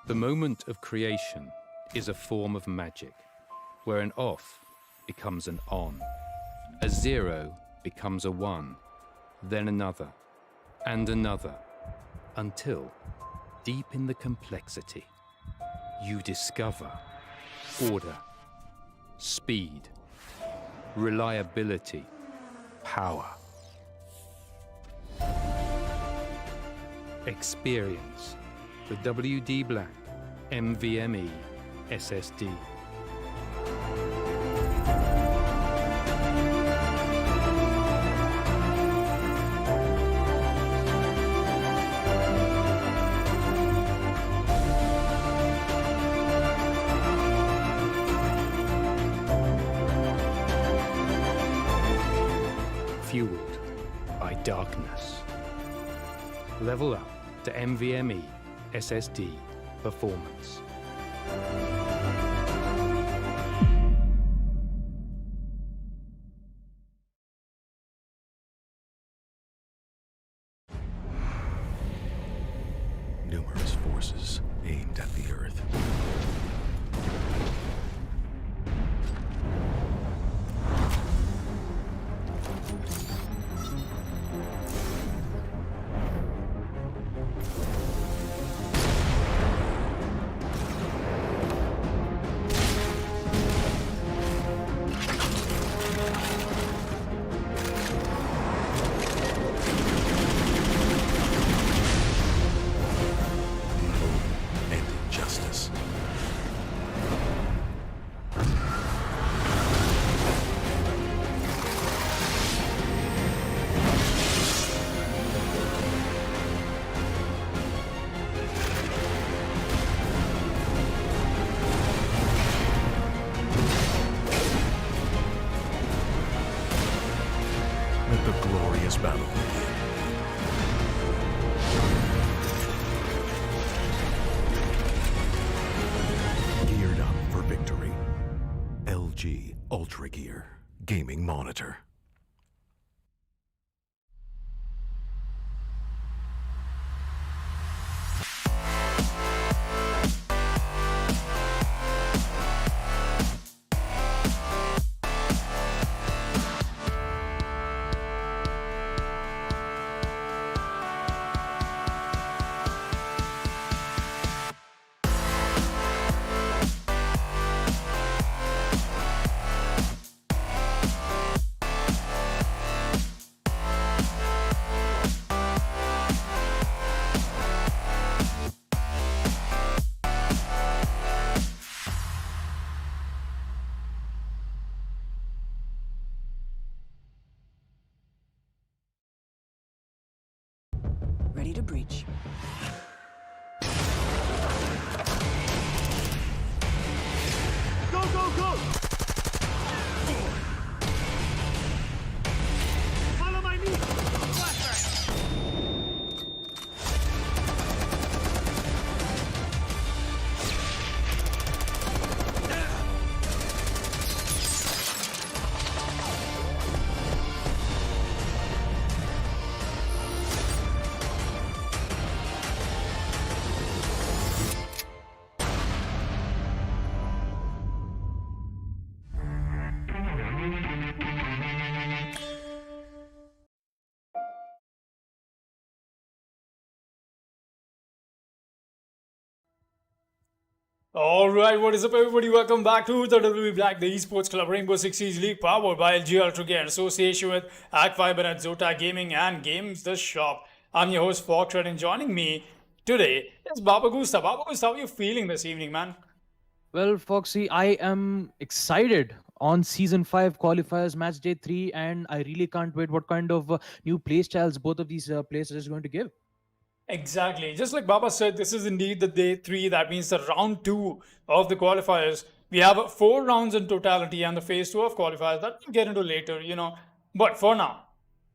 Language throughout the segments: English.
The moment of creation is a form of magic, where an off becomes an on, a 0 becomes a 1, then another, and another, until, deep in the complexity, you discover order, speed, reliability, power. Experience the WD Black NVMe SSD. Fueled by darkness. Level up to NVMe SSD performance. Numerous forces aimed at the Earth. Let the glorious battle begin. Geared up for victory. LG Ultragear Gaming Monitor. Ready to breach. Go, go, go! Follow my lead! Alright, what is up everybody? Welcome back to the W Black, the Esports Club Rainbow Six Siege League powered by LG Ultragear in association with Fibernet, Zotac Gaming and Games The Shop. I'm your host Fox, and joining me today is Baba Gusta. Baba Gusta, how are you feeling this evening, man? Well, Foxy, I am excited on Season 5 Qualifiers Match Day 3, and I really can't wait what kind of new play styles both of these players are going to give. Exactly. Just like Baba said, this is indeed the day 3. That means the round 2 of the qualifiers. We have 4 rounds in totality and the phase 2 of qualifiers that we'll get into later, But for now,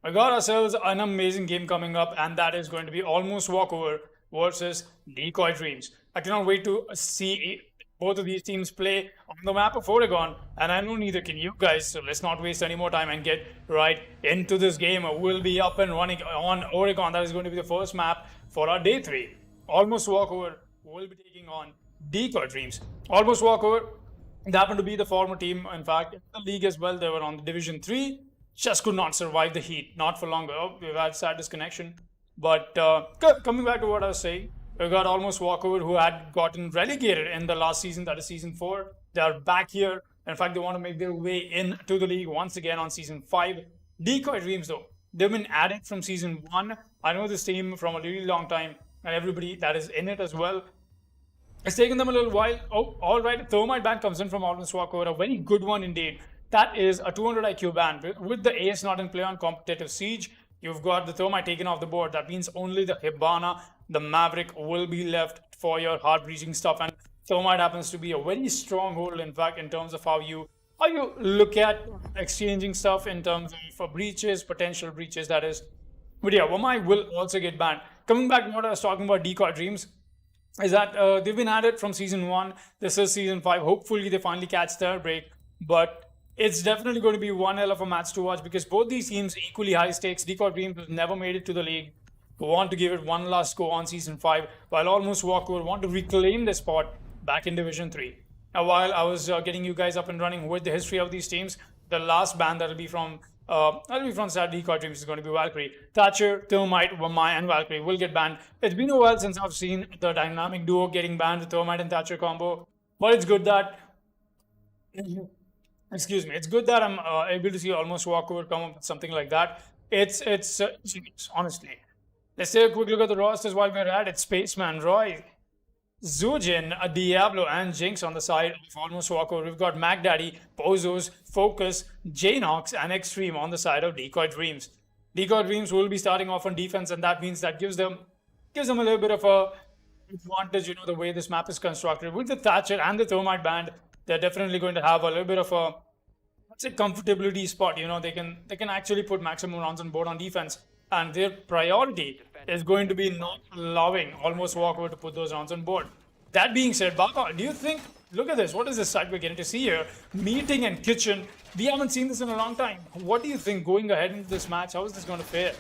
we got ourselves an amazing game coming up, and that is going to be Almost Walkover versus Decoy Dreams. I cannot wait to see both of these teams play on the map of Oregon, and I know neither can you guys, so let's not waste any more time and get right into this game. We'll be up and running on Oregon. That is going to be the first map for our day 3. Almost Walkover will be taking on Decoy Dreams. Almost Walkover. It happened to be the former team, in fact, in the league as well. They were on the Division 3. Just could not survive the heat. Not for longer. Oh, we've had sad disconnection. But coming back to what I was saying, we got Almost Walkover, who had gotten relegated in the last season, that is Season 4. They are back here. In fact, they want to make their way into the league once again on Season 5. Decoy Dreams, though, they've been added from Season 1. I know this team from a really long time, and everybody that is in it as well. It's taken them a little while. Oh, all right. Thermite ban comes in from Almost Walkover. A very good one indeed. That is a 200 IQ ban. With the ace not in play on competitive siege, you've got the Thermite taken off the board. That means only the Hibana, the Maverick will be left for your hard breaching stuff. And Thermite happens to be a very strong hold, in fact, in terms of how you look at exchanging stuff in terms of breaches, potential breaches, that is. But yeah, Wamai will also get banned. Coming back to what I was talking about, Decoy Dreams, is that they've been at it from Season 1. This is Season 5. Hopefully, they finally catch their break. But it's definitely going to be one hell of a match to watch because both these teams equally high stakes. Decoy Dreams has never made it to the league. We want to give it one last go on Season 5, while Almost Walkover want to reclaim their spot back in Division 3. Now, while I was getting you guys up and running with the history of these teams, the last ban that'll be from Sa.W Decoy Dreams is going to be Valkyrie. Thatcher, Thermite, Wamai, and Valkyrie will get banned. It's been a while since I've seen the dynamic duo getting banned, the Thermite and Thatcher combo. But it's good that, it's good that I'm able to see Almost Walkover come up with something like that. It's genius, honestly. Let's take a quick look at the rosters while we're at it. Spaceman, Roy, Zujin, Diablo, and Jinx on the side of Almost Walkover. We've got MacDaddy, Pozos, Focus, Jnox, and Extreme on the side of Decoy Dreams. Decoy Dreams will be starting off on defense, and that means that gives them a little bit of a advantage, the way this map is constructed. With the Thatcher and the Thermite band, they're definitely going to have a little bit of a, let's say, comfortability spot. They can actually put maximum rounds on board on defense. And their priority is going to be not allowing Almost Walkover to put those rounds on board. That being said, Baba, do you think, look at this, what is this sight we're getting to see here? Meeting and Kitchen, we haven't seen this in a long time. What do you think going ahead into this match? How is this going to fare?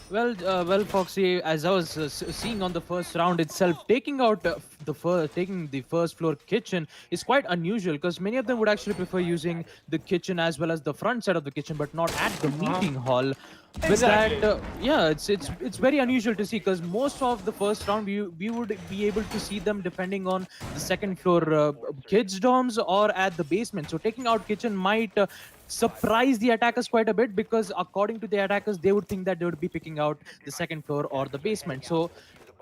Well, Foxy, as I was seeing on the first round itself, taking the first floor kitchen is quite unusual because many of them would actually prefer using the kitchen as well as the front side of the kitchen, but not at the meeting hall. Exactly. With that, yeah, it's very unusual to see because most of the first round we would be able to see them depending on the second floor kids dorms or at the basement. So taking out kitchen might surprise the attackers quite a bit because according to the attackers, they would think that they would be picking out the second floor or the basement. So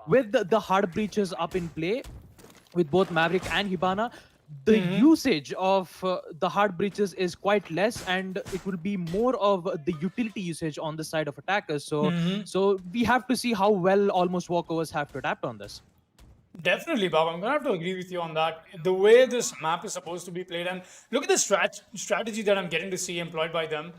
with the hard breaches up in play, with both Maverick and Hibana, the usage of the hard breaches is quite less, and it will be more of the utility usage on the side of attackers. So we have to see how well Almost Walkovers have to adapt on this. Definitely, Bob. I'm going to have to agree with you on that. The way this map is supposed to be played, and look at the strategy that I'm getting to see employed by them.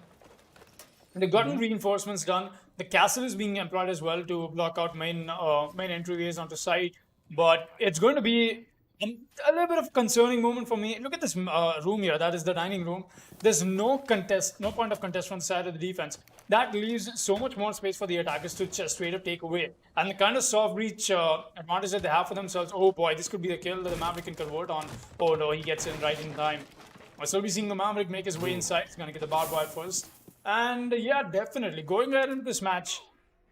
They've gotten reinforcements done. The castle is being employed as well to block out main entryways onto site. But it's going to be a little bit of a concerning moment for me. Look at this room here. That is the dining room. There's no point of contest from the side of the defense. That leaves so much more space for the attackers to just straight up take away. And the kind of soft breach advantage that they have for themselves. Oh boy, this could be the kill that the Maverick can convert on. Oh no, he gets in right in time. We'll still be seeing the Maverick make his way inside. He's going to get the barbed wire first. And yeah, definitely going ahead into this match,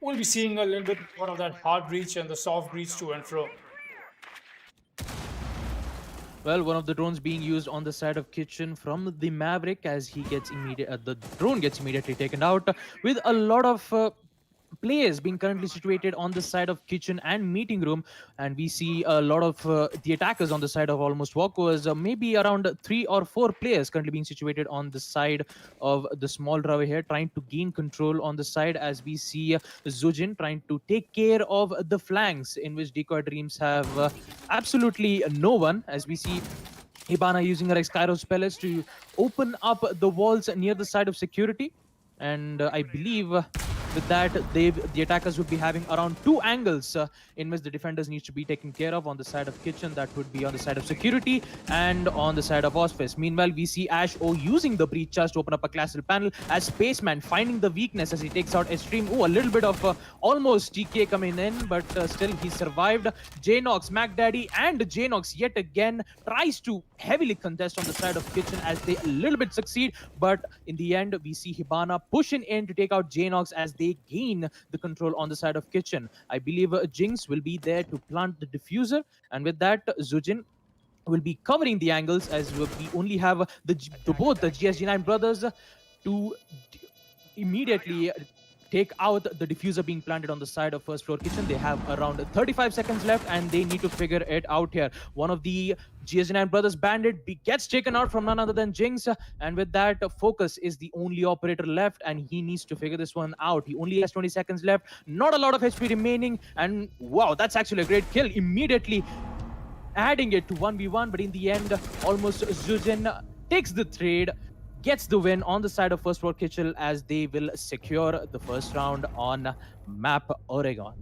we'll be seeing a little bit more of that hard breach and the soft breach to and fro. Well, one of the drones being used on the side of kitchen from the Maverick as he gets the drone gets immediately taken out with a lot of players being currently situated on the side of kitchen and meeting room, and we see a lot of the attackers on the side of Almost Walkovers, maybe around 3 or 4 players currently being situated on the side of the small tower here, trying to gain control on the side as we see Zujin trying to take care of the flanks in which Decoy Dreams have absolutely no one, as we see Hibana using her Kairos pellets to open up the walls near the side of security, and I believe With that, the attackers would be having around 2 angles in which the defenders need to be taken care of. On the side of kitchen, that would be on the side of security, and on the side of Auspice. Meanwhile, we see Ash O using the breach charge to open up a classical panel as Spaceman finding the weakness as he takes out Extreme. Oh, a little bit of almost TK coming in, but still he survived. Jnox, MacDaddy, and Jnox yet again tries to heavily contest on the side of kitchen as they a little bit succeed, but in the end we see Hibana pushing in to take out Jnox as they gain the control on the side of kitchen. I believe Jinx will be there to plant the diffuser, and with that Zujin will be covering the angles as we only have both the GSG9 brothers to immediately take out the diffuser being planted on the side of first floor kitchen. They have around 35 seconds left and they need to figure it out here. One of the GSG9 brothers bandit gets taken out from none other than Jinx, and with that Focus is the only operator left and he needs to figure this one out. He only has 20 seconds left, not a lot of HP remaining, and wow, that's actually a great kill. Immediately adding it to 1v1, but in the end almost Zujin takes the trade, gets the win on the side of first floor kitchen as they will secure the first round on map Oregon.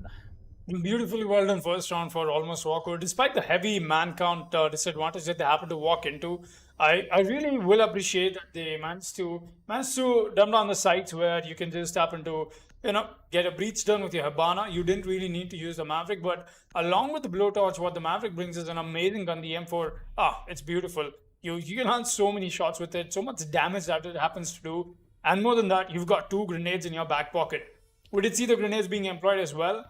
Beautifully well done first round for Almost Walkover. Despite the heavy man count disadvantage that they happen to walk into, I really will appreciate that they managed to dumb down the sites where you can just happen to get a breach done with your Hibana. You didn't really need to use the Maverick, but along with the blowtorch, what the Maverick brings is an amazing gun. The M4, it's beautiful. You can hunt so many shots with it, so much damage that it happens to do. And more than that, you've got 2 grenades in your back pocket. We did see the grenades being employed as well.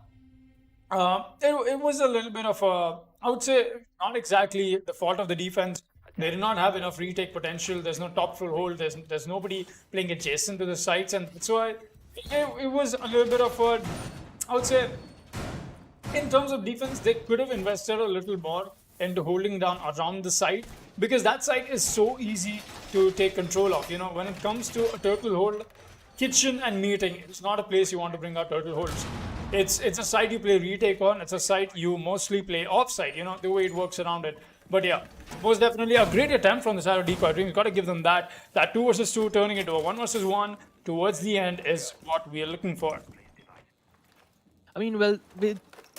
It was a little bit of a, I would say, not exactly the fault of the defense. They did not have enough retake potential. There's no top full hold. There's nobody playing adjacent to the sites. And so it was a little bit of a, I would say, in terms of defense, they could have invested a little more into holding down around the site, because that site is so easy to take control of. When it comes to a turtle hold, kitchen and meeting, it's not a place you want to bring out turtle holds. It's a site you play retake on. It's a site you mostly play offsite, the way it works around it. But yeah, most definitely a great attempt from the side of Decoy Dreams. Got to give them that 2 versus 2 turning into a 1 versus 1 towards the end is what we are looking for. I mean, well,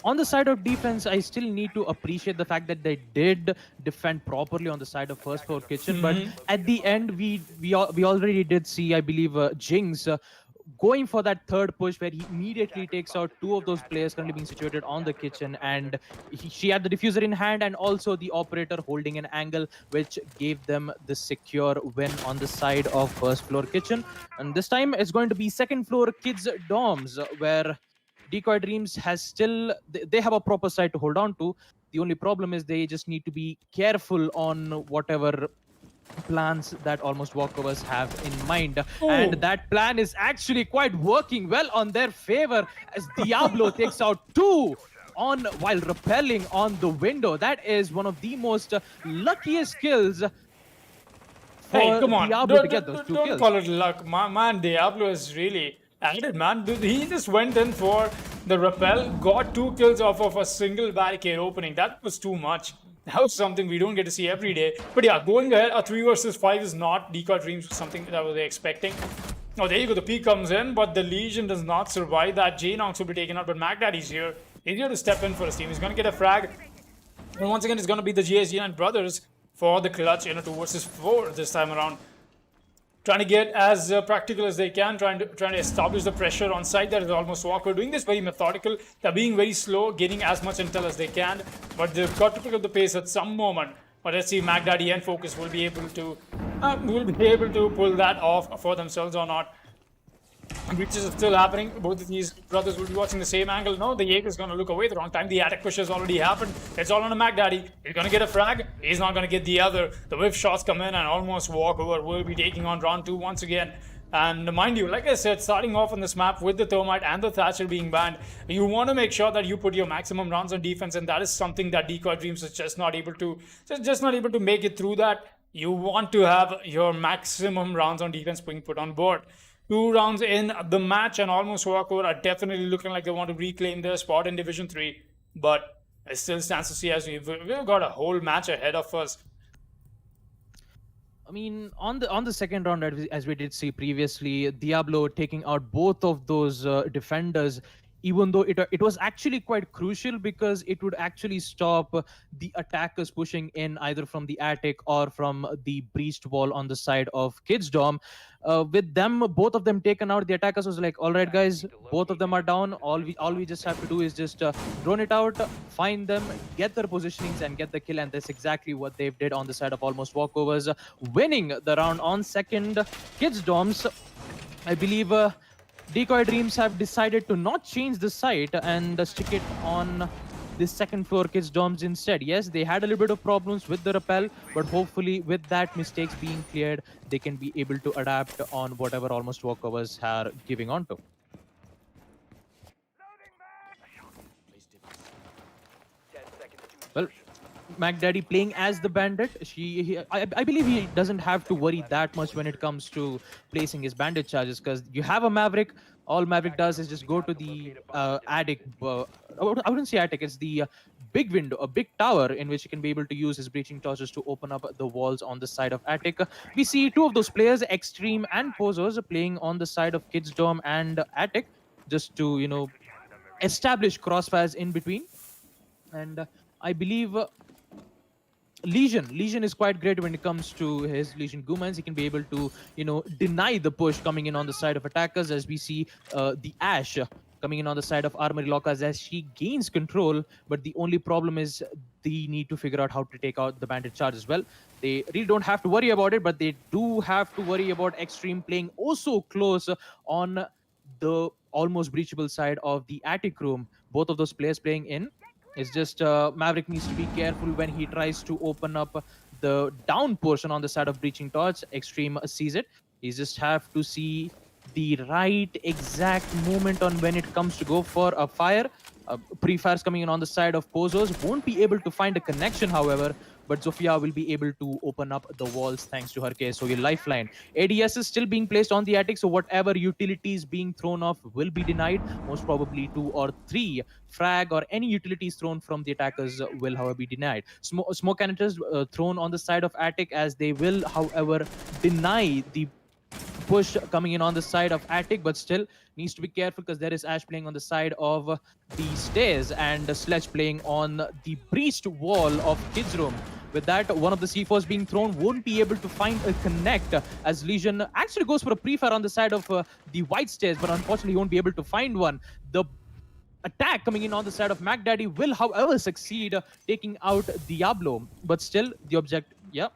on the side of defense, I still need to appreciate the fact that they did defend properly on the side of first floor kitchen. But at the end, we already did see, I believe, Jinx going for that third push where he immediately takes out 2 of those players currently being situated on the kitchen, and she had the diffuser in hand and also the operator holding an angle, which gave them the secure win on the side of first floor kitchen. And this time it's going to be second floor kids dorms, where Decoy Dreams has still, they have a proper side to hold on to. The only problem is they just need to be careful on whatever plans that Almost Walkovers have in mind. Ooh. And that plan is actually quite working well on their favor as Diablo takes out 2 while rappelling on the window. That is one of the most luckiest kills for Diablo to get those 2 kills. Don't call it luck. My man, Diablo is really added, man. He just went in for the rappel, got 2 kills off of a single barricade opening. That was too much. That was something we don't get to see every day. But yeah, going ahead, a 3 versus 5 is not Decoy Dreams, something that was expecting. Oh, there you go. The P comes in, but the Legion does not survive that. Jnox will be taken out, but MacDaddy's here. He's here to step in for his team. He's going to get a frag. And once again, it's going to be the GSG9 brothers for the clutch in a 2 versus 4 this time around. Trying to get as practical as they can, trying to establish the pressure on site. That is Almost Walkover. Doing this very methodical. They're being very slow, getting as much intel as they can, but they've got to pick up the pace at some moment. But let's see, MacDaddy and Focus will be able to pull that off for themselves or not. Breaches are still happening. Both of these brothers will be watching the same angle. No, the Jaeger is going to look away the wrong time. The attic push has already happened. It's all on a MacDaddy. He's going to get a frag. He's not going to get the other. The whiff shots come in and Almost Walkover will be taking on round 2 once again. And mind you, like I said, starting off on this map with the Thermite and the Thatcher being banned, you want to make sure that you put your maximum rounds on defense, and that is something that Decoy Dreams is just not able to make it through that. You want to have your maximum rounds on defense being put on board. 2 rounds in the match, and Almost Walkover are definitely looking like they want to reclaim their spot in Division 3. But it still stands to see as we've got a whole match ahead of us. I mean, on the second round, as we did see previously, Diablo taking out both of those defenders, even though it was actually quite crucial because it would actually stop the attackers pushing in either from the attic or from the breached wall on the side of Kids Dom. With them, both of them taken out, the attackers was like, all right, guys, both of them are down. All we just have to do is just drone it out, find them, get their positionings, and get the kill. And that's exactly what they've did on the side of Almost Walkovers, winning the round on second. Kids Doms, I believe Decoy Dreams have decided to not change the site and stick it on the second floor Kids Doms instead. Yes, they had a little bit of problems with the rappel, but hopefully with that mistakes being cleared, they can be able to adapt on whatever Almost Walkovers are giving on to. Well, McDaddy playing as the bandit. I believe he doesn't have to worry that much when it comes to placing his bandit charges, because you have a Maverick. All Maverick does is just go to the attic. I wouldn't say attic. It's the big window, a big tower in which he can be able to use his breaching torches to open up the walls on the side of attic. We see two of those players, Extreme and Posers, playing on the side of Kids Dome and attic, just to establish crossfires in between. And I believe Legion is quite great when it comes to his Legion Goomans. He can be able to, deny the push coming in on the side of attackers, as we see the Ash coming in on the side of Armory Lockers as she gains control. But the only problem is they need to figure out how to take out the bandit charge as well. They really don't have to worry about it, but they do have to worry about Extreme playing also close on the almost breachable side of the attic room. Both of those players playing in. It's just Maverick needs to be careful when he tries to open up the down portion on the side of Breaching Torch. Extreme sees it. He just have to see the right exact moment on when it comes to go for a fire. Pre-fires coming in on the side of Pozos. Won't be able to find a connection, however, but Zofia will be able to open up the walls thanks to her KSOE lifeline. ADS is still being placed on the attic, so whatever utilities being thrown off will be denied. Most probably 2 or 3 frag or any utilities thrown from the attackers will, however, be denied. Smoke cannons thrown on the side of attic, as they will, however, deny the push coming in on the side of attic, but still needs to be careful because there is Ash playing on the side of the stairs and Sledge playing on the breached wall of Kids Room. With that, one of the C4s being thrown won't be able to find a connect, as Legion actually goes for a pre-fire on the side of the white stairs, but unfortunately he won't be able to find one. The attack coming in on the side of McDaddy will, however, succeed taking out Diablo, but still the objective, yeah.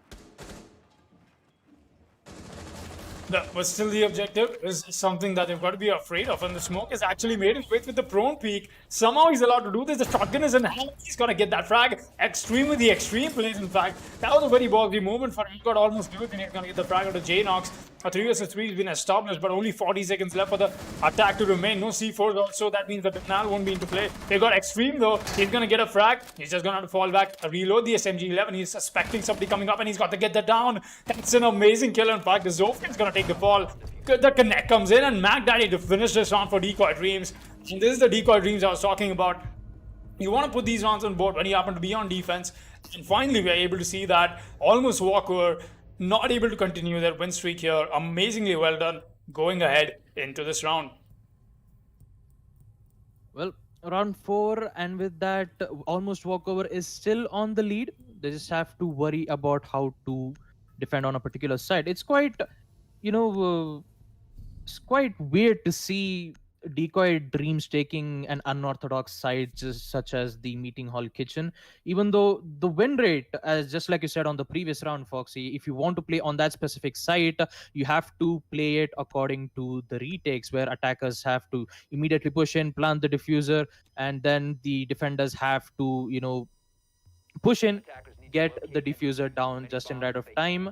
But still the objective is something that they've got to be afraid of, and the smoke is actually made his way with the prone peak. Somehow he's allowed to do this. The shotgun is in hand. He's gonna get that frag. Extreme with the extreme plays, in fact. That was a very ballsy movement for him. He got almost do it, and he's gonna get the frag out of J-Nox. A 3 vs 3 has been established, but only 40 seconds left for the attack to remain. No C4s also. That means the Bignal won't be into play. They got Extreme though. He's gonna get a frag. He's just gonna have to fall back, reload the SMG-11. He's suspecting somebody coming up, and he's got to get that down. That's an amazing kill. In fact, the Zofian's gonna take the fall. The connect comes in, and McDaddy to finish this round for Decoy Dreams. And this is the Decoy Dreams I was talking about. You want to put these rounds on board when you happen to be on defense. And finally, we're able to see that Almost Walkover not able to continue their win streak here. Amazingly well done, going ahead into this round. Well, round 4, and with that, Almost Walkover is still on the lead. They just have to worry about how to defend on a particular side. It's quite, it's quite weird to see Decoy Dreams taking an unorthodox side such as the Meeting Hall Kitchen, even though the win rate, as just like you said on the previous round, Foxy, if you want to play on that specific site, you have to play it according to the retakes, where attackers have to immediately push in, plant the diffuser, and then the defenders have to push in, get the diffuser down just in right of time.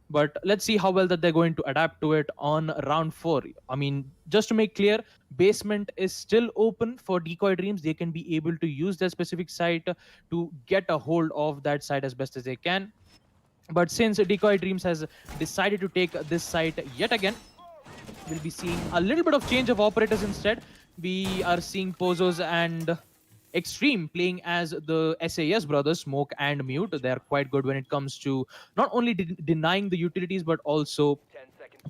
But let's see how well that they're going to adapt to it on round 4. I mean, just to make clear, basement is still open for Decoy Dreams. They can be able to use their specific site to get a hold of that site as best as they can. But since Decoy Dreams has decided to take this site yet again, we'll be seeing a little bit of change of operators instead. We are seeing Pozos and Extreme playing as the SAS brothers, Smoke and Mute. They're quite good when it comes to not only denying the utilities but also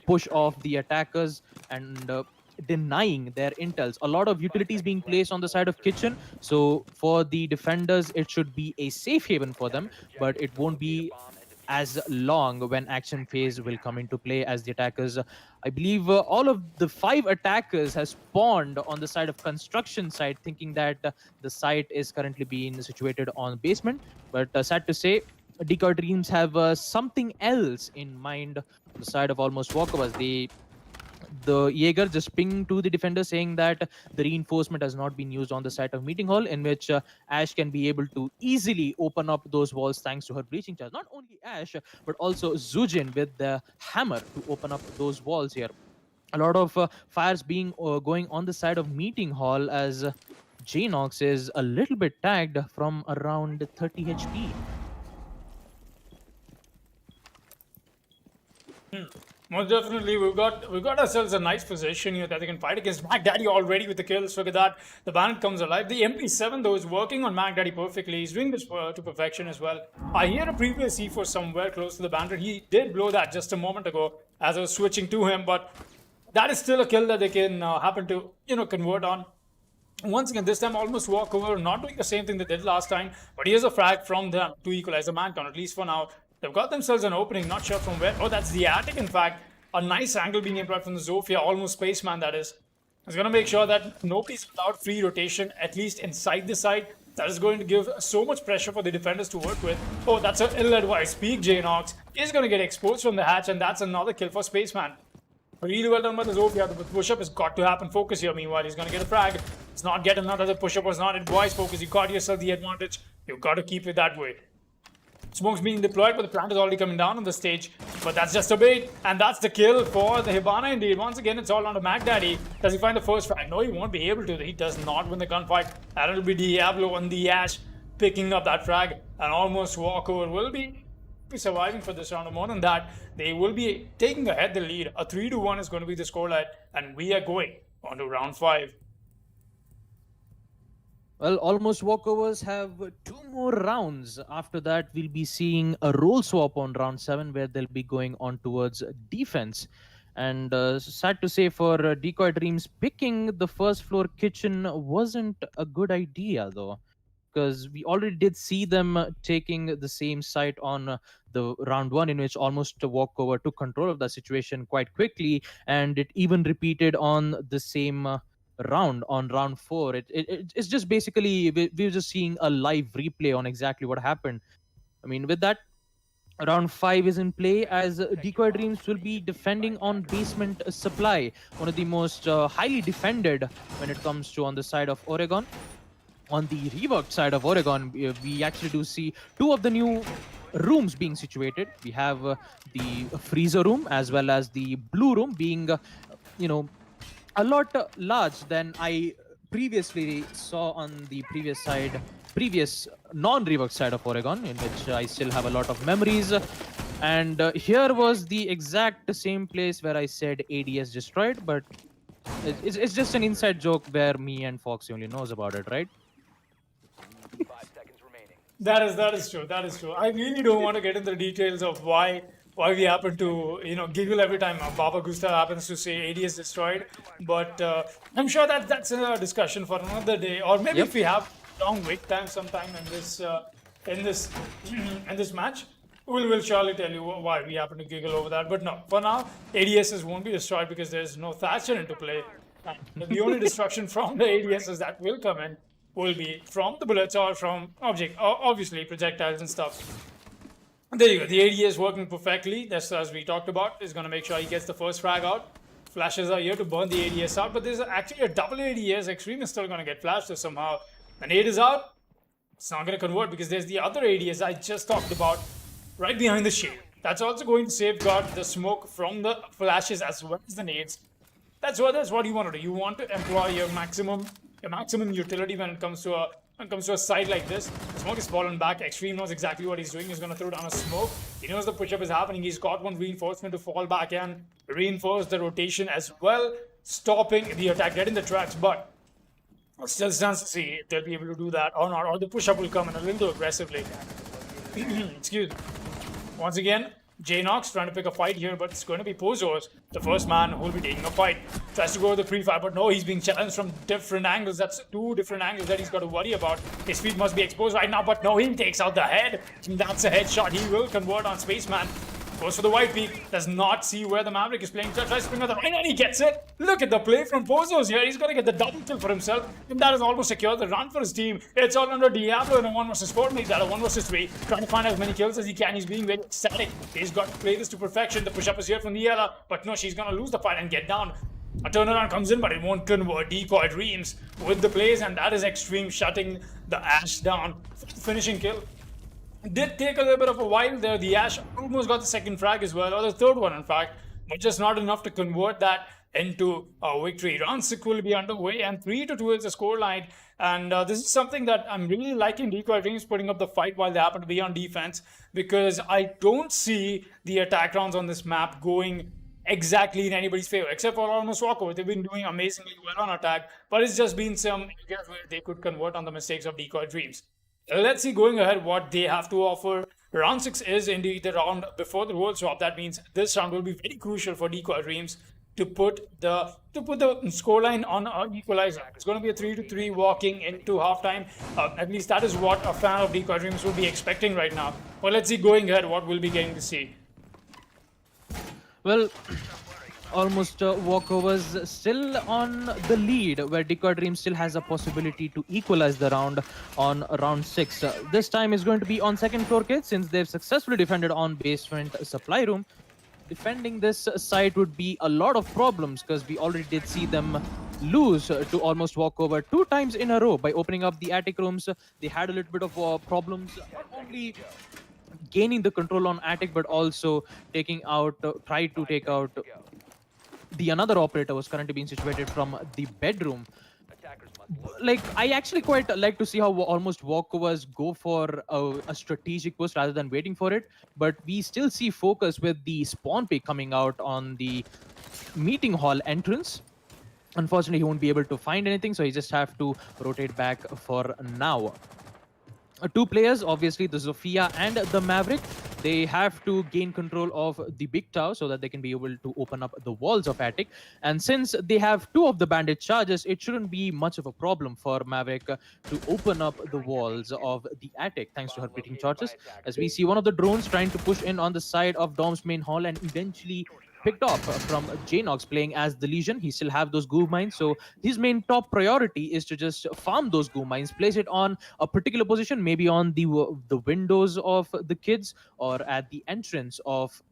push off the attackers and denying their intels. A lot of utilities being placed on the side of kitchen, so for the defenders it should be a safe haven for them, but it won't be as long when action phase will come into play, as the attackers, I believe all of the 5 attackers has spawned on the side of construction side, thinking that the site is currently being situated on basement. But sad to say, Decoy Dreams have something else in mind on the side of almost walkovers. The Jaeger just pinged to the defender saying that the reinforcement has not been used on the site of meeting hall, in which Ash can be able to easily open up those walls thanks to her breaching charge. Not only Ash, but also Zujin with the hammer to open up those walls here. A lot of fires being going on the side of meeting hall, as Jnox is a little bit tagged from around 30 HP. Most definitely, we've got ourselves a nice position here that they can fight against Mac Daddy already with the kills. Look at that. The Bandit comes alive. The MP7 though is working on Mac Daddy perfectly. He's doing this to perfection as well. I hear a previous C4 somewhere close to the Bandit. He did blow that just a moment ago as I was switching to him, but that is still a kill that they can happen to convert on. Once again, this time almost walkover, not doing the same thing they did last time, but here's a frag from them to equalize the man count, at least for now. They've got themselves an opening, not sure from where. Oh, that's the attic, in fact. A nice angle being employed from the Zofia, almost spaceman that is. It's going to make sure that nobody's without free rotation, at least inside the site. That is going to give so much pressure for the defenders to work with. Oh, that's an ill-advised peek. Jnox is going to get exposed from the hatch, and that's another kill for spaceman. Really well done by the Zofia. The push-up has got to happen. Focus here, meanwhile. He's going to get a frag. It's not get another. The push-up was not advised. Focus. You got yourself the advantage. You've got to keep it that way. Smoke's being deployed, but the plant is already coming down on the stage. But that's just a bait, and that's the kill for the Hibana indeed. Once again, it's all on to Mac Daddy. Does he find the first frag? No, he won't be able to. He does not win the gunfight. And it'll be Diablo on the Ash picking up that frag. And almost walkover will be surviving for this round. More than that, they will be taking ahead the lead. A 3-1 is going to be the scoreline, and we are going on to round 5. Well, almost walkovers have 2 more rounds. After that, we'll be seeing a role swap on round 7, where they'll be going on towards defense. And sad to say for Decoy Dreams, picking the first floor kitchen wasn't a good idea though, because we already did see them taking the same site on the round 1, in which almost walkover took control of the situation quite quickly, and it even repeated on the same round on round 4. It's just basically we're just seeing a live replay on exactly what happened. I mean, with that, round 5 is in play, as Decoy Dreams will be defending on basement supply, one of the most highly defended when it comes to on the side of Oregon. On the reworked side of Oregon, we actually do see 2 of the new rooms being situated. We have the freezer room as well as the blue room being a lot large than I previously saw on the previous non-reworked side of Oregon, in which I still have a lot of memories. And here was the exact same place where I said ADS destroyed, but it's just an inside joke where me and Foxy only knows about it, right? 5 seconds remaining. That is true. That is true. I really don't want to get into the details of why we happen to giggle every time Baba Gusta happens to say ADS destroyed, but I'm sure that's a discussion for another day, or maybe if we have long wait time sometime in this match, we'll surely tell you why we happen to giggle over that. But no, for now, ADSs won't be destroyed because there's no Thatcher into play. And the only destruction from the ADSs that will come in will be from the bullets or from obviously projectiles and stuff. There you go. The ADS working perfectly. That's, as we talked about, is going to make sure he gets the first frag out. Flashes are here to burn the ADS out, but there's actually a double ADS. Extreme is still going to get flashed so somehow. An 8 is out. It's not going to convert because there's the other ADS I just talked about right behind the shade. That's also going to safeguard the smoke from the flashes as well as the nades. That's what you want to do. You want to employ your maximum utility when it comes to a site like this. Smoke is fallen back. Extreme knows exactly what he's doing. He's going to throw down a smoke. He knows the push-up is happening. He's got one reinforcement to fall back and reinforce the rotation as well, stopping the attack, getting the tracks. But Still stands to see if they'll be able to do that or not, or the push-up will come in a little aggressively. Excuse me. Once again, J-Nox trying to pick a fight here, but it's going to be Pozos, the first man who will be taking a fight. Tries to go to the pre-fire, but no, he's being challenged from different angles. That's two different angles that he's got to worry about. His feet must be exposed right now, but no, he takes out the head. That's a headshot. He will convert on Spaceman. Goes for the white peak, does not see where the Maverick is playing. Tries to swing on the right and he gets it. Look at the play from Pozos here. He's going to get the double kill for himself. And that is almost secured the run for his team. It's all under Diablo in a 1 versus 4. Makes that a 1 versus 3. Trying to find as many kills as he can. He's being very ecstatic. He's got to play this to perfection. The push-up is here from Niela. But no, she's going to lose the fight and get down. A turnaround comes in, but it won't convert. Decoy Dreams with the plays, and that is Extreme shutting the Ash down. Finishing kill. Did take a little bit of a while there. The Ash almost got the second frag as well, or the third one in fact, but just not enough to convert that into a victory. Round 6 will be underway, and 3-2 is the scoreline. And this is something that I'm really liking Decoy Dreams putting up the fight while they happen to be on defense, because I don't see the attack rounds on this map going exactly in anybody's favor, except for almost Walkover. They've been doing amazingly well on attack, but it's just been some areas where they could convert on the mistakes of Decoy Dreams. Let's see going ahead what they have to offer. Round 6 is indeed the round before the world swap. That means this round will be very crucial for Decoy Dreams to put the scoreline on an equalizer. It's going to be a 3-3 walking into halftime. At least that is what a fan of Decoy Dreams will be expecting right now. But let's see going ahead what we'll be getting to see. Well, almost Walkovers still on the lead, where Decoy Dream still has a possibility to equalize the round on round 6. This time is going to be on second floor, kids, since they've successfully defended on basement supply room. Defending this site would be a lot of problems, because we already did see them lose to almost Walkover 2 times in a row. By opening up the attic rooms, they had a little bit of problems, not only gaining the control on attic, but also taking out, tried to take out the another operator was currently being situated from the bedroom. Like, I actually quite like to see how almost Walkovers go for a strategic push rather than waiting for it. But we still see Focus with the spawn pick coming out on the meeting hall entrance. Unfortunately, he won't be able to find anything, so he just have to rotate back for now. 2 players, obviously the Zofia and the Maverick, they have to gain control of the big tower so that they can be able to open up the walls of attic. And since they have 2 of the bandit charges, it shouldn't be much of a problem for Maverick to open up the walls of the attic thanks to her breaching charges. As we see one of the drones trying to push in on the side of Dom's main hall and eventually picked off from J-Nox playing as the Legion. He still have those goo mines, so his main top priority is to just farm those goo mines, place it on a particular position, maybe on the windows of the kids or at the entrance of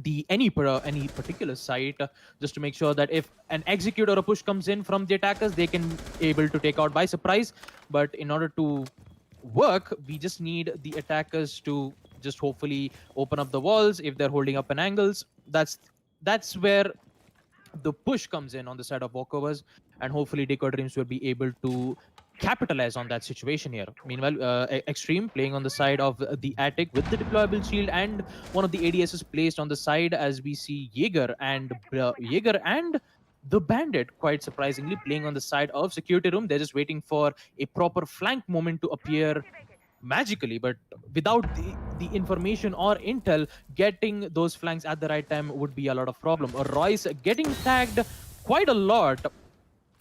the any particular site, just to make sure that if an execute or a push comes in from the attackers, they can able to take out by surprise. But in order to work, we just need the attackers to just hopefully open up the walls if they're holding up an angles. That's where the push comes in on the side of Walkovers, and hopefully Decoy Dreams will be able to capitalize on that situation here. Meanwhile, Extreme playing on the side of the attic with the deployable shield, and one of the ADSs placed on the side, as we see Jaeger and the Bandit, quite surprisingly, playing on the side of security room. They're just waiting for a proper flank moment to appear magically, but without the information or intel, getting those flanks at the right time would be a lot of problem. Royce getting tagged quite a lot.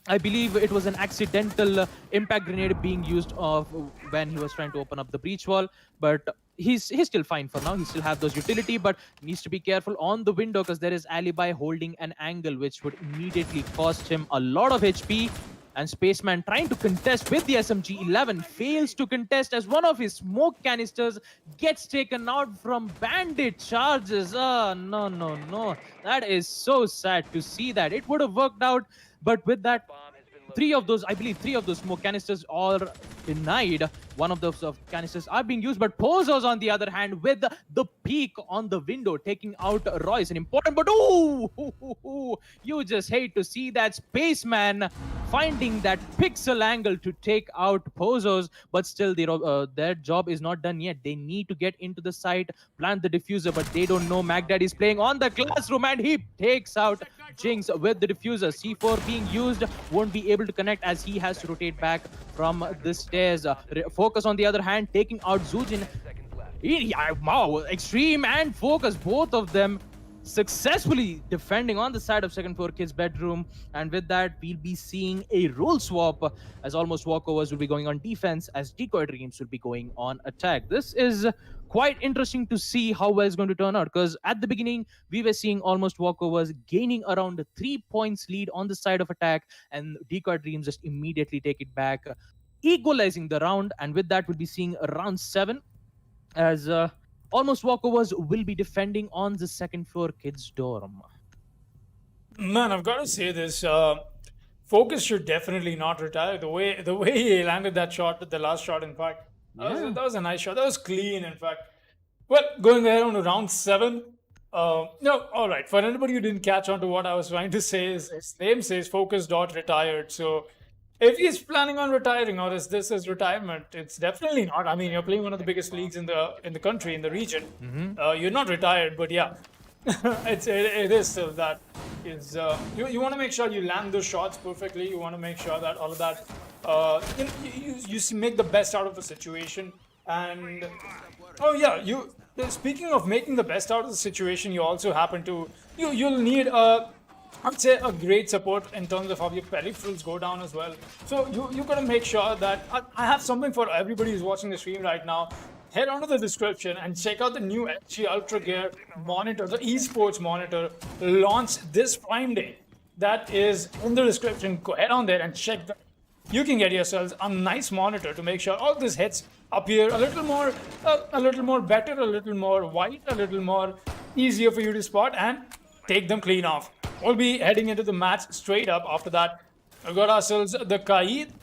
I believe it was an accidental impact grenade being used of when he was trying to open up the breach wall, but he's still fine for now. He still have those utility, but needs to be careful on the window because there is Alibi holding an angle, which would immediately cost him a lot of HP. And Spaceman trying to contest with the SMG-11 fails to contest as one of his smoke canisters gets taken out from bandit charges. No. That is so sad to see that. It would have worked out, but with that, I believe three of those smoke canisters are denied. One of those canisters are being used, but Pozos on the other hand with the peak on the window taking out Royce. An important, but you just hate to see that. Spaceman finding that pixel angle to take out Pozos, but still their job is not done yet. They need to get into the site, plant the diffuser, but they don't know Magdad is playing on the classroom, and he takes out Jinx with the diffuser. C4 being used, won't be able to connect as he has to rotate back from the stairs. Focus on the other hand, taking out Zujin. Wow, Extreme and Focus, both of them successfully defending on the side of second floor kids bedroom, and with that we'll be seeing a role swap as almost walkovers will be going on defense as Decoy Dreams will be going on attack. This is quite interesting to see how well it's going to turn out, because at the beginning we were seeing almost walkovers gaining around 3 points lead on the side of attack, and Decoy Dreams just immediately take it back, equalizing the round. And with that we'll be seeing round 7 as almost walkovers will be defending on the second floor kids dorm. Man, I've got to say this. Focus should definitely not retire. The way he landed that shot, the last shot, in fact, that was a nice shot. That was clean, in fact. Well, going ahead on to round 7. No, all right. For anybody who didn't catch on to what I was trying to say, is his name says Focus dot retired. So if he's planning on retiring, or is this his retirement, it's definitely not. I mean, you're playing one of the biggest leagues in the country, in the region. You're not retired, but yeah, it is still that. Is you want to make sure you land those shots perfectly. You want to make sure that all of that you make the best out of the situation. And oh yeah, speaking of making the best out of the situation, you also happen to you'll need I'd say a great support in terms of how your peripherals go down as well. So you gotta make sure that I have something for everybody who's watching the stream right now. Head on to the description and check out the new LG Ultragear monitor, the esports monitor, launched this Prime Day. That is in the description. Go head on there and check that. You can get yourselves a nice monitor to make sure all these hits appear a little more better, a little more white, a little more easier for you to spot, and take them clean off. We'll be heading into the match straight up after that. We've got ourselves the Kaid.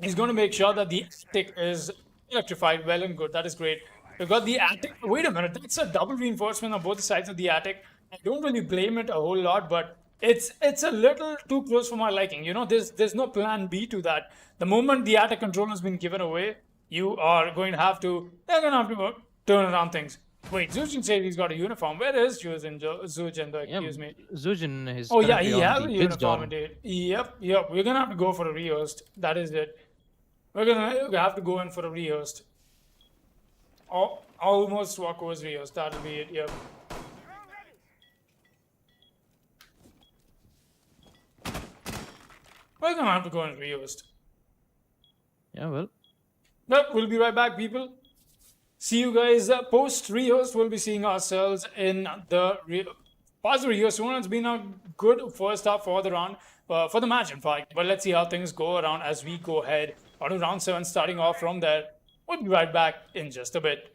He's going to make sure that the attic is electrified well and good. That is great. We've got the attic. Wait a minute. That's a double reinforcement on both sides of the attic. I don't really blame it a whole lot, but it's a little too close for my liking. You know, there's no plan B to that. The moment the attic control has been given away, they're going to have to turn around things. Wait, Zujin said he's got a uniform. Where is Zujin? Excuse me. Zujin is. Oh yeah, he currently on has a the kids uniform dorm. indeed. Yep. We're gonna have to go for a rehearsed. That is it. We're gonna have to go in for a rehearsed. Almost walkovers rehearsed. That'll be it. Yep. We're gonna have to go in rehearsed. Yeah, well. But we'll be right back, people. See you guys post rehearsed. We'll be seeing ourselves in the past the rehearsed one. It's been a good first half for the round, for the match, in fact. But let's see how things go around as we go ahead on to round 7, starting off from there. We'll be right back in just a bit.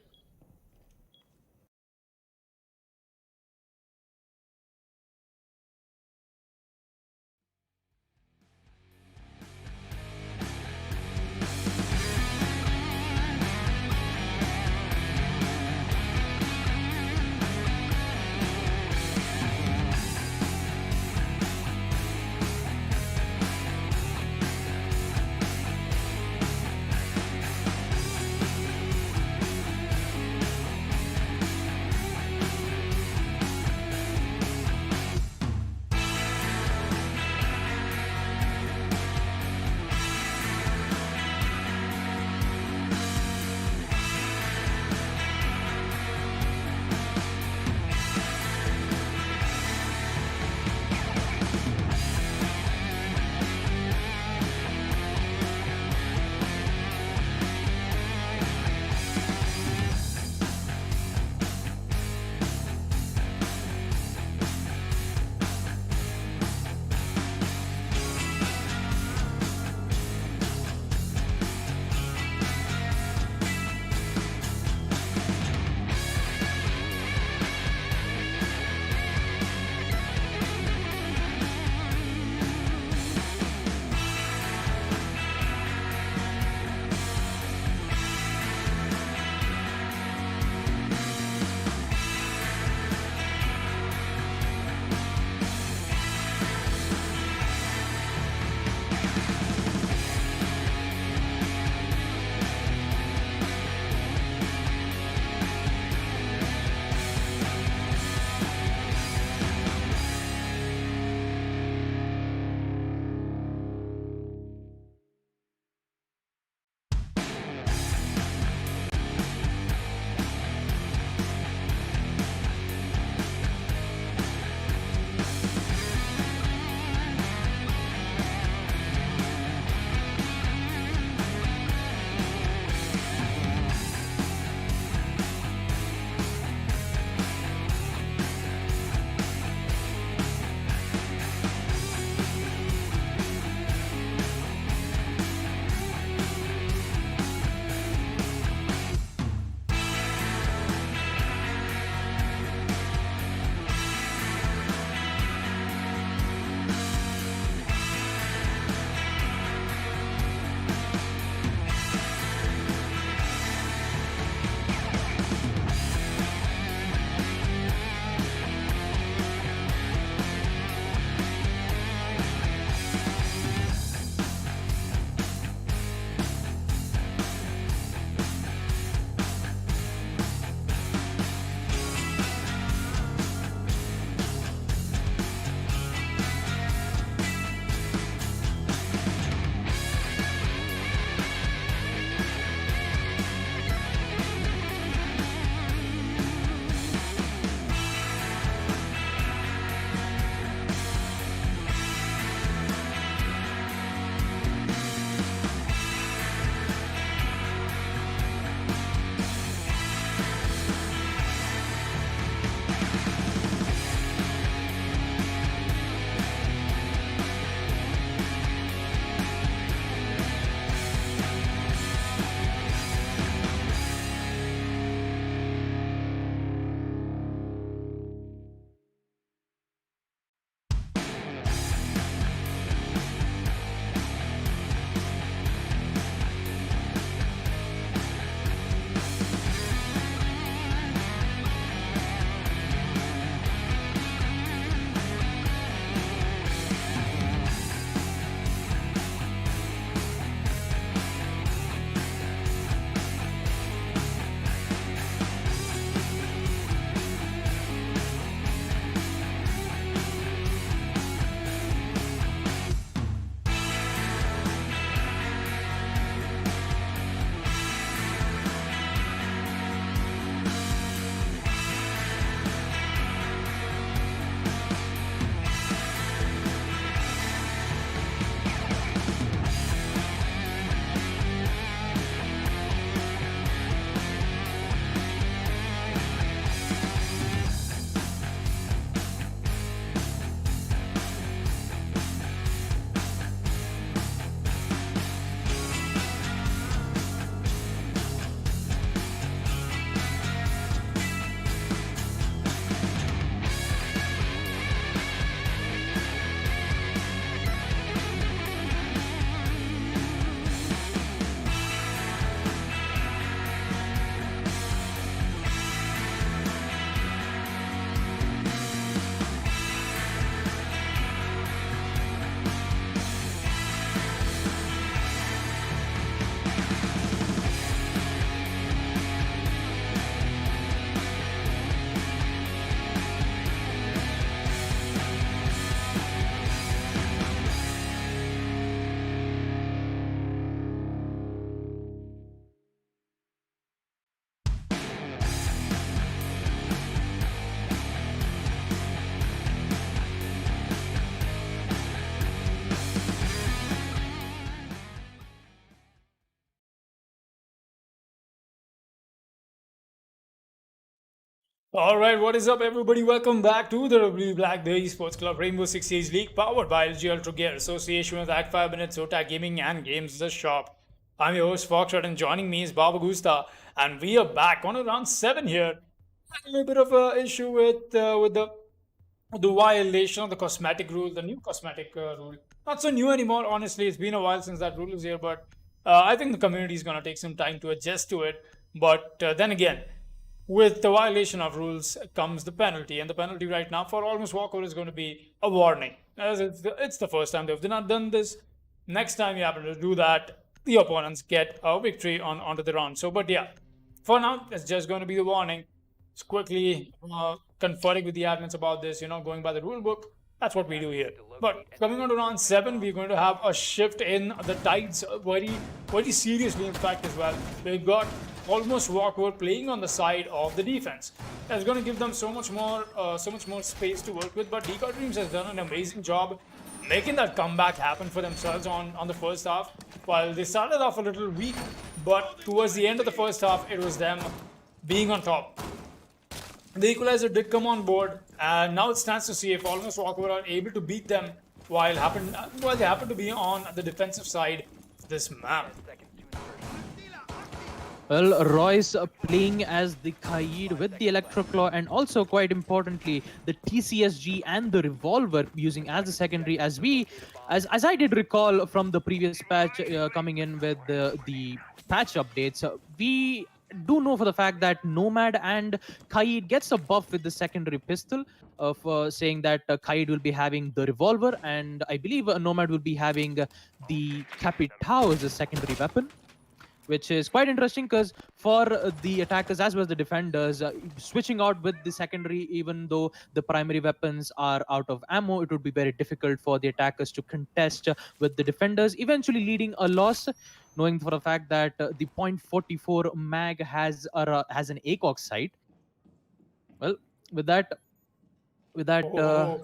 All right, what is up, everybody? Welcome back to the W Black, the Esports Club Rainbow Six Siege League, powered by LG Ultragear, association with Fibernet, Zotac Gaming, and Games the Shop. I'm your host Foxtrot, and joining me is Baba Gusta, and we are back on round 7 here. Had a little bit of an issue with the violation of the cosmetic rule, the new cosmetic rule. Not so new anymore, honestly. It's been a while since that rule is here, but I think the community is going to take some time to adjust to it. But then again, with the violation of rules comes the penalty, and the penalty right now for almost walkover is going to be a warning, as it's the first time they've not done this. Next time you happen to do that, the opponents get a victory onto the round. So, but yeah, for now it's just going to be the warning. Just quickly conferring with the admins about this, going by the rule book. That's what we do here. But coming on to round 7, we're going to have a shift in the tides very, very seriously, in fact, as well. We've got almost walkover playing on the side of the defense. That's going to give them so much more space to work with. But Decoy Dreams has done an amazing job making that comeback happen for themselves on the first half. While they started off a little weak, but towards the end of the first half, it was them being on top. The equalizer did come on board, and now it stands to see if almost Walkover are able to beat them while they happen to be on the defensive side of this map. Well, Royce playing as the Kaid with the Electroclaw, and also quite importantly the TCSG and the Revolver using as the secondary, as I did recall from the previous patch coming in with the patch updates. We do know for the fact that Nomad and Kaid gets a buff with the secondary pistol of saying that Kaid will be having the Revolver, and I believe Nomad will be having the Capitao as a secondary weapon, which is quite interesting because for the attackers as well as the defenders, switching out with the secondary, even though the primary weapons are out of ammo, it would be very difficult for the attackers to contest with the defenders, eventually leading a loss, knowing for a fact that the .44 mag has an ACOG sight. Well, with that,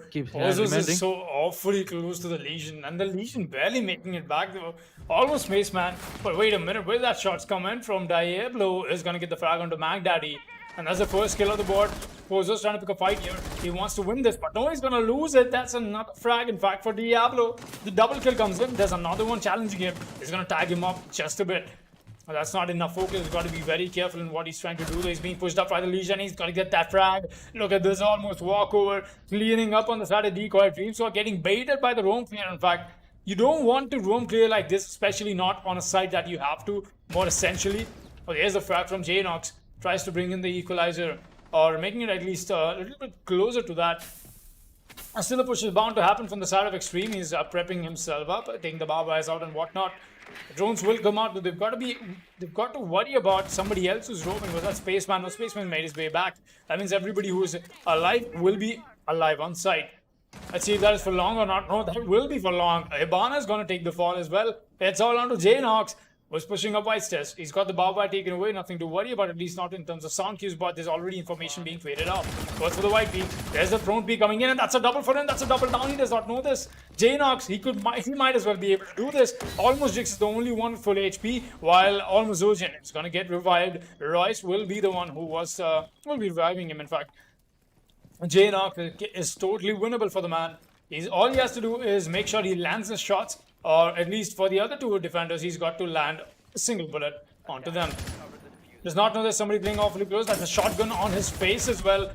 keep Ozos remembering. is so awfully close to the Legion, and the Legion barely making it back. They were almost face man. But wait a minute, where that shot's coming from? Diablo is gonna get the frag onto Magdaddy, and that's the first kill of the board. Ozos trying to pick a fight here. He wants to win this, but no, he's gonna lose it. That's another frag, in fact, for Diablo. The double kill comes in. There's another one challenging him. He's gonna tag him up just a bit. Well, that's not enough focus. He's got to be very careful in what he's trying to do. He's being pushed up by the Legion. He's got to get that frag. Look at this, almost walkover, cleaning up on the side of Decoy. Dreams are getting baited by the roam clear. In fact, you don't want to roam clear like this, especially not on a side that you have to, more essentially. Oh, there's the frag from Jnox. Tries to bring in the equalizer, or making it at least a little bit closer to that. Still, a push is bound to happen from the side of Extreme. He's prepping himself up, taking the bar wires out and whatnot. The drones will come out, but they've got to worry about somebody else who's roaming. Was that Spaceman? No, Spaceman made his way back. That means everybody who is alive will be alive on site. Let's see if that is for long or not. No, that will be for long. Hibana is going to take the fall as well. It's all down to Jnox. Was pushing up White's test. He's got the barbed wire taken away, nothing to worry about, at least not in terms of sound cues, but there's already information being traded out. Goes for the white peak. There's the prone peak coming in, and that's a double for him. That's a double down. He does not know this. Jnox, he might as well be able to do this. Almost Jix is the only one with full HP, while Almost Zojin is going to get revived. Royce will be the one who will be reviving him, in fact. Jnox is totally winnable for the man. All he has to do is make sure he lands his shots, or at least for the other two defenders, he's got to land a single bullet onto them. Does not know there's somebody playing awfully close. That's a shotgun on his face as well.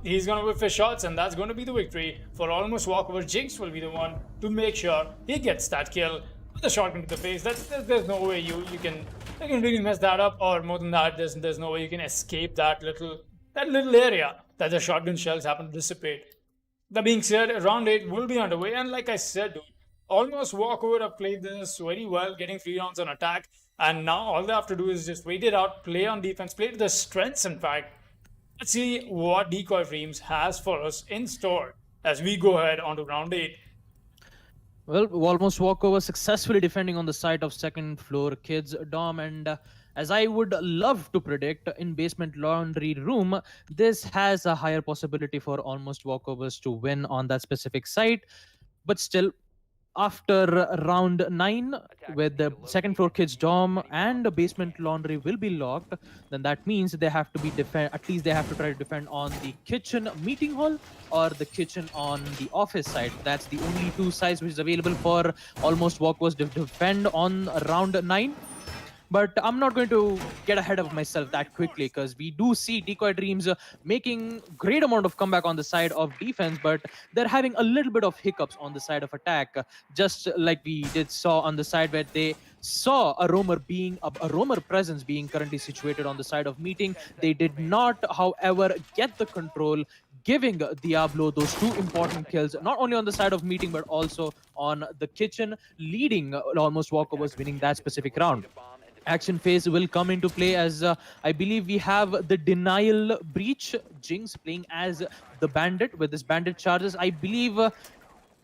He's going to whiff his shots, and that's going to be the victory for almost walkover. Jinx will be the one to make sure he gets that kill with a shotgun to the face. There's no way you can really mess that up, or more than that, there's no way you can escape that little area that the shotgun shells happen to dissipate. That being said, round 8 will be underway, and like I said, dude, almost walkover have played this very well, getting 3 rounds on attack, and now all they have to do is just wait it out, play on defense, play to their strengths, in fact. Let's see what Decoy Dreams has for us in store as we go ahead onto round 8. Well, almost walkover successfully defending on the side of second floor kids dom, and as I would love to predict in basement laundry room, this has a higher possibility for almost walkovers to win on that specific site. But still, after round 9, with the second floor kids dorm and the basement laundry will be locked, then that means they have to be defend, at least they have to try to defend on the kitchen meeting hall or the kitchen on the office side. That's the only two sides which is available for almost walkers to defend on round 9. But I'm not going to get ahead of myself that quickly, because we do see Decoy Dreams making great amount of comeback on the side of defense, but they're having a little bit of hiccups on the side of attack, just like we did saw on the side where they saw a roamer presence being currently situated on the side of meeting. They did not, however, get the control, giving Diablo those two important kills, not only on the side of meeting but also on the kitchen, leading almost walkovers, winning that specific round. Action phase will come into play as I believe we have the denial breach, Jinx playing as the bandit with his bandit charges. I believe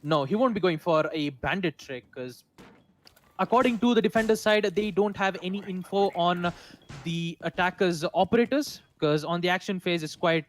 no, he won't be going for a bandit trick, because according to the defender's side, they don't have any info on the attacker's operators, because on the action phase it's quite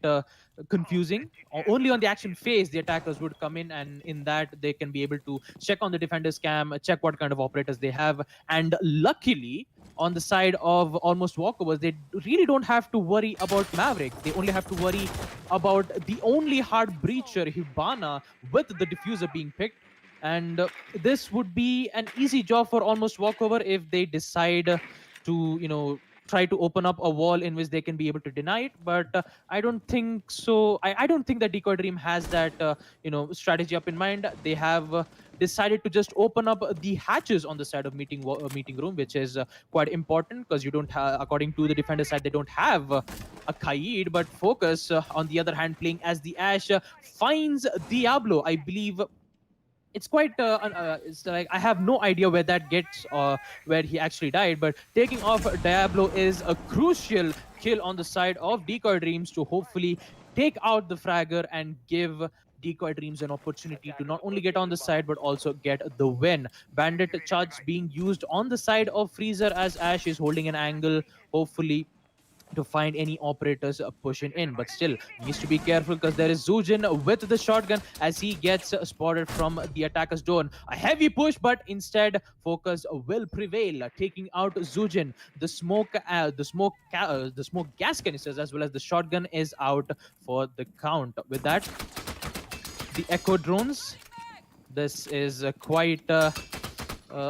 confusing. Only on the action phase the attackers would come in, and in that they can be able to check on the defender's cam, check what kind of operators they have. And luckily, on the side of almost walkovers, they really don't have to worry about Maverick. They only have to worry about the only hard breacher, Hibana, with the diffuser being picked. And this would be an easy job for almost walkover if they decide to, you know, try to open up a wall in which they can be able to deny it. But I don't think so. I don't think that Decoy Dream has that you know, strategy up in mind. They have decided to just open up the hatches on the side of meeting room, which is quite important, because you don't have, according to the defender side, they don't have a Kaid. But Focus, on the other hand, playing as the Ash, finds Diablo. I believe it's quite it's like, I have no idea where that gets, where he actually died, but taking off Diablo is a crucial kill on the side of Decoy Dreams to hopefully take out the fragger and give Decoy Dreams an opportunity to not only get on the side but also get the win. Bandit charge being used on the side of Freezer as Ash is holding an angle, hopefully to find any operators pushing in. But still needs to be careful, because there is Zujin with the shotgun as he gets spotted from the attacker's door. A heavy push, but instead Focus will prevail, taking out Zujin. The smoke gas canisters as well as the shotgun is out for the count. With that, the echo drones, this is quite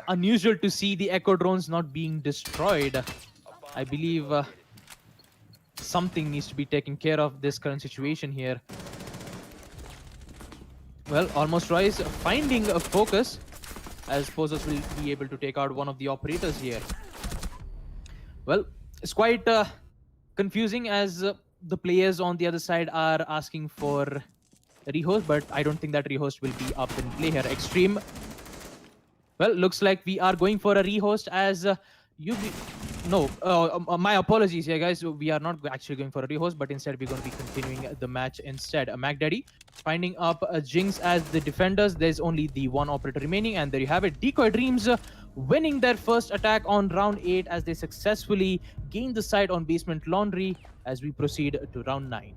unusual to see the echo drones not being destroyed. I believe something needs to be taken care of this current situation here. Well, almost Rise finding a Focus, as Posers will be able to take out one of the operators here. Well, it's quite confusing, as the players on the other side are asking for a rehost, but I don't think that rehost will be up in play here. Extreme. Well, looks like we are going for a rehost, as no, my apologies here, guys. We are not actually going for a rehost, but instead we're going to be continuing the match instead. Magdaddy finding up Jinx as the defenders. There's only the one operator remaining, and there you have it. Decoy Dreams winning their first attack on round 8 as they successfully gain the side on basement laundry as we proceed to round 9.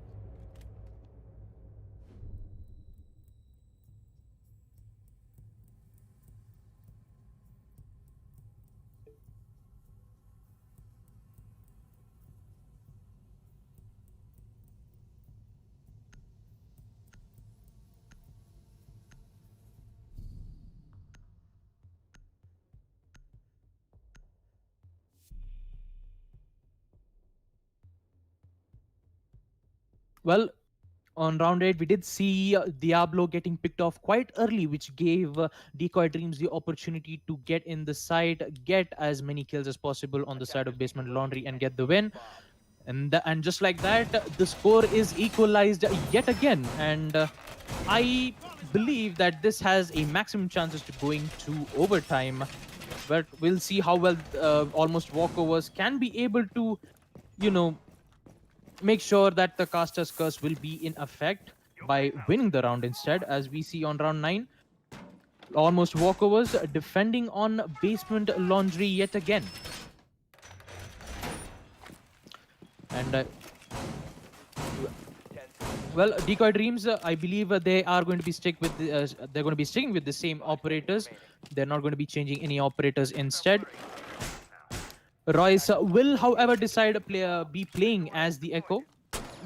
Well, on round 8, we did see Diablo getting picked off quite early, which gave Decoy Dreams the opportunity to get in the side, get as many kills as possible on the side of basement laundry and get the win. And just like that, the score is equalized yet again. And I believe that this has a maximum chances to going to overtime. But we'll see how well almost walkovers can be able to, you know, make sure that the caster's curse will be in effect by winning the round instead, as we see on round 9. Almost walkovers defending on basement laundry yet again. And Well, Decoy Dreams, I believe they are going to be they're going to be sticking with the same operators. They're not going to be changing any operators instead. Royce will, however, be playing as the Echo.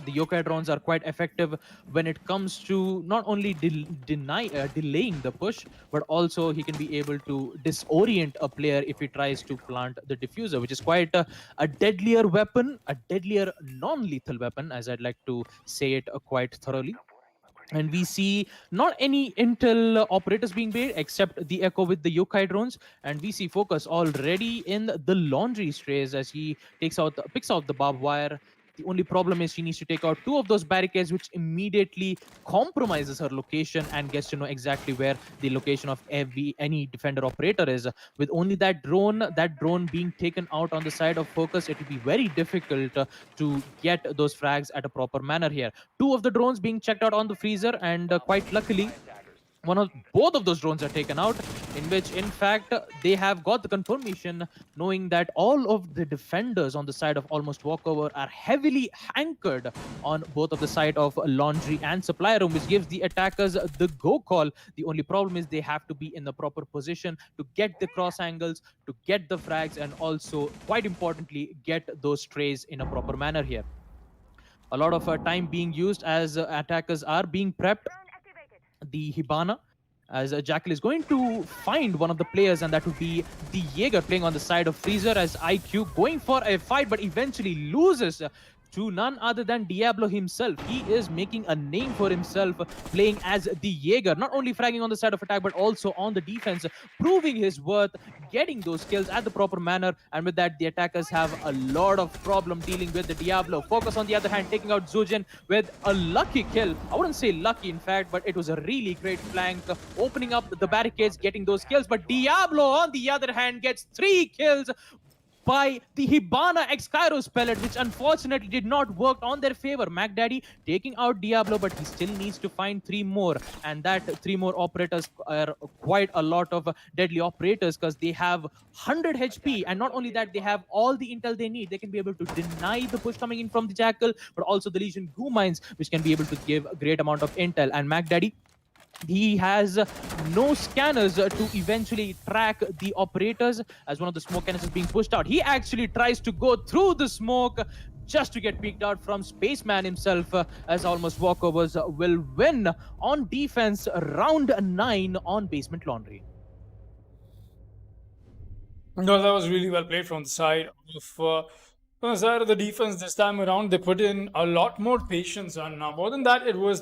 The yokai drones are quite effective when it comes to not only delaying the push, but also he can be able to disorient a player if he tries to plant the diffuser, which is quite a deadlier weapon, a deadlier non-lethal weapon, as I'd like to say it quite thoroughly. And we see not any intel operators being made except the Echo with the yokai drones, and we see Focus already in the laundry strays as he picks out the barbed wire. The only problem is she needs to take out 2 of those barricades, which immediately compromises her location and gets to know exactly where the location of any defender operator is. With only that drone being taken out on the side of Focus, it will be very difficult to get those frags at a proper manner here. 2 of the drones being checked out on the freezer, and quite luckily, both of those drones are taken out, in which in fact they have got the confirmation, knowing that all of the defenders on the side of Almost Walkover are heavily anchored on both of the side of laundry and supply room, which gives the attackers the go call. The only problem is they have to be in the proper position to get the cross angles, to get the frags, and also, quite importantly, get those trays in a proper manner here. A lot of time being used as attackers are being prepped. The Hibana, as Jackal is going to find one of the players, and that would be the Jaeger playing on the side of Freezer, as IQ going for a fight but eventually loses to none other than Diablo himself. He is making a name for himself playing as the Jaeger, not only fragging on the side of attack but also on the defense, proving his worth, getting those kills at the proper manner. And with that, the attackers have a lot of problem dealing with the Diablo. Focus, on the other hand, taking out Zujin with a lucky kill. I wouldn't say lucky, in fact, but it was a really great flank, opening up the barricades, getting those kills. But Diablo, on the other hand, gets 3 kills by the Hibana X Kairos pellet, which unfortunately did not work on their favor. MacDaddy taking out Diablo, but he still needs to find 3 more, and that 3 more operators are quite a lot of deadly operators, because they have 100 HP, and not only that, they have all the intel they need. They can be able to deny the push coming in from the Jackal, but also the Legion Goo mines, which can be able to give a great amount of intel. And MacDaddy, he has no scanners to eventually track the operators, as one of the smoke cannons is being pushed out. He actually tries to go through the smoke just to get peeked out from Spaceman himself, as Almost Walkovers will win on defense round 9 on Basement Laundry. No, that was really well played from the side of the defense this time around. They put in a lot more patience, and more than that, it was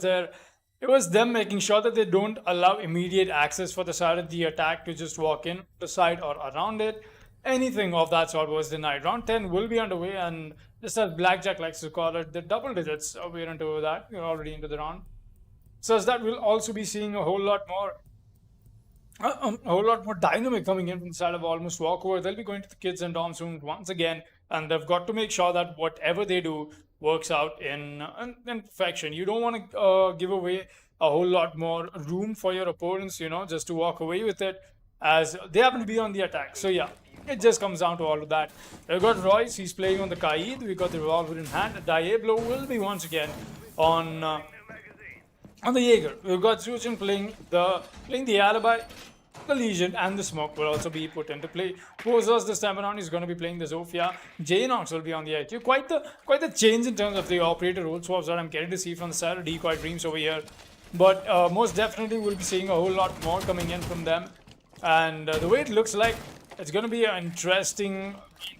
them making sure that they don't allow immediate access for the side of the attack to just walk in the side or around it. Anything of that sort was denied. Round 10 will be underway, and just as Blackjack likes to call it, the double digits. We're into that. We're already into the round. So as that, we'll also be seeing a whole lot more dynamic coming in from the side of Almost Walkover. They'll be going to the kids and dorms room once again, and they've got to make sure that whatever they do works out in perfection. You don't want to give away a whole lot more room for your opponents, just to walk away with it, as they happen to be on the attack. So yeah, it just comes down to all of that. We've got Royce, he's playing on the Kaid. We got the revolver in hand. Diablo will be once again on the Jaeger. We've got Zujin playing the Alibi. The Legion and the Smoke will also be put into play. Posers this time around is going to be playing the Zofia. Jnox will be on the IQ. Quite the change in terms of the operator role swaps that I'm getting to see from the side of Decoy Dreams over here. But most definitely we'll be seeing a whole lot more coming in from them. And the way it looks like, it's going to be an interesting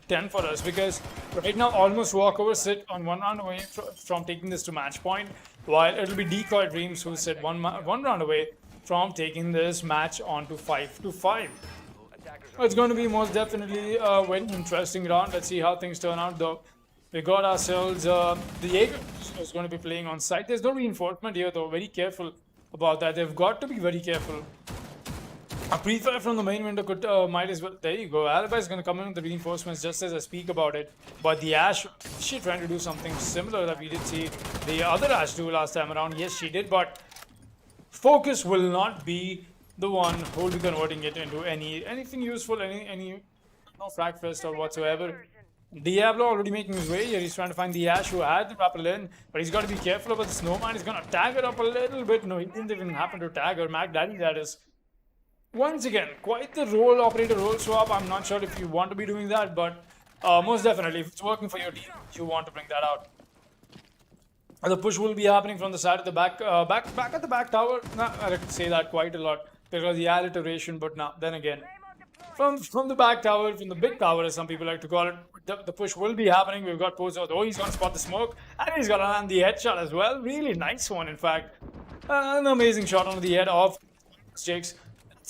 10 for us, because right now Almost Walkover sit on 1 round away from taking this to match point, while it'll be Decoy Dreams who sit one round away from taking this match on to 5-5. It's going to be most definitely a very interesting round. Let's see how things turn out, though. We got ourselves the Jaeger is going to be playing on site. There's no reinforcement here, though. Very careful about that. They've got to be very careful. A pre-fire from the main window could might as well. There you go. Alibi is going to come in with the reinforcements just as I speak about it. But the Ash, she trying to do something similar that we did see the other Ash do last time around. Yes, she did, but Focus will not be the one who will be converting it into anything useful, any no frag fest or whatsoever. Diablo already making his way here. He's trying to find the Ash who had the rappel in, but he's got to be careful about the snowman. He's going to tag her up a little bit. No, he didn't even happen to tag her. Daddy, that is. Once again, quite the role operator role swap. I'm not sure if you want to be doing that, but most definitely, if it's working for your team, you want to bring that out. The push will be happening from the side of the back at the back tower. Nah, I could say that quite a lot because the alliteration, but now then again, from the back tower, from the big tower, as some people like to call it, the push will be happening. We've got Pozo. Oh, he's going to spot the smoke, and he's going to land the headshot as well. Really nice one, in fact. An amazing shot on the head of Jakes.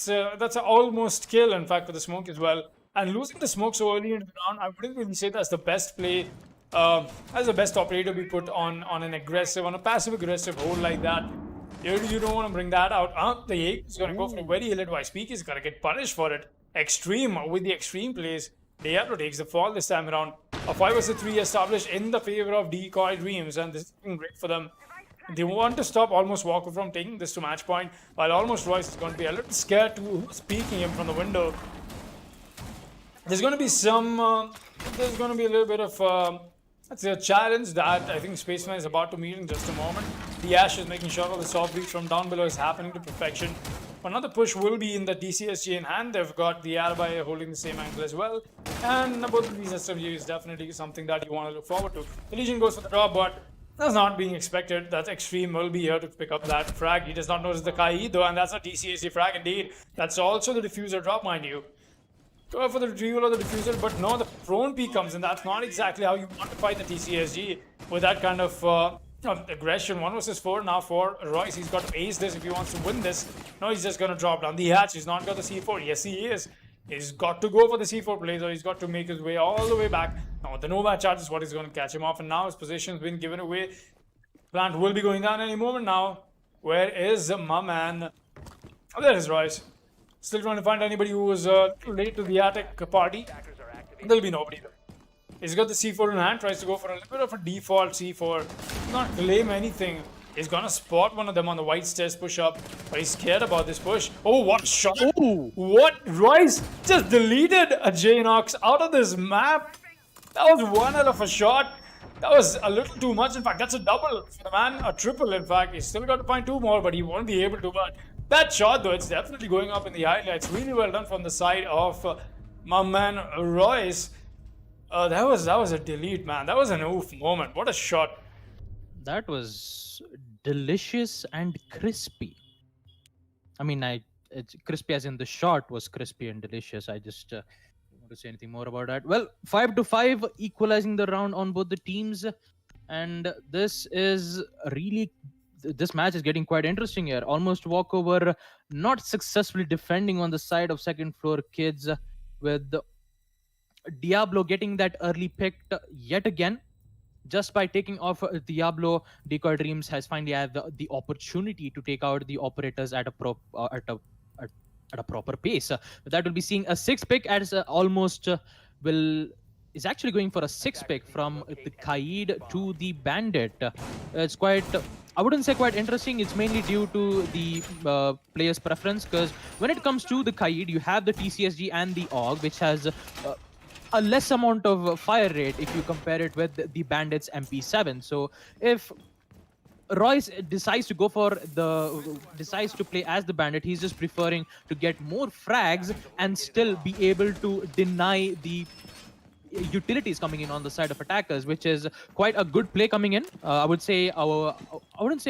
That's an almost kill, in fact, for the smoke as well. And losing the smoke so early in the round, I wouldn't really say that's the best play. As the best operator we put on a passive aggressive hold like that. You don't want to bring that out. The Yake is going to go for a very ill-advised peek. He's going to get punished for it. Extreme with the extreme plays. Diablo takes the fall this time around. A 5 vs 3 established in the favor of Decoy Dreams, and this is looking great for them. They want to stop Almost Walkover from taking this to match point, while Almost Royce is going to be a little scared to who's peeking him from the window. There's going to be there's going to be a little bit of that's a challenge that I think Spaceman is about to meet in just a moment. The Ash is making sure all the soft breach from down below is happening to perfection. Another push will be in the TCSG in hand. They've got the Alibi holding the same angle as well. And both of these SW is definitely something that you want to look forward to. The Legion goes for the drop, but that's not being expected. That Extreme will be here to pick up that frag. He does not notice the Kai though, and that's a TCSG frag indeed. That's also the diffuser drop, mind you. Go for the retrieval of the diffuser, but no, the prone peek comes in. That's not exactly how you want to fight the TCSG with that kind of aggression. 1 vs 4 now for Royce. He's got to ace this if he wants to win this. No, he's just going to drop down the hatch. He's not got the C4. Yes, he is. He's got to go for the C4 plays, or he's got to make his way all the way back. Now, the Nova charge is what is going to catch him off, and now his position's been given away. Plant will be going down any moment now. Where is my man? Oh, there is Royce. Still trying to find anybody who was late to the attic party. There'll be nobody there. He's got the C4 in hand, tries to go for a little bit of a default C4. Not claim anything. He's gonna spot one of them on the white stairs push up, but he's scared about this push. Oh, what shot! Ooh. What? Royce just deleted a J-Nox out of this map. That was one hell of a shot. That was a little too much. In fact, that's a double for the man, a triple. In fact, he's still got to find 2 more, but he won't be able to. But that shot, though, it's definitely going up in the highlights. Really well done from the side of my man Royce. That was a delete, man. That was an oof moment. What a shot. That was delicious and crispy. I mean, it's crispy as in the shot was crispy and delicious. I just don't want to say anything more about that. Well, 5-5, equalizing the round on both the teams. And this match is getting quite interesting here. Almost Walkover not successfully defending on the side of second floor kids, with Diablo getting that early pick yet again. Just by taking off Diablo, Decoy Dreams has finally had the opportunity to take out the operators at a proper pace. That will be seeing a 6 pick as Almost is actually going for a 6 pick from the Kaid to the Bandit. It's quite, I wouldn't say quite interesting. It's mainly due to the player's preference, because when it comes to the Kaid, you have the TCSG and the AUG, which has a less amount of fire rate if you compare it with the Bandit's MP7. So if Royce decides to play as the Bandit, he's just preferring to get more frags and still be able to deny the utilities coming in on the side of attackers, which is quite a good play coming in. I wouldn't say a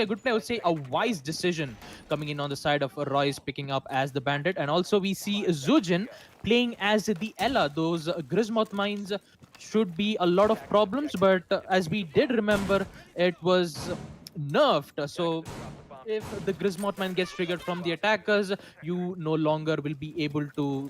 good play, I would say a wise decision coming in on the side of Royce picking up as the Bandit. And also we see Zujin playing as the Ella. Those Grismoth mines should be a lot of problems, but as we did remember, it was nerfed. So if the Grismoth mine gets triggered from the attackers, you no longer will be able to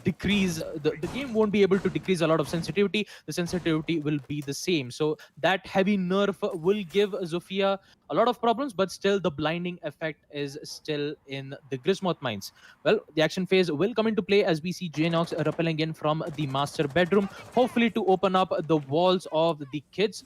decrease, the game won't be able to decrease a lot of sensitivity. The sensitivity will be the same. So that heavy nerf will give Zofia a lot of problems, but still the blinding effect is still in the Grismoth mines. Well, the action phase will come into play as we see J-Nox rappelling in from the master bedroom, hopefully to open up the walls of the kids.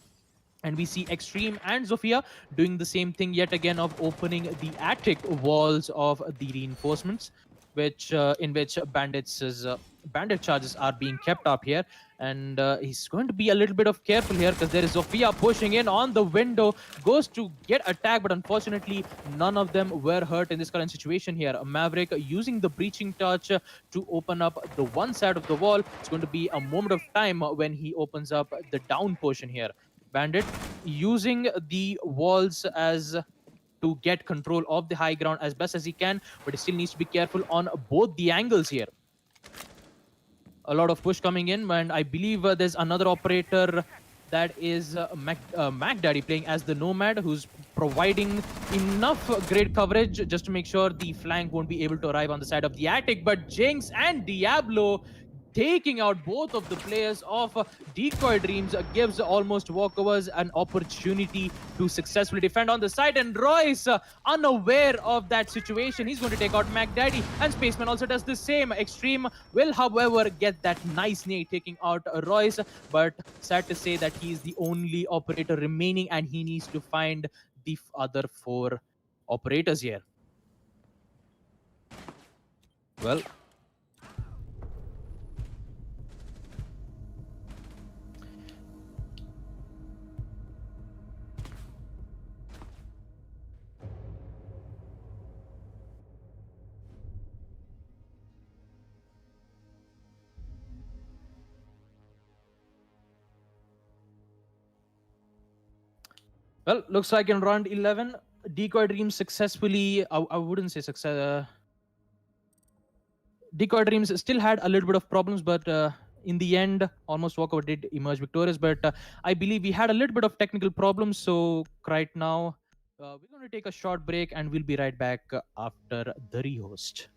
And we see Extreme and Zofia doing the same thing yet again of opening the attic walls of the reinforcements, in which bandit charges are being kept up here. And he's going to be a little bit of careful here because there is Zofia pushing in on the window, goes to get attacked, but unfortunately none of them were hurt in this current situation here. Maverick using the breaching touch to open up the one side of the wall. It's going to be a moment of time when he opens up the down portion here. Bandit using the walls as to get control of the high ground as best as he can, but he still needs to be careful on both the angles here. A lot of push coming in, and I believe there's another operator that is Matchday playing as the Nomad, who's providing enough great coverage just to make sure the flank won't be able to arrive on the side of the attic. But Jinx and Diablo taking out both of the players of Decoy Dreams gives almost walkovers an opportunity to successfully defend on the side. And Royce, unaware of that situation, he's going to take out Matchday, and Spaceman also does the same. Extreme will, however, get that nice nade taking out Royce, but sad to say that he's the only operator remaining, and he needs to find the other 4 operators here. Well, looks like in round 11, Decoy Dreams successfully, I wouldn't say success. Decoy Dreams still had a little bit of problems, but in the end, almost Walkover did emerge victorious. But I believe we had a little bit of technical problems. So right now, we're going to take a short break, and we'll be right back after the rehost.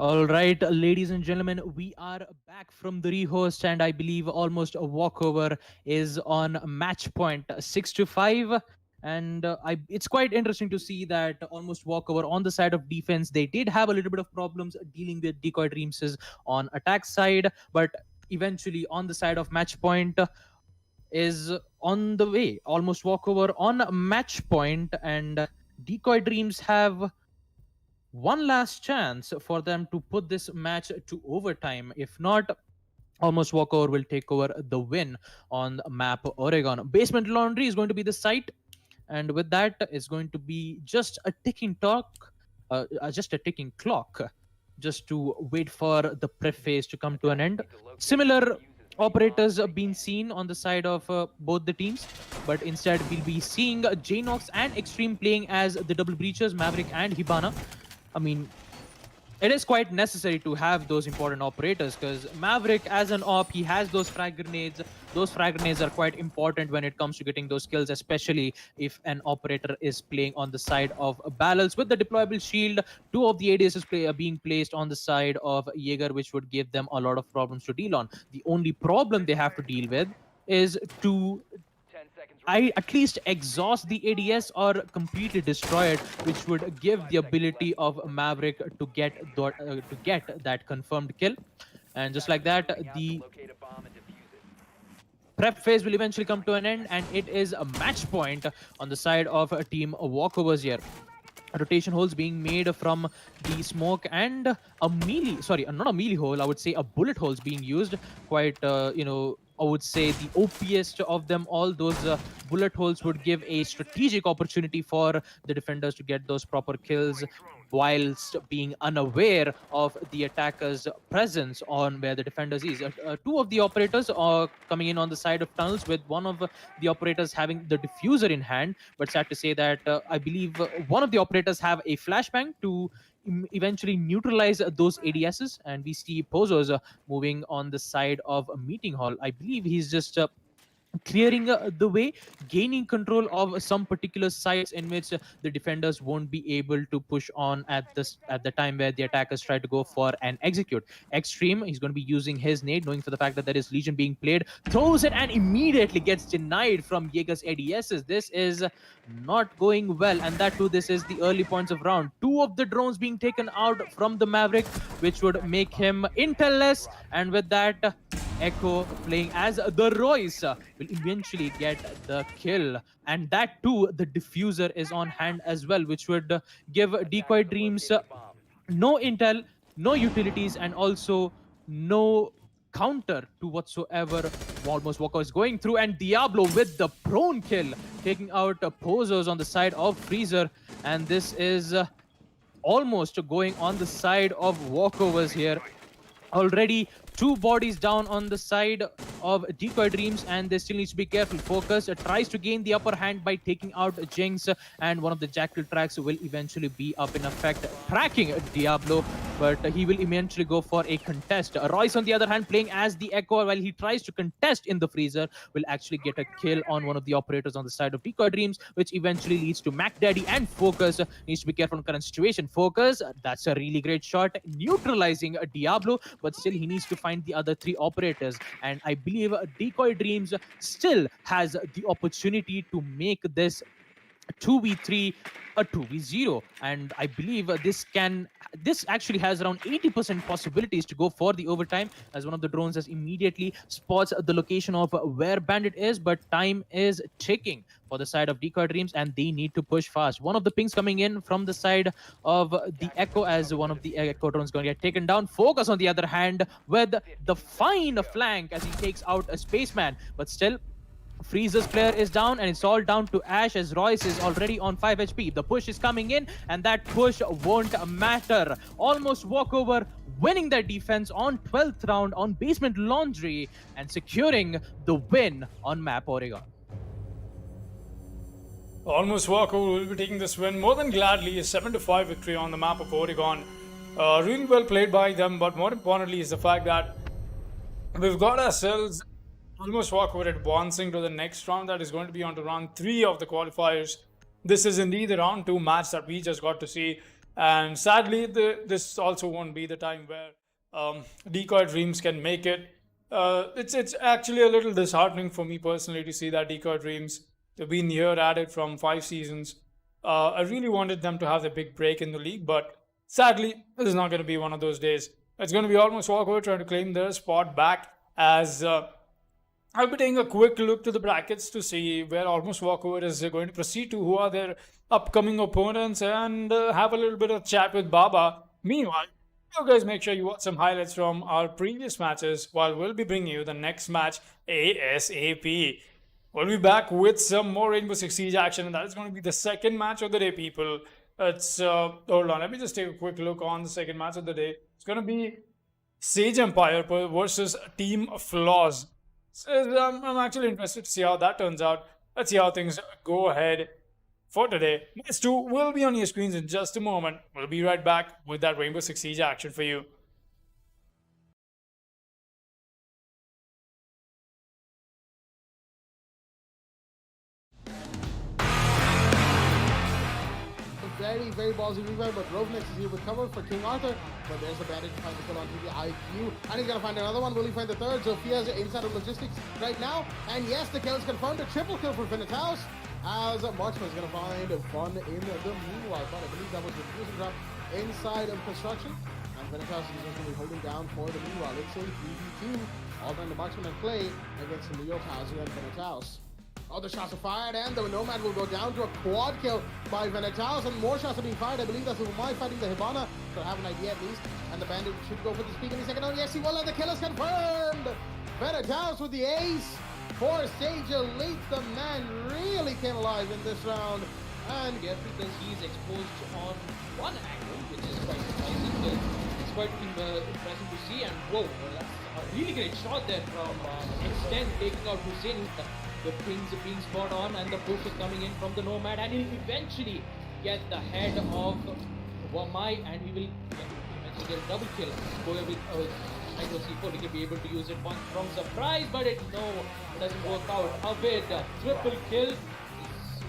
All right, ladies and gentlemen, we are back from the rehost, and I believe almost a walkover is on match point 6-5. And it's quite interesting to see that almost walkover on the side of defense. They did have a little bit of problems dealing with Decoy Dreams on attack side, but eventually on the side of match point is on the way. Almost walkover on match point, and Decoy Dreams have one last chance for them to put this match to overtime. If not, almost walkover will take over the win on map Oregon. Basement Laundry is going to be the site, and with that is going to be just a ticking clock, just to wait for the prep phase to come to an end. Similar operators being seen on the side of both the teams, but instead we'll be seeing Jnox and Extreme playing as the double breachers, Maverick and Hibana. I mean, it is quite necessary to have those important operators, because Maverick as an op, he has those frag grenades. Those frag grenades are quite important when it comes to getting those kills, especially if an operator is playing on the side of Balance. With the deployable shield, 2 of the ADSs are being placed on the side of Jaeger, which would give them a lot of problems to deal on. The only problem they have to deal with is to 10 seconds at least exhaust the ADS or completely destroy it, which would give the ability of Maverick to get that confirmed kill. And just like that, the locate a bomb and defuse it. prep phase will eventually come to an end, and it is a match point on the side of Team Walkovers here. Rotation holes being made from the smoke, and a melee, sorry, not a melee hole, I would say a bullet holes being used. Quite, I would say the OPest of them all. Those bullet holes would give a strategic opportunity for the defenders to get those proper kills whilst being unaware of the attacker's presence on where the defenders is. 2 of the operators are coming in on the side of tunnels, with one of the operators having the diffuser in hand. But sad to say that I believe one of the operators have a flashbang to eventually neutralize those ADSs, and we see Pozos moving on the side of a meeting hall. I believe he's just clearing the way, gaining control of some particular sites in which the defenders won't be able to push on at the time where the attackers try to go for an execute. Extreme, he's going to be using his nade, knowing for the fact that there is Legion being played, throws it and immediately gets denied from Jaeger's ADSs. This is not going well, and that too, this is the early points of round. 2 of the drones being taken out from the Maverick, which would make him intel-less, and with that, Echo playing as the Royce will eventually get the kill. And that too, the diffuser is on hand as well, which would give Decoy Dreams no intel, no utilities, and also no counter to whatsoever almost Walker is going through. And Diablo with the prone kill, taking out Pozos on the side of Freezer. And this is almost going on the side of walkovers here. Already 2 bodies down on the side of Decoy Dreams, and they still need to be careful. Focus tries to gain the upper hand by taking out Jinx, and one of the Jackal tracks will eventually be up in effect, tracking Diablo, but he will eventually go for a contest. Royce, on the other hand, playing as the Echo, while he tries to contest in the Freezer, will actually get a kill on one of the operators on the side of Decoy Dreams, which eventually leads to Mac Daddy, and Focus needs to be careful in current situation. Focus, that's a really great shot, neutralizing Diablo, but still he needs to find the other 3 operators, and I believe Decoy Dreams still has the opportunity to make this 2v3 a 2v0, and I believe this actually has around 80% possibilities to go for the overtime, as one of the drones has immediately spots the location of where Bandit is, but time is ticking for the side of Decoy Dreams, and they need to push fast. One of the pings coming in from the side of the Echo, as one of the Echo drones going to get taken down. Focus, on the other hand, with the fine flank as he takes out a Spaceman, but still Freezer's player is down, and it's all down to Ash, as Royce is already on 5 HP. The push is coming in, and that push won't matter. Almost walkover, winning their defense on 12th round on Basement Laundry, and securing the win on map Oregon. Almost walkover will be taking this win more than gladly. A 7-5 victory on the map of Oregon. Really well played by them, but more importantly is the fact that we've got ourselves almost walkover advancing to the next round, that is going to be on to round 3 of the qualifiers. This is indeed the round 2 match that we just got to see. And sadly, this also won't be the time where Decoy Dreams can make it. It's actually a little disheartening for me personally to see that Decoy Dreams, they've been here at it from 5 seasons. I really wanted them to have the big break in the league, but sadly, this is not going to be one of those days. It's going to be almost Walkover trying to claim their spot back, as I'll be taking a quick look to the brackets to see where Almost Walkover is going to proceed to, who are their upcoming opponents, and have a little bit of chat with Baba. Meanwhile, you guys make sure you watch some highlights from our previous matches while we'll be bringing you the next match ASAP. We'll be back with some more Rainbow Six Siege action, and that is going to be the second match of the day, people. It's, hold on, let me just take a quick look on the second match of the day. It's going to be Sage Empire versus Team Flaws. So, I'm actually interested to see how that turns out. Let's see how things go ahead for today. Match 2 will be on your screens in just a moment. We'll be right back with that Rainbow Six Siege action for you. Very ballsy revive, but Rovnex is here with cover for King Arthur. But there's a bandage trying to pull onto the IQ, and he's gonna find another one. Will he find the third? Sophia's inside of logistics right now, and yes, the kill is confirmed. A triple kill for Fibernet, as Marksman is gonna find fun in the meanwhile. But I believe that was the fusion drop inside of construction, and Fibernet is just gonna be holding down for the meanwhile. It's a 3v2, all done to Marksman and play against Leo Tazu and Fibernet. Oh, the shots are fired, and the Nomad will go down to a quad kill by Venetaus, and more shots are being fired. I believe that's Umai fighting the Hibana, so I have an idea at least. And the Bandit should go for the speak any second. Oh, yes, he will, and the kill is confirmed! Venetaus with the ace for Sage Elite. The man really came alive in this round. And Yes, because he's exposed on one angle, which is quite surprising. It's quite impressive to see, and whoa, well, that's a really great shot there from Extend taking out Hussein. The pings are being spot on, and the push is coming in from the Nomad, and he'll eventually get the head of Wamai, and he will eventually get a double kill. Goya with Nitro C4, he can be able to use it once from surprise, but it doesn't work out. Abid, triple kill.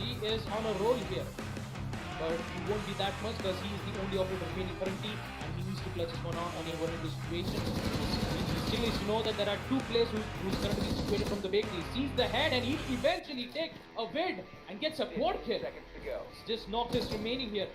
He is on a roll here, but he won't be that much because he is the only operator remaining currently, and he needs to clutch this one on a vulnerable situation. He still needs to know that there are two players who's currently situated from the bakery. Sees the head, and he'll eventually take a vid and gets a quad kill. Just Noctis remaining here.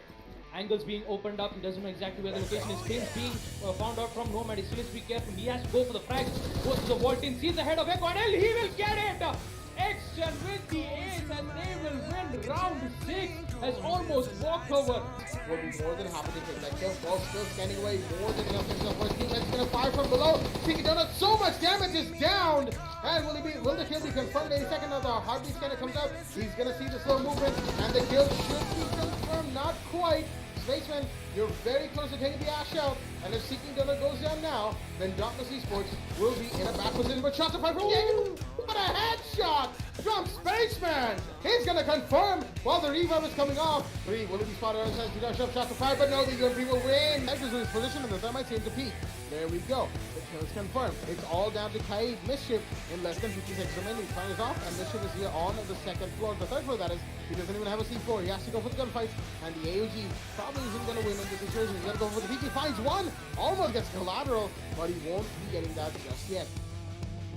Angles being opened up. He doesn't know exactly where the location is. Pins being found out from Nomad. He still has to be careful. He has to go for the frag. Goes to the vault in. Sees the head of Echo, and he will get it. Action with the ace, and they will win round 6 as Almost Walkover. Will be more than happy to take that kill. Ball still scanning away more than enough himself for his teammates. Gonna fire from below. Tiki Donut, so much damage is down. And will the kill be confirmed any second? Now the heartbeat scanner comes out. He's gonna see the slow movement, and the kill should be confirmed. Not quite. Spaceman, you're very close to taking the ash out, and if Seeking Donut goes down now, then Darkness Esports will be in a back position. But shots are fired from Jacob. What a headshot from Spaceman! He's gonna confirm while the revive is coming off. 3 will it be spotted on the dash up, shots are fired, but no, the UMP will win. That is his position, and the Thermite seems to peak. There we go. The kill is confirmed. It's all down to Kaid. Mischief in less than 50 seconds remaining. He fires off, and Mischief is here on the second floor. The third floor, that is. He doesn't even have a C4. He has to go for the gunfights, and the AOG probably isn't going to win in this situation. He's going to go for the peak. He finds one. Almost gets collateral, but he won't be getting that just yet.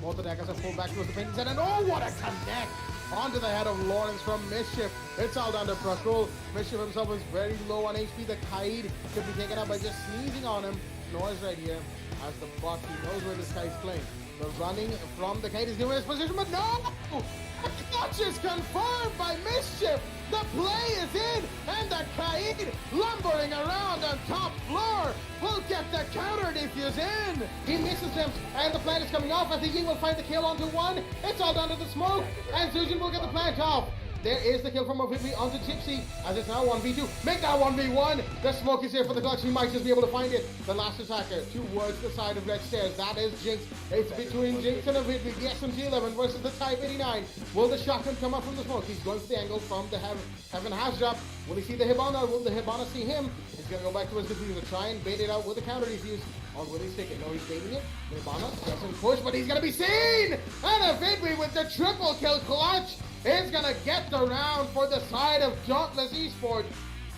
Both attackers are pulled back towards the painting set, and oh, what a connect! Onto the head of Lawrence from Mischief. It's all down to Prakul. Mischief himself is very low on HP. The Kaid could be taken out by just sneezing on him. Noise right here as the bot. He knows where this guy is playing. The running from the Kaid is given his position, but no! A clutch is confirmed by Mischief. The play is in, and the Kaid lumbering around on top floor will get the counter defuse in. He misses him, and the plant is coming off. I think he will find the kill onto one. It's all down to the smoke, and Zujin will get the plant off. There is the kill from Ovitri onto Gypsy, as it's now 1v2. Make that 1v1. The smoke is here for the clutch. He might just be able to find it. The last attacker towards the side of Red Stairs. That is Jinx. It's between Jinx and Ovitri. The SMG-11 versus the Type 89. Will the shotgun come up from the smoke? He's going for the angle from the Heaven Hash Drop. Will he see the Hibana? Will the Hibana see him? He's going to go back towards the defuse to try and bait it out with a counter defuse. Or will he stick it? No, he's baiting it. The Hibana doesn't push, but he's going to be seen! And Ovitri with the triple kill clutch is gonna get the round for the side of Dauntless Esports.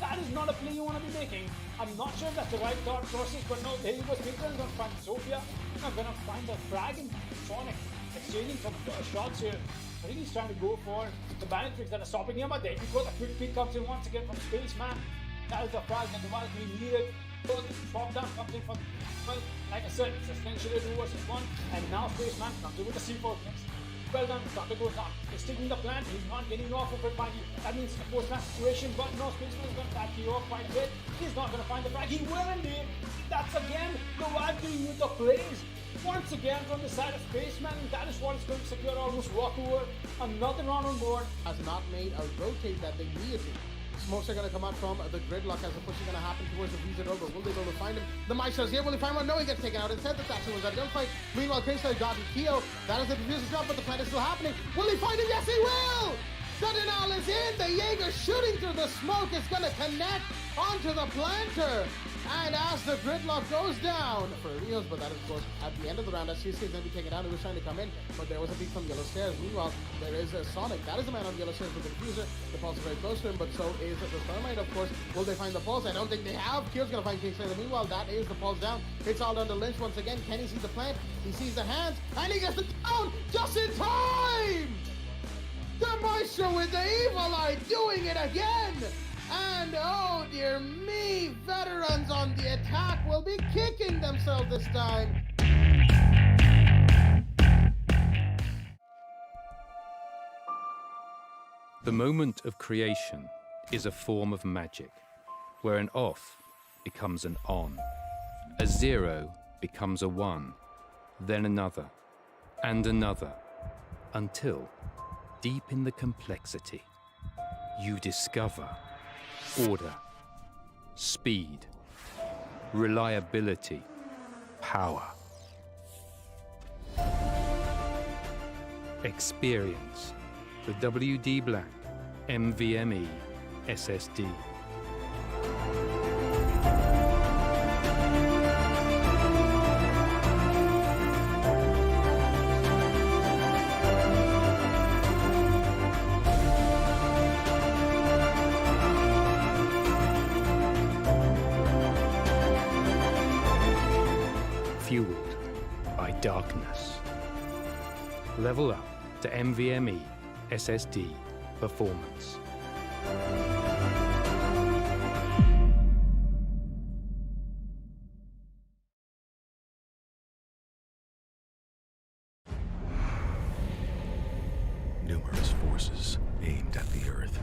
That is not a play you want to be making. I'm not sure if that's the right thought process, but no, there he goes. People are going to find Zofia. I'm going to find the frag and Sonic exchanging some shots here. I think he's trying to go for the balance tricks that are stopping him, but there you go. The quick peek comes in once again from Spaceman. That is the frag and the one we needed. So the drop down comes in from, well, like I said, it's essentially 2 versus 1, and now Spaceman comes in with the C4 next. Well done, Doctor goes down. He's taking the plant, he's not getting off of it by you. That means a post-match situation, but no, Spaceman's going to back you off quite a bit. He's not going to find the frag. He will indeed. That's again the wild doing with the plays. Once again from the side of Spaceman, that is what is going to secure almost Walkover. Another round on board. Has not made a rotate that they needed to. Smokes are going to come out from the gridlock as the push is going to happen towards the VZ over. Will they be able to find him? The Maestro's here. Will he find one? No, he gets taken out. Instead, the Thatcher was at a gunfight. Meanwhile, Kingsler got Keo. That is the diffuser's drop, but the plant is still happening. Will he find him? Yes, he will! The denial is in. The Jaeger shooting through the smoke is going to connect onto the planter. And as the gridlock goes down for Rios, but that is, of course, at the end of the round, as CSK is going to be taken down. He was trying to come in, but there was a peek from Yellow Stairs. Meanwhile, there is a Sonic. That is the man on Yellow Stairs with the diffuser. The Pulse is very close to him, but so is the Thermite, of course. Will they find the Pulse? I don't think they have. Kyo's going to find Kingslayer. Meanwhile, that is the Pulse down. It's all down to Lynch once again. Can he see the plant? He sees the hands, and he gets the down just in time! The Maestro with the evil eye doing it again! And oh dear me, veterans on the attack will be kicking themselves this time. The moment of creation is a form of magic, where an off becomes an on, a 0 becomes a 1, then another, and another, until, deep in the complexity, you discover order, speed, reliability, power. Experience the WD Black NVMe SSD. Fueled by darkness. Level up to NVMe SSD performance. Numerous forces aimed at the Earth.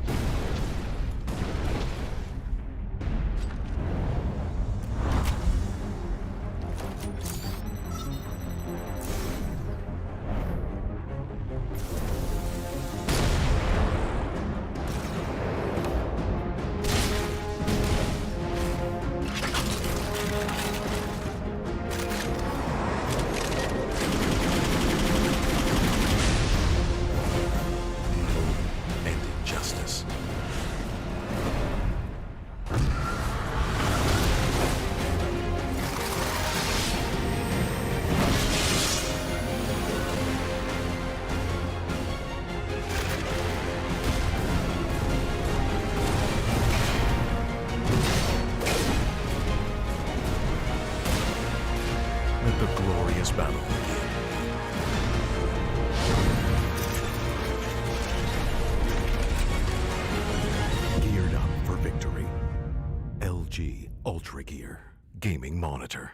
The glorious battle begin. Geared up for victory. LG Ultragear Gaming Monitor.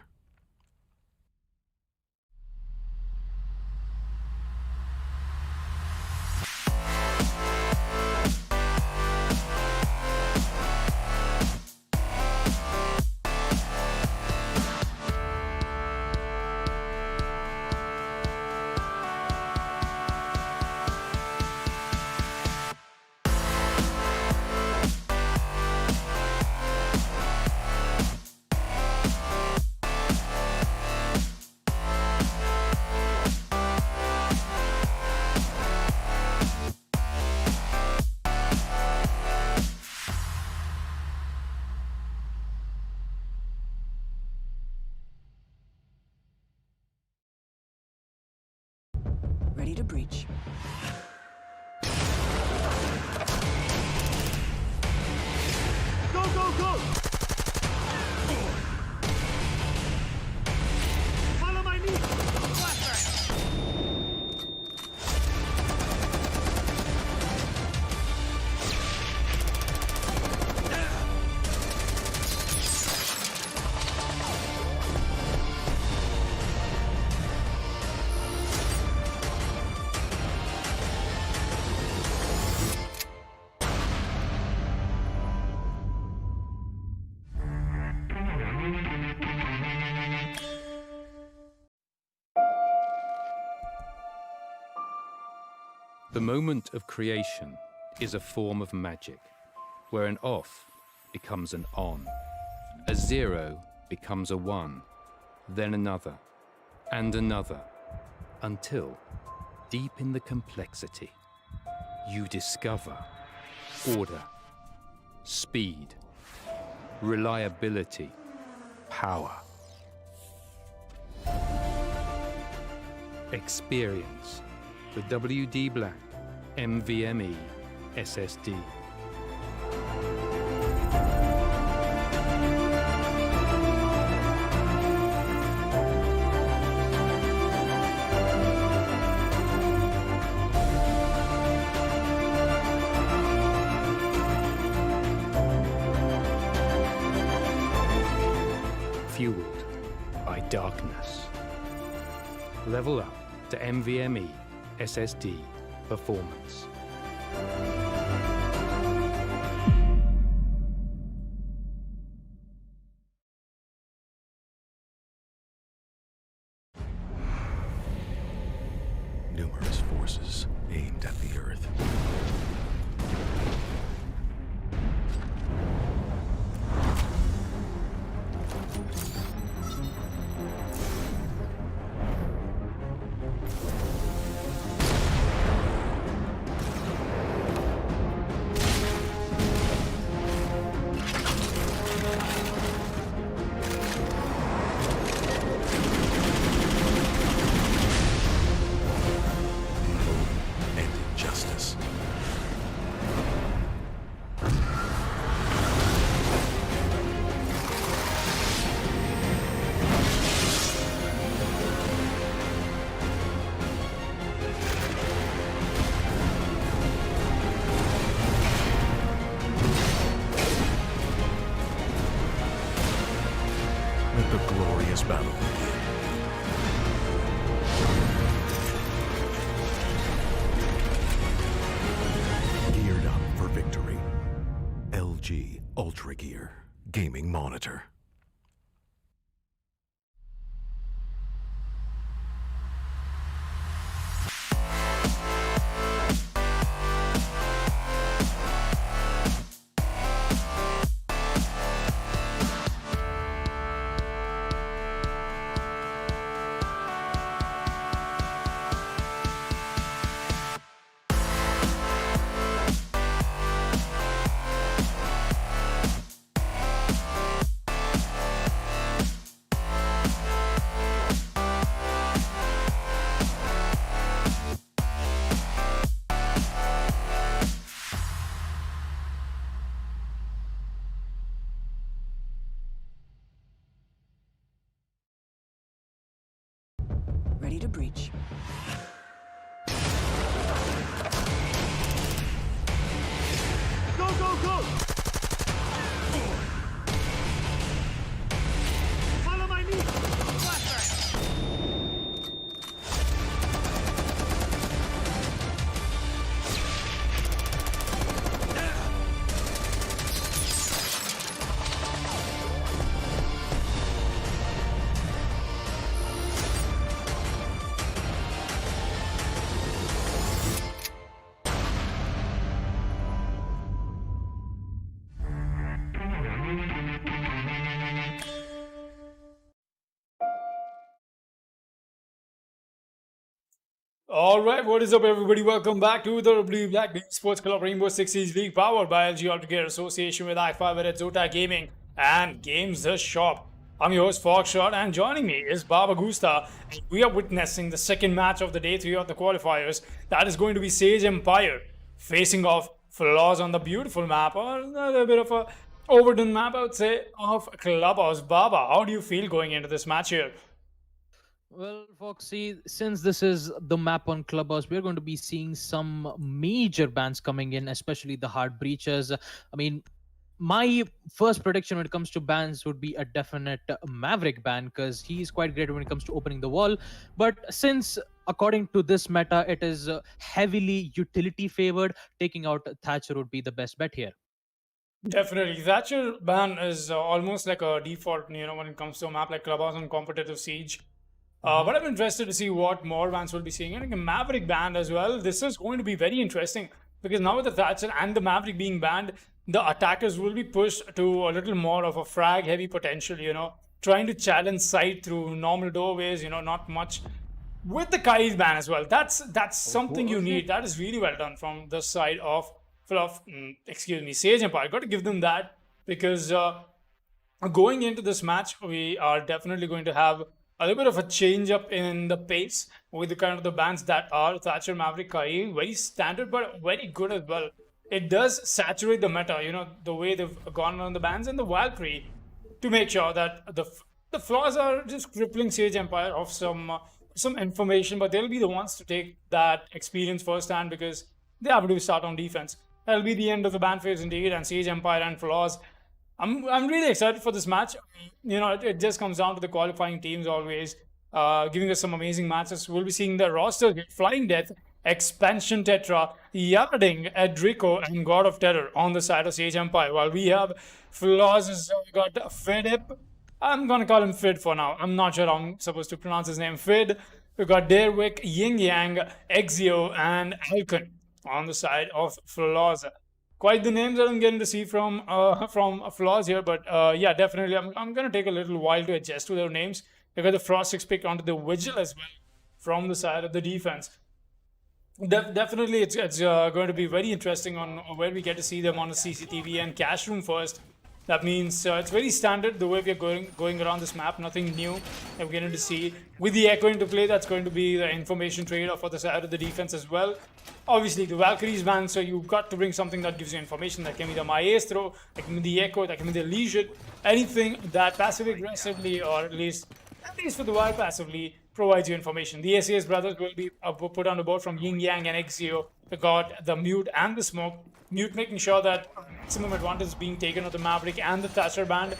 The moment of creation is a form of magic, where an off becomes an on, a 0 becomes a 1, then another, and another, until, deep in the complexity, you discover order, speed, reliability, power. Experience the WD Black NVMe SSD. Fueled by darkness. Level up to NVMe SSD performance. Numerous forces aimed at the Earth. And injustice. Let the glorious battle begin. Geared up for victory. LG Ultragear Gaming Monitor. Ready to breach. Go, go, go! Follow my lead! All right, what is up, everybody? Welcome back to the W Black Esports Club Rainbow Six Siege League, powered by LG Ultragear Association with Fibernet, Zotac Gaming, and Games the Shop. I'm your host, Foxshot, and joining me is Baba Gusta. We are witnessing the second match of the day 3 of the qualifiers. That is going to be Sage Empire facing off Flaws on the beautiful map, or a bit of a overdone map, I would say, of Clubhouse. Baba, how do you feel going into this match here? Well, Foxy, since this is the map on Clubhouse, we're going to be seeing some major bans coming in, especially the hard breaches. I mean, my first prediction when it comes to bans would be a definite Maverick ban, because he's quite great when it comes to opening the wall. But since, according to this meta, it is heavily utility favored, taking out Thatcher would be the best bet here. Definitely. Thatcher ban is almost like a default, when it comes to a map like Clubhouse and competitive Siege. But I'm interested to see what more bans we'll be seeing. I think a Maverick banned as well. This is going to be very interesting because now with the Thatcher and the Maverick being banned, the attackers will be pushed to a little more of a frag heavy potential, trying to challenge side through normal doorways, not much. With the Kai's ban as well, that's something you need. That is really well done from the side of Sage Empire. Got to give them that because going into this match, we are definitely going to have a little bit of a change up in the pace with the kind of the bans that are Thatcher, Maverick, Kai. Very standard, but very good as well. It does saturate the meta, the way they've gone on the bans and the Valkyrie to make sure that the flaws are just crippling Sage Empire of some information, but they'll be the ones to take that experience firsthand because they have to start on defense. That'll be the end of the ban phase indeed, and Sage Empire and flaws. I'm really excited for this match. It just comes down to the qualifying teams always giving us some amazing matches. We'll be seeing the roster Flying Death, Expansion Tetra, Yarding, Edrico, and God of Terror on the side of Sage Empire. While we have flaws, we got Fidip. I'm gonna call him Fid for now. I'm not sure how I'm supposed to pronounce his name. Fid. We got Derwick, Yin Yang, Exio, and Alcon on the side of flaws. Quite the names that I'm getting to see from flaws here, but yeah, definitely I'm gonna take a little while to adjust to their names. They got the Frost 6 pick onto the Vigil as well from the side of the defense. Definitely, it's going to be very interesting on where we get to see them on the CCTV and cash room first. That means it's very standard the way we are going around this map. Nothing new that we're going to see. With the Echo into play, that's going to be the information trade-off for the side of the defense as well. Obviously, the Valkyrie's ban, so you've got to bring something that gives you information. That can be the Maestro, that can be the Echo, that can be the Legion. Anything that passive-aggressively, or at least for the while passively, provides you information. The SAS brothers will be put on the board from Yin Yang and Exio. They got the Mute and the Smoke. Mute making sure that maximum advantage is being taken of the Maverick and the Thatcher band.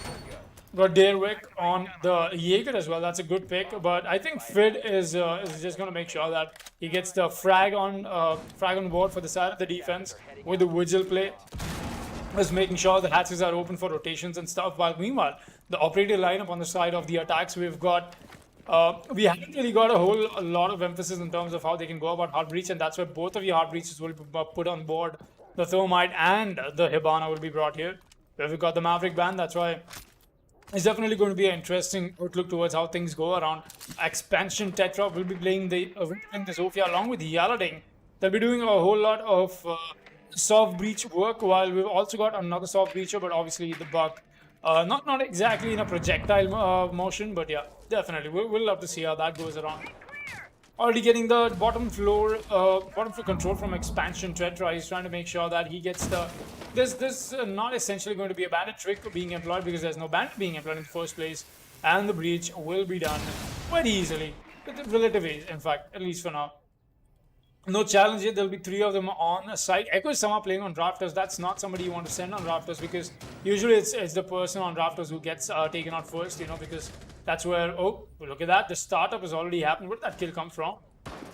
Got Derwick on the Jaeger as well. That's a good pick, but I think Fid is just going to make sure that he gets the frag on board for the side of the defense with the Vigil play. Is making sure the hatches are open for rotations and stuff. While meanwhile, the operator lineup on the side of the attacks, we've got we haven't really got a lot of emphasis in terms of how they can go about hard breach, and that's where both of your hard breaches will be put on board. The Thermite and the Hibana will be brought here. Where we've got the Maverick band, that's why it's definitely going to be an interesting outlook towards how things go around. Expansion Tetra will be playing the Zofia along with Yalading. They'll be doing a whole lot of soft breach work, while we've also got another soft breacher, but obviously the Buck. Not exactly in a projectile motion, but yeah, definitely. We'll love to see how that goes around. Already getting the bottom floor control from Expansion Tetra. He's trying to make sure that he gets the... This not essentially going to be a bandit trick being employed because there's no bandit being employed in the first place. And the breach will be done quite easily. With relative ease, in fact, at least for now. No challenge yet. There'll be 3 of them on a site. Echo is somehow playing on Rafters. That's not somebody you want to send on Rafters because usually it's the person on Rafters who gets taken out first, because that's where, oh, look at that. The startup has already happened. Where did that kill come from?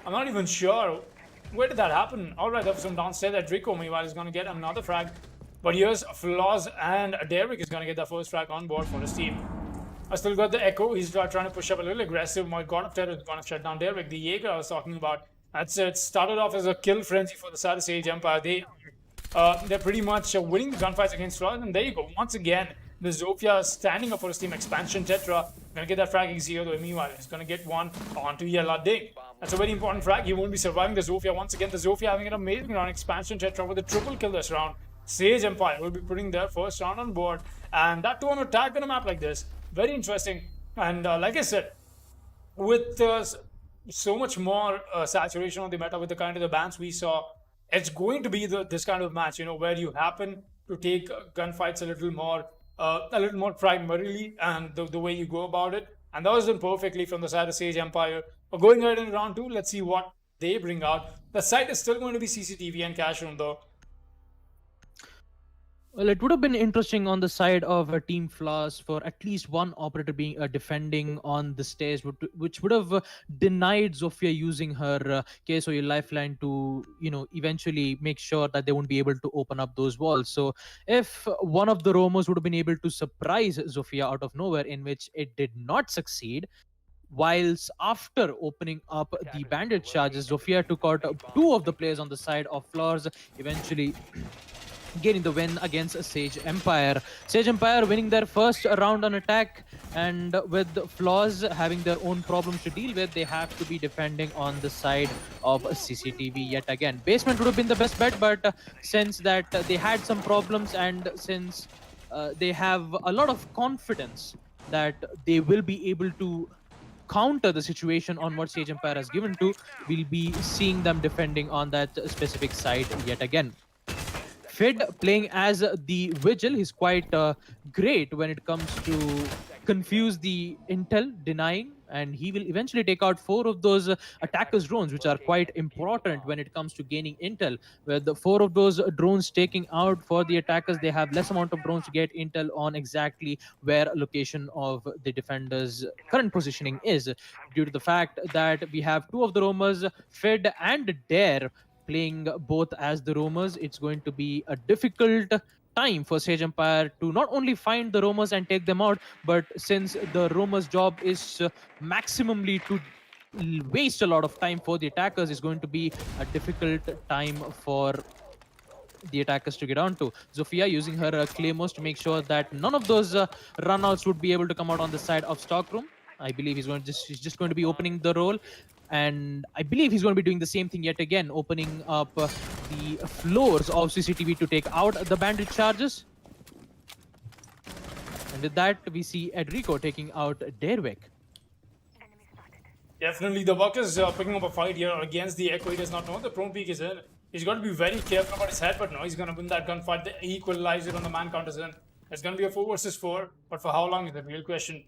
I'm not even sure. Where did that happen? Alright, that was from downstairs. That Draco, meanwhile, is going to get another frag. But here's Flaws, and Derrick is going to get the first frag on board for his team. I still got the Echo. He's trying to push up a little aggressive. My God of Terror is going to shut down Derrick. The Jaeger I was talking about. That's it. Started off as a kill frenzy for the side of Sage Empire. They're pretty much winning the gunfights against Flaws. And there you go. Once again, the Zofia standing up for his team. Expansion Tetra. Gonna get that frag Exio, though. Meanwhile, he's gonna get one onto Yalading. That's a very important frag. He won't be surviving the Zofia. Once again, the Zofia having an amazing round. Expansion Tetra with a triple kill this round. Sage Empire will be putting their first round on board. And that too on attack on a map like this. Very interesting. And like I said, with so much more saturation on the meta with the kind of the bans we saw, it's going to be this kind of match, where you happen to take gunfights a little more primarily, and the way you go about it. And that was done perfectly from the side of Sage Empire. But going ahead in round 2, let's see what they bring out. The site is still going to be CCTV and cash room though. Well, it would have been interesting on the side of Team Floss for at least one operator being defending on the stairs, which would have denied Zofia using her KSOE lifeline to, eventually make sure that they won't be able to open up those walls. So if one of the roamers would have been able to surprise Zofia out of nowhere, in which it did not succeed, whilst after opening up the bandit charges, Zofia took out 2 of the players on the side of Floors, eventually gaining the win against Sage Empire. Sage Empire winning their first round on attack, and with Flaws having their own problems to deal with, they have to be defending on the side of CCTV yet again. Basement would have been the best bet, but since that they had some problems, and since they have a lot of confidence that they will be able to counter the situation on what Sage Empire has given to, we'll be seeing them defending on that specific side yet again. Fid playing as the Vigil, he's quite great when it comes to confuse the intel, denying, and he will eventually take out 4 of those attackers' drones, which are quite important when it comes to gaining intel. With the 4 of those drones taking out for the attackers, they have less amount of drones to get intel on exactly where location of the defender's current positioning is, due to the fact that we have 2 of the roamers, Fid and Dare, playing both as the roamers. It's going to be a difficult time for Sage Empire to not only find the roamers and take them out, but since the roamers' job is maximally to waste a lot of time for the attackers, is going to be a difficult time for the attackers to get onto. Zofia using her claymores to make sure that none of those runouts would be able to come out on the side of Stockroom. I believe he's just going to be opening the role. And I believe he's going to be doing the same thing yet again, opening up the floors of CCTV to take out the bandit charges. And with that, we see Edrico taking out Derwick. Definitely, the Buck is picking up a fight here against the Echo. He does not know the prone peak is in. He's got to be very careful about his head, but no, he's going to win that gunfight. The equalizer on the man count is in. It's going to be a 4 versus 4, but for how long is the real question.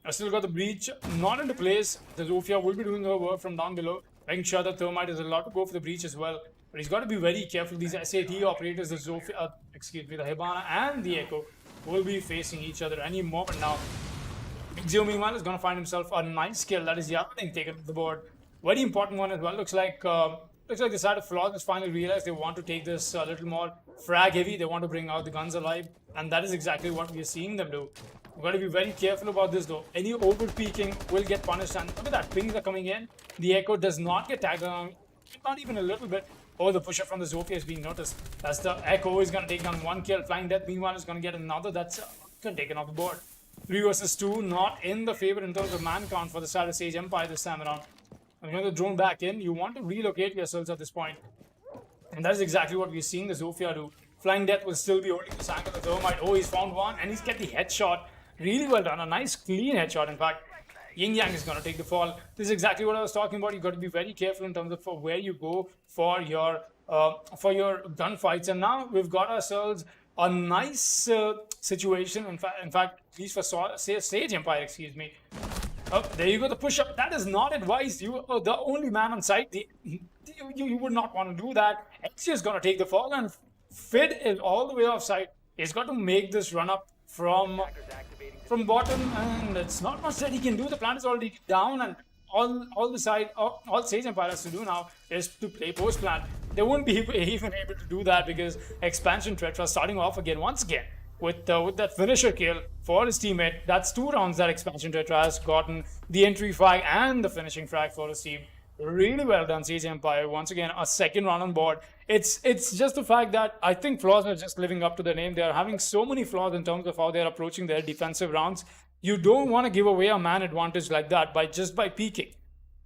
I still got the breach not into place. The Zofia will be doing her work from down below, making sure that Thermite is allowed to go for the breach as well. But he's got to be very careful. These SAT operators, the Zofia, the Hibana and the Echo, will be facing each other any moment now. Zio meanwhile is going to find himself a nice kill. That is Yapping taken to the board. Very important one as well. Looks like the side of Flaws has finally realized they want to take this a little more frag heavy. They want to bring out the guns alive, and that is exactly what we are seeing them do. We've got to be very careful about this though. Any over peaking will get punished, and look at that, pings are coming in. The Echo does not get tagged along, not even a little bit. Oh, the pusher from the Zofia is being noticed. That's the Echo is going to take down 1 kill. Flying Death meanwhile is going to get another. That's taken off the board. 3 versus 2, not in the favor in terms of man count for the side of Sage Empire this time around. I'm going to drone back in. You want to relocate yourselves at this point. And that is exactly what we're seeing the Zofia do. Flying Death will still be holding this angle of the Thermite. Oh, he's found one, and he's get the headshot. Really well done. A nice clean headshot, in fact. Yin Yang is going to take the fall. This is exactly what I was talking about. You've got to be very careful in terms of for where you go for your gunfights. And now we've got ourselves a nice situation. In fact, at least for Sage Empire, excuse me. Oh, there you go, the push-up. That is not advised. You are the only man on site. You would not want to do that. X is going to take the fall, and Fid is all the way off site. He's got to make this run up from bottom, and it's not much that he can do. The plant is already down, and all Sage Empire has to do now is to play post plant. They won't be even able to do that because Expansion Tetra starting off again once again with that finisher kill for his teammate. That's 2 rounds that Expansion Tetra has gotten, the entry frag and the finishing frag for his team. Really well done, Sage Empire. Once again, a 2nd round on board. It's just the fact that I think Flaws are just living up to the name. They are having so many flaws in terms of how they're approaching their defensive rounds. You don't want to give away a man advantage like that by peeking.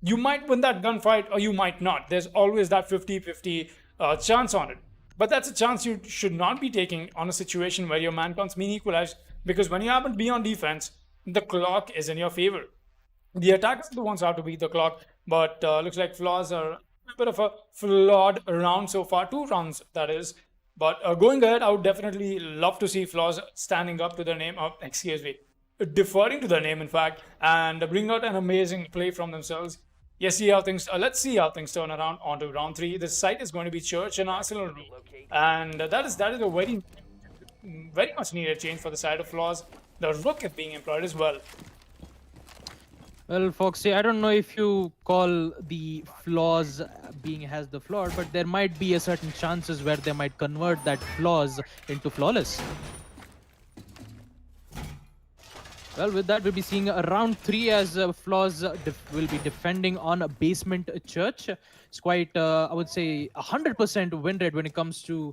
You might win that gunfight or you might not. There's always that 50-50 chance on it. But that's a chance you should not be taking on a situation where your man counts mean equalized, because when you happen to be on defense, the clock is in your favor. The attackers are the ones who have to beat the clock, but looks like Flaws are a bit of a flawed round so far. 2 rounds, that is. But going ahead, I would definitely love to see Flaws standing up to their name, excuse me, deferring to their name, in fact, and bring out an amazing play from themselves. Yes, see how things. Let's see how things turn around onto round 3. The site is going to be Church and Arsenal, and that is a very much needed change for the side of Flaws. The Rook is being employed as well. Well, Foxy, I don't know if you call the flaws being has the floor, but there might be a certain chances where they might convert that flaws into flawless. Well, with that, we'll be seeing round 3 as Flaws will be defending on a basement church. It's quite, I would say, 100% win rate when it comes to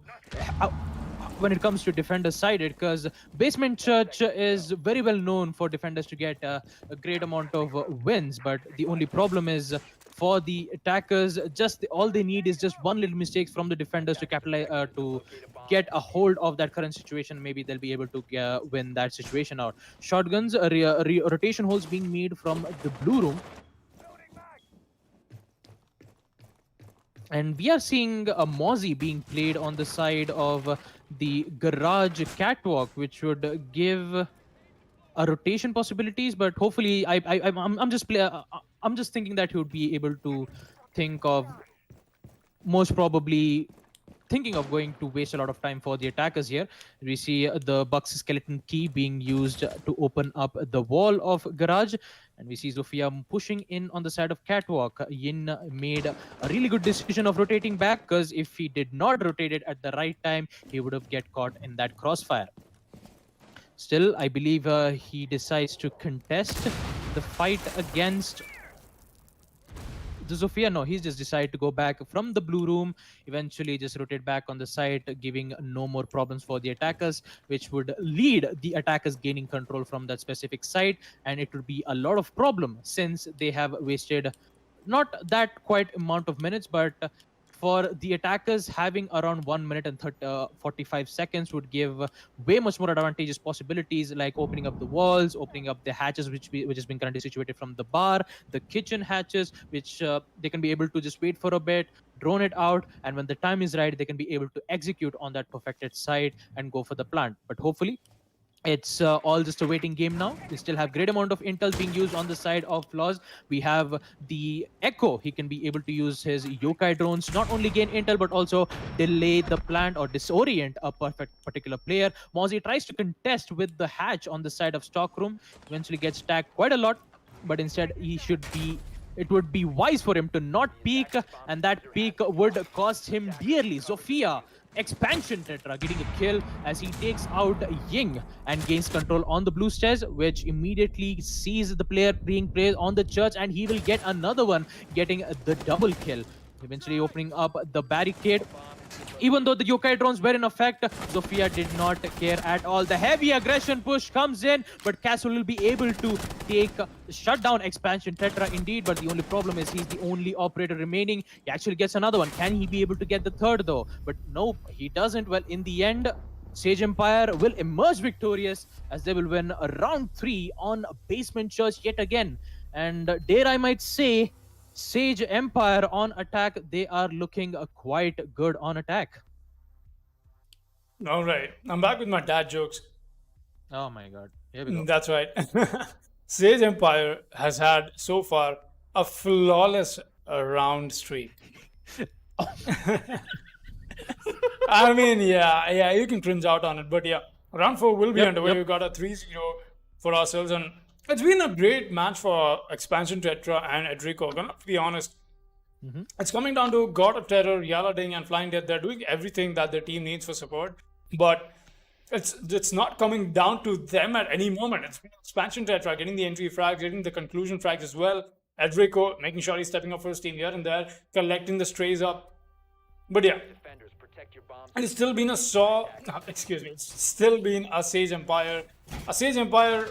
defender sided, because basement church is very well known for defenders to get a great amount of wins. But the only problem is for the attackers, all they need is just one little mistake from the defenders to capitalize to get a hold of that current situation. Maybe they'll be able to win that situation out. Shotguns, rotation holes being made from the blue room. And we are seeing a Mozzie being played on the side of the garage catwalk, which would give a rotation possibilities. But hopefully, I'm just thinking that he would be able to think of most probably thinking of going to waste a lot of time for the attackers here. We see the Bucks skeleton key being used to open up the wall of garage. And we see Zofia pushing in on the side of catwalk. Yin made a really good decision of rotating back, because if he did not rotate it at the right time, he would have get caught in that crossfire. Still, I believe he decides to contest the fight against the Zofia. No, he's just decided to go back from the blue room, eventually just rotate back on the side, giving no more problems for the attackers, which would lead the attackers gaining control from that specific site. And it would be a lot of problem since they have wasted not that quite amount of minutes, but for the attackers, having around 1 minute and 45 seconds would give way much more advantageous possibilities, like opening up the walls, opening up the hatches, which has been currently situated from the bar, the kitchen hatches, which they can be able to just wait for a bit, drone it out, and when the time is right, they can be able to execute on that perfected site and go for the plant. But hopefully, it's all just a waiting game now. We still have great amount of intel being used on the side of Flaws. We have the Echo. He can be able to use his yokai drones, not only gain intel, but also delay the plant or disorient a particular player. Mozzie tries to contest with the hatch on the side of stockroom. Eventually gets tagged quite a lot, but instead it would be wise for him to not peek, and that peek would cost him dearly. Zofia, expansion tetra, getting a kill as he takes out Ying and gains control on the blue stairs, which immediately sees the player being played on the church, and he will get another one, getting the double kill, eventually opening up the barricade. Even though the yokai drones were in effect, Zofia did not care at all. The heavy aggression push comes in, but Castle will be able to shut down expansion tetra indeed. But the only problem is he's the only operator remaining. He actually gets another one. Can he be able to get the third though? But nope, he doesn't. Well, in the end, Sage Empire will emerge victorious as they will win round 3 on Basement Church yet again. And dare I might say, Sage Empire on attack, they are looking quite good on attack. All right, I'm back with my dad jokes. Oh my god, here we go. That's right. Sage Empire has had so far a flawless round streak. I mean, yeah, you can cringe out on it, but yeah, round 4 will be underway. We've got a 3-0 for ourselves, and it's been a great match for Expansion Tetra and Edrico. Gonna be honest, it's coming down to God of Terror, Yala Ding, and Flying Death. They're doing everything that their team needs for support, but it's not coming down to them at any moment. It's Expansion Tetra getting the entry frags, getting the conclusion frags as well. Edrico making sure he's stepping up for his team here and there, collecting the strays up. But yeah, and it's still been it's still been a Sage Empire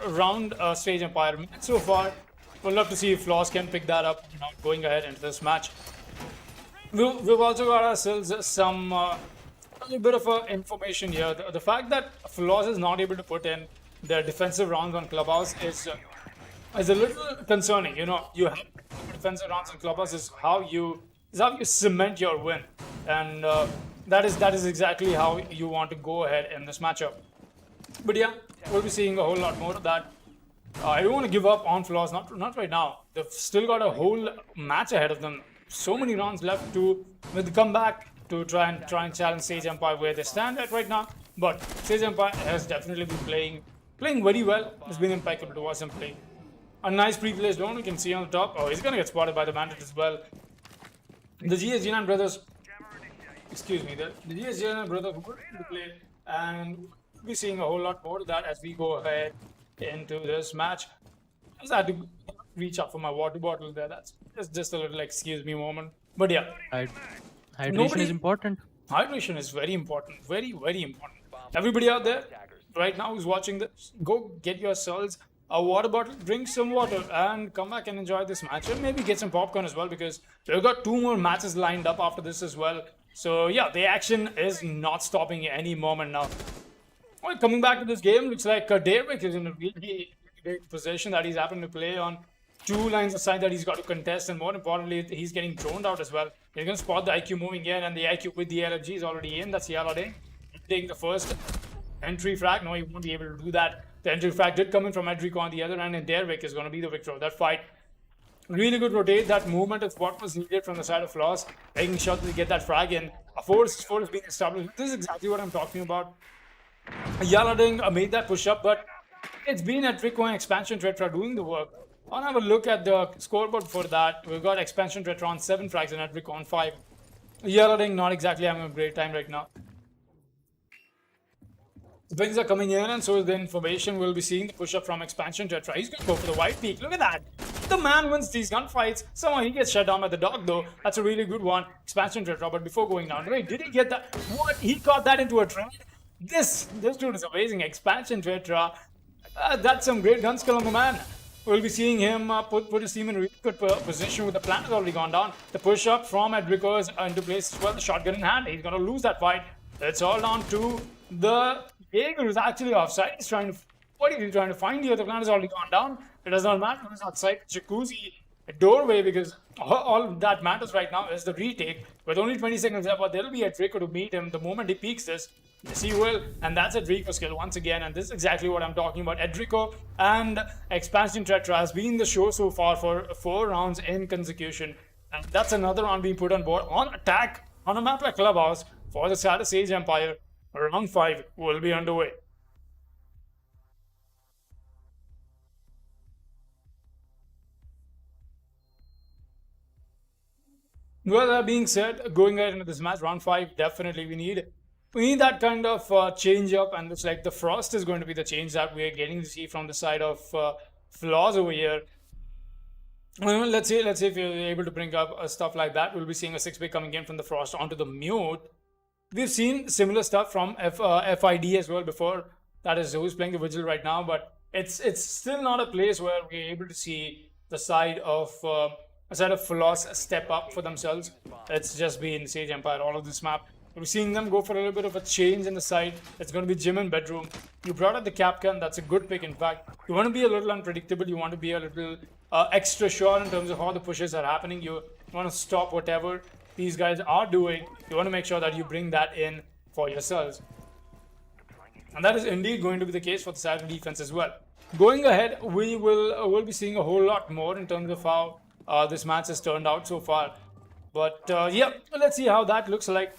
round, Sage Empire match so far. We'll love to see if Flaws can pick that up, going ahead into this match. We've also got ourselves some a bit of information here. The fact that Flaws is not able to put in their defensive rounds on Clubhouse is a little concerning. You have defensive rounds on Clubhouse is how you cement your win, and that is exactly how you want to go ahead in this matchup. But yeah, we'll be seeing a whole lot more of that. I don't want to give up on Flaws, not right now. They've still got a whole match ahead of them. So many rounds left to with the comeback to try and challenge Sage Empire where they stand at right now. But Sage Empire has definitely been playing very well. It's been impeccable to watch them play. A nice pre-placed drone you can see on the top. Oh, he's gonna get spotted by the Bandit as well. The Zilant brothers, excuse me, the Zilant brothers were to play, and we'll be seeing a whole lot more of that as we go ahead into this match. I just had to reach up for my water bottle there. That's just a little excuse me moment. But yeah, Hydration is important. hydration is very important, very important. Everybody out there right now who's watching this, go get yourselves a water bottle, drink some water, and come back and enjoy this match, and maybe get some popcorn as well, because we've got 2 more matches lined up after this as well. So yeah, the action is not stopping any moment now. Well, coming back to this game, looks like Decoy is in a really great position that he's happened to play on 2 lines of sight that he's got to contest, and more importantly, he's getting droned out as well. He's going to spot the IQ moving in, and the IQ with the LFG is already in. That's Yaladin taking the first entry frag. No, he won't be able to do that. The entry frag did come in from Edrico on the other end, and Decoy is going to be the victor of that fight. Really good rotate. That movement is what was needed from the side of Floss, making sure that they get that frag in. A force is being established. This is exactly what I'm talking about. Yaladin made that push up, but it's been Edrico and Expansion Tetra doing the work. I'll have a look at the scoreboard for that. We've got Expansion Tetra on 7 frags and Edrico on 5. Yaladin not exactly having a great time right now. The pings are coming in, and so is the information. We'll be seeing the push-up from Expansion Tetra. He's going to go for the white peak. Look at that. The man wins these gunfights. Somehow he gets shut down by the dog, though. That's a really good one. Expansion Tetra, but before going down, wait, did he get that? What? He caught that into a trade? This dude is amazing. Expansion Tetra. That's some great gun skill on the man. We'll be seeing him put his team in a really good position with the plan has already gone down. The push-up from Edrico is into place as well. The shotgun in hand. He's going to lose that fight. It's all down to the Jaeger, who's actually offside. He's trying to... What is he trying to find here? The plan has already gone down. It does not matter who's outside Jacuzzi doorway, because all that matters right now is the retake. With only 20 seconds left, but there'll be a Draco to meet him the moment he peeks this. Yes, he will, and that's a Draco skill once again, and this is exactly what I'm talking about. Edrico and Expansion Tetra has been the show so far for 4 rounds in consecution, and that's another round being put on board on attack on a map like Clubhouse for the Sage Empire. Round 5 will be underway. Well, that being said, going ahead into this match, round 5, definitely we need that kind of change up, and it's like the Frost is going to be the change that we're getting to see from the side of Flaws over here. Let's say if you're able to bring up stuff like that, we'll be seeing a 6-pick coming in from the Frost onto the Mute. We've seen similar stuff from FID as well before. That is who's playing the Vigil right now, but it's still not a place where we're able to see the side of Floss step up for themselves. It's just been Sage Empire all of this map. We're seeing them go for a little bit of a change in the side. It's going to be gym and bedroom. You brought up the Capcan. That's a good pick, in fact. You want to be a little unpredictable. You want to be a little extra sure in terms of how the pushes are happening. You want to stop whatever these guys are doing. You want to make sure that you bring that in for yourselves. And that is indeed going to be the case for the side of defense as well. Going ahead, we'll be seeing a whole lot more in terms of how this match has turned out so far. But yeah, let's see how that looks like.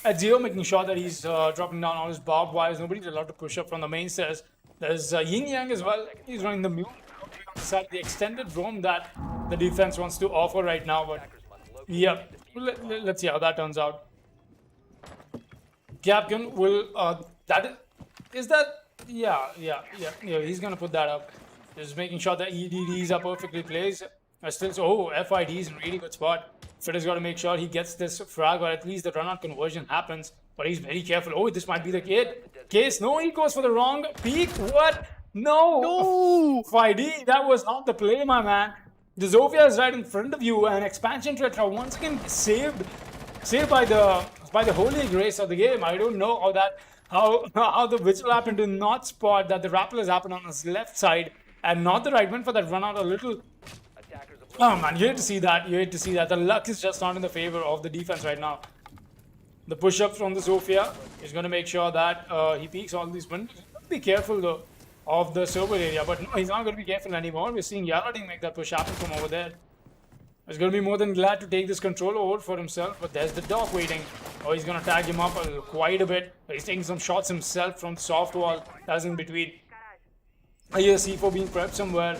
Ezio making sure that he's dropping down all his barbed wires. Nobody's allowed to push up from the main stairs. There's Yin Yang as well. He's running the Mute side, the extended roam that the defense wants to offer right now. But yeah, let's see how that turns out. Capcan will he's gonna put that up. Just making sure that EDDs are perfectly placed. FID is in a really good spot. Fitter's got to make sure he gets this frag, or at least the run-out conversion happens. But he's very careful. Oh, this might be the case. No, he goes for the wrong peak. What? No! FID, that was not the play, my man. The Zofia is right in front of you, and Expansion Tetra once again saved by the holy grace of the game. I don't know how the Vigil happened to not spot that the Rappel has happened on his left side and not the right. Went for that run-out a little. Oh man, you hate to see that. The luck is just not in the favor of the defense right now. The push-up from the Zofia is going to make sure that he peeks all these windows. Be careful though of the server area, but no, he's not going to be careful anymore. We're seeing Yaladin make that push happen from over there. He's going to be more than glad to take this control over for himself, but there's the Doc waiting. Oh, he's going to tag him up quite a bit. He's taking some shots himself from the soft wall. That's in between. I hear C4 being prepped somewhere,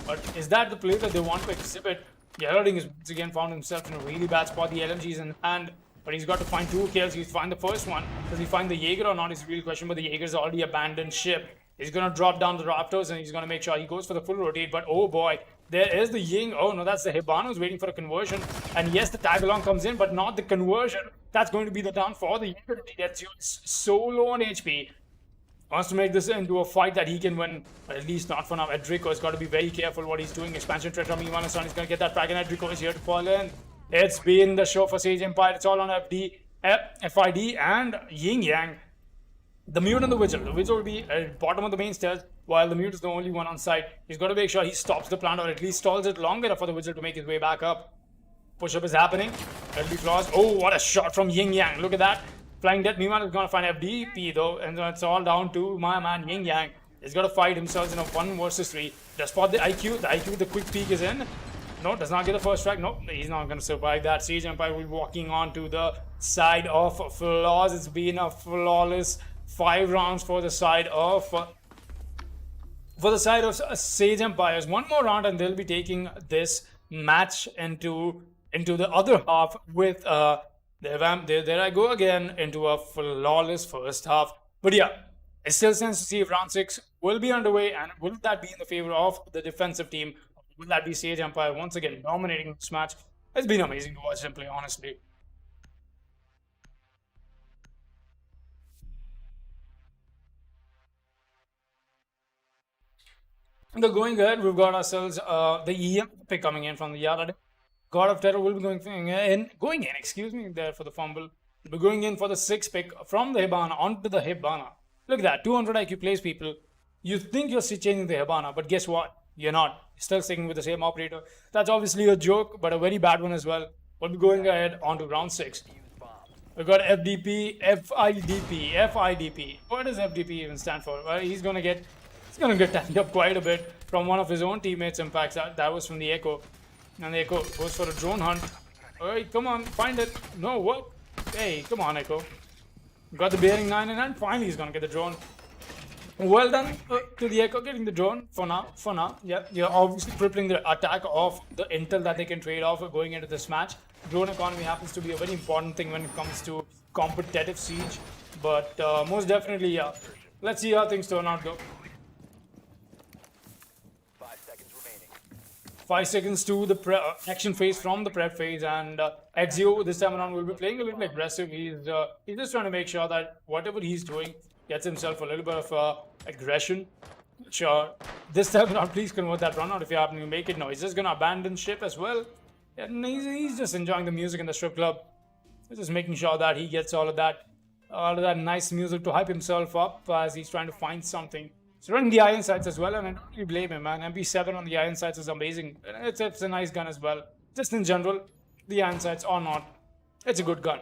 but is that the play that they want to exhibit? Yaladin has once again found himself in a really bad spot. The LMG is in hand, but he's got to find 2 kills. He's find the first one. Does he find the Jaeger or not is a real question, but the Jaeger's already abandoned ship. He's going to drop down the Raptors and he's going to make sure he goes for the full rotate, but oh boy, there is the Ying. Oh no, that's the Hibana who's waiting for a conversion. And yes, the tag along comes in, but not the conversion. That's going to be the down for the Jaeger. He gets you so low on HP. Wants to make this into a fight that he can win, but at least not for now. Edrico has got to be very careful what he's doing. Expansion threat from Ivan Son. He's going to get that frag, and Edrico is here to fall in. It's been the show for Sage Empire. It's all on FID and Yin Yang. The Mute and the Vigil. The Vigil will be at bottom of the main stairs, while the Mute is the only one on site. He's got to make sure he stops the plant, or at least stalls it long enough for the Vigil to make his way back up. Push-up is happening. That'll be flaws. Oh, what a shot from Yin Yang. Look at that. Flying Death. Meanwhile, is going to find FDP though, and so it's all down to my man Yin Yang. He's got to fight himself in a 1 versus 3. Just spot the IQ. The IQ, the quick peek is in. No, does not get the first strike. No, he's not going to survive that. Siege Empire will be walking on to the side of Flaws. It's been a flawless 5 rounds for the side of Sage Empires. 1 more round and they'll be taking this match into the other half with there I go again into a flawless first half. But yeah, it still stands to see if round 6 will be underway, and will that be in the favor of the defensive team? Will that be Sage Empire once again dominating this match? It's been amazing to watch, simply, honestly. Going ahead, we've got ourselves the EM pick coming in from the Yard. God of Terror will be going in, excuse me, there for the fumble. We're going in for the 6th pick from the Hibana onto the Hibana. Look at that, 200 IQ plays, people. You think you're changing the Hibana, but guess what? You're not. You're still sticking with the same operator. That's obviously a joke, but a very bad one as well. We'll be going ahead onto round 6. We've got FDP, FIDP. What does FDP even stand for? Well, he's gonna get tagged up quite a bit from one of his own teammates. In fact, that was from the Echo. And the Echo goes for a drone hunt. Hey, come on, find it. No, what? Hey, come on, Echo. Got the bearing 9 and 9. Finally, he's gonna get the drone. Well done to the Echo getting the drone for now. Yeah, you're obviously crippling the attack of the intel that they can trade off going into this match. Drone economy happens to be a very important thing when it comes to competitive siege. But most definitely, yeah. Let's see how things turn out though. 5 seconds to the action phase from the prep phase, and Ezio this time around will be playing a little aggressive. He's just trying to make sure that whatever he's doing gets himself a little bit of aggression. Sure, this time around, please convert that run out if you happen to make it. No, he's just gonna abandon ship as well, and he's just enjoying the music in the strip club. He's just making sure that he gets all of that nice music to hype himself up as he's trying to find something. He's running the iron sights as well, and I don't really blame him, man. MP7 on the iron sights is amazing. It's a nice gun as well. Just in general, the iron sights or not, it's a good gun.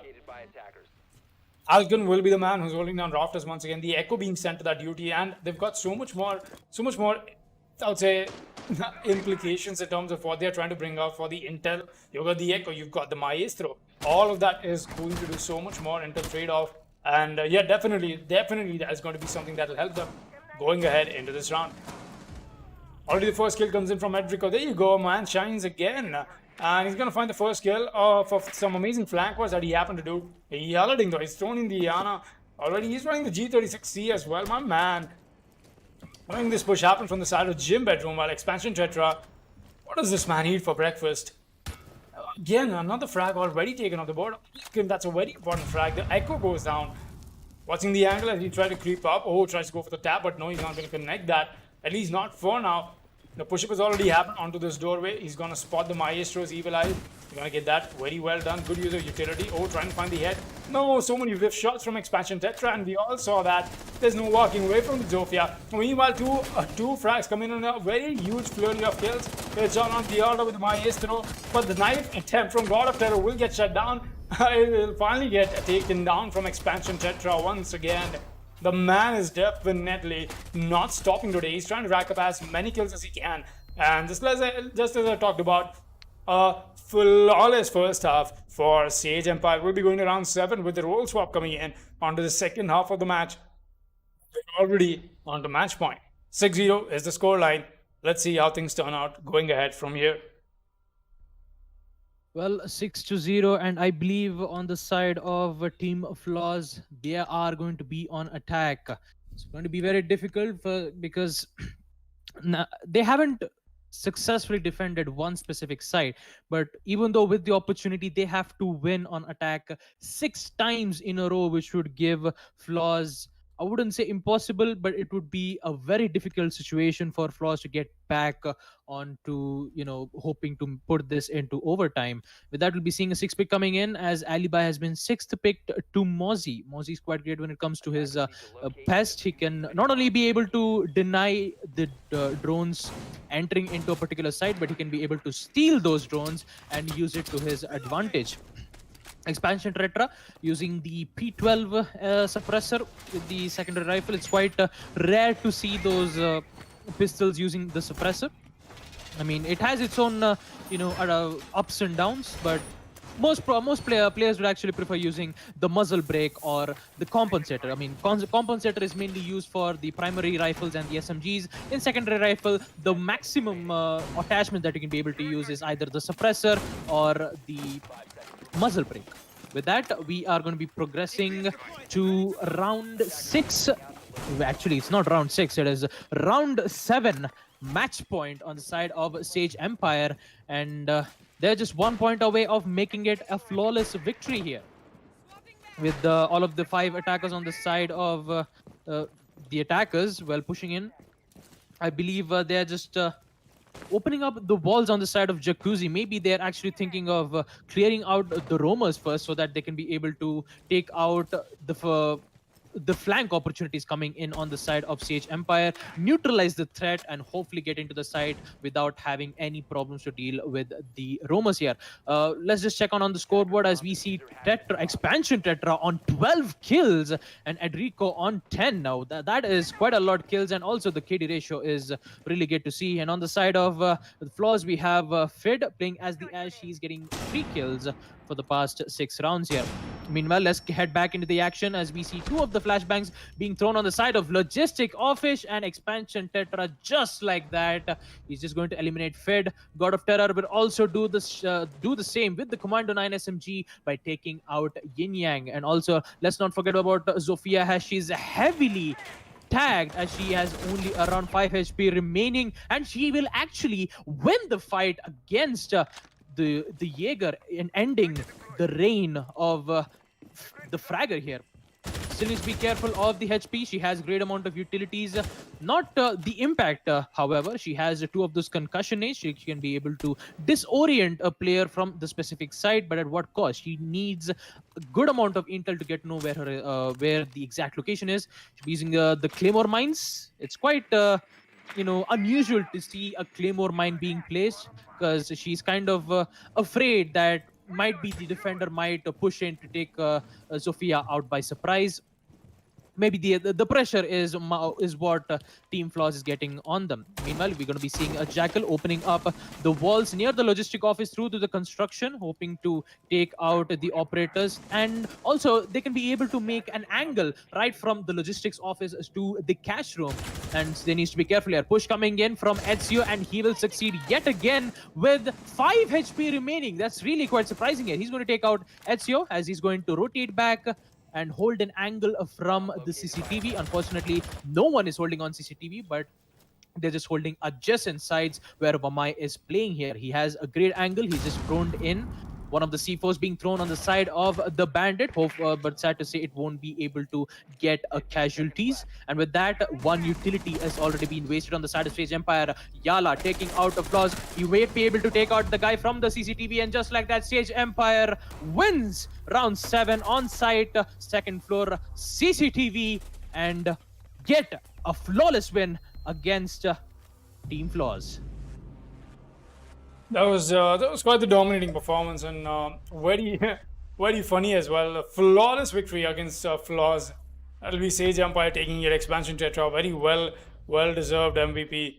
Alkin will be the man who's holding down rafters once again. The Echo being sent to that duty, and they've got so much more, I would say, implications in terms of what they're trying to bring out for the intel. You've got the Echo, you've got the Maestro. All of that is going to do so much more intel trade-off, and yeah, definitely that is going to be something that will help them going ahead into this round. Already the first kill comes in from Edrico. There you go, man. Shines again. And he's going to find the first kill for some amazing flank wars that he happened to do. Yalading though. He's thrown in the Yana. Already he's running the G36C as well. My man. Running this push happened from the side of Gym Bedroom while Expansion Tetra. What does this man eat for breakfast? Again, another frag already taken off the board. That's a very important frag. The Echo goes down. Watching the angle as he tried to creep up. Oh, tries to go for the tap, but no, he's not going to connect that. At least not for now. The push-up has already happened onto this doorway. He's going to spot the Maestro's evil eye. He's going to get that. Very well done. Good use of utility. Oh, trying to find the head. No, so many whiff shots from Expansion Tetra, and we all saw that. There's no walking away from the Zofia. Meanwhile, two frags come in on a very huge flurry of kills. It's on the order with the Maestro, but the knife attempt from God of Terror will get shut down. It will finally get taken down from Expansion Tetra once again. The man is definitely not stopping today. He's trying to rack up as many kills as he can. And just as I talked about, a flawless first half for Sage Empire. We'll be going to round 7 with the role swap coming in onto the second half of the match. We're already on to match point. 6-0 is the scoreline. Let's see how things turn out going ahead from here. Well, 6-0, and I believe on the side of Team Flaws, they are going to be on attack. It's going to be very difficult because they haven't successfully defended one specific side, but even though with the opportunity they have to win on attack 6 times in a row, which would give Flaws, I wouldn't say impossible, but it would be a very difficult situation for Flaws to get back onto, hoping to put this into overtime. With that, we'll be seeing a 6 pick coming in as Alibi has been 6th picked to Mozzie. Mozzie's quite great when it comes to his pest. He can not only be able to deny the drones entering into a particular site, but he can be able to steal those drones and use it to his advantage. Expansion Tetra using the P12 suppressor with the secondary rifle. It's quite rare to see those pistols using the suppressor. I mean, it has its own, ups and downs, but most players would actually prefer using the muzzle brake or the compensator. I mean, compensator is mainly used for the primary rifles and the SMGs. In secondary rifle, the maximum attachment that you can be able to use is either the suppressor or the muzzle brake. With that, we are going to be progressing to round 6. Actually, it's not round 6, it is round 7 match point on the side of Sage Empire, and they're just 1 point away of making it a flawless victory here. With all of the 5 attackers on the side of the attackers, well, pushing in, I believe they're just opening up the walls on the side of Jacuzzi. Maybe they're actually thinking of clearing out the roamers first so that they can be able to take out the flank opportunities coming in on the side of Sage Empire, neutralize the threat, and hopefully get into the site without having any problems to deal with the roamers here. Let's just check on the scoreboard as we see Expansion Tetra on 12 kills and Enrico on 10 now. That is quite a lot of kills, and also the KD ratio is really good to see. And on the side of the Flaws, we have Fid playing as the Ash. He's getting 3 kills for the past 6 rounds here. Meanwhile, let's head back into the action as we see 2 of the flashbangs being thrown on the side of Logistic Office and Expansion Tetra. Just like that, he's just going to eliminate Fed. God of Terror will also do the same with the Commando 9 SMG by taking out Yin Yang. And also, let's not forget about Zofia, as she's heavily tagged, as she has only around 5 HP remaining, and she will actually win the fight against the Jaeger in ending the reign of the Fragger here. Still needs to be careful of the HP. She has great amount of utilities. Not the impact, however. She has 2 of those concussion aids. She can be able to disorient a player from the specific side, but at what cost? She needs a good amount of intel to get to know where the exact location is. She'll be using the Claymore mines. It's quite unusual to see a Claymore mine being placed, because she's kind of afraid that might be the defender might push in to take Zofia out by surprise. Maybe the pressure is what Team Flaws is getting on them. Meanwhile, we're going to be seeing a Jackal opening up the walls near the logistic office through to the construction, hoping to take out the operators. And also, they can be able to make an angle right from the logistics office to the cash room. And they need to be careful here. Push coming in from Ezio, and he will succeed yet again with 5 HP remaining. That's really quite surprising here. He's going to take out Ezio as he's going to rotate back and hold an angle from the CCTV. Unfortunately, no one is holding on CCTV, but they're just holding adjacent sides where Vamai is playing here. He has a great angle. He's just thrown in. One of the C4s being thrown on the side of the bandit. But sad to say, it won't be able to get casualties. And with that, 1 utility has already been wasted on the side of Sage Empire. Yala taking out the Flaws. He may be able to take out the guy from the CCTV. And just like that, Sage Empire wins round 7 on site, 2nd floor CCTV, and get a flawless win against Team Flaws. That was quite the dominating performance, and very very funny as well. A flawless victory against Flaws. That'll be Sage Empire taking your expansion tetra. Very well deserved MVP.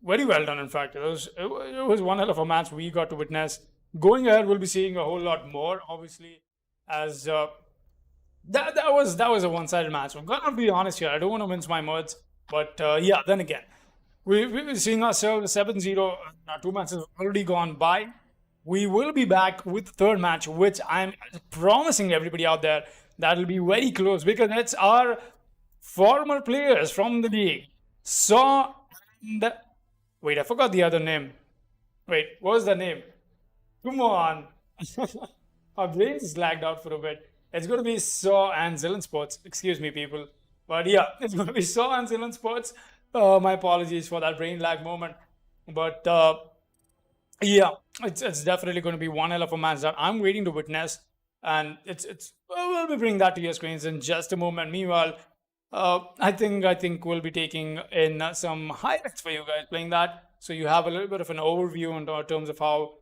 Very well done, in fact. It was one hell of a match we got to witness. Going ahead, we'll be seeing a whole lot more, obviously, as that was a one-sided match. I'm gonna be honest here. I don't want to mince my words, but yeah. Then again, we're seeing ourselves 7-0. Now 2 matches have already gone by. We will be back with the third match, which I'm promising everybody out there that'll be very close because it's our former players from the league. Wait, I forgot the other name. Wait, what was the name? Come on. Our brains is lagged out for a bit. It's going to be Sa and Zilant Sports. Excuse me, people. But yeah, it's going to be Sa and Zilant Sports. My apologies for that brain lag moment. But yeah, it's definitely going to be one hell of a match that I'm waiting to witness. And we'll be bringing that to your screens in just a moment. Meanwhile, I think we'll be taking in some highlights for you guys playing that. So you have a little bit of an overview in terms of how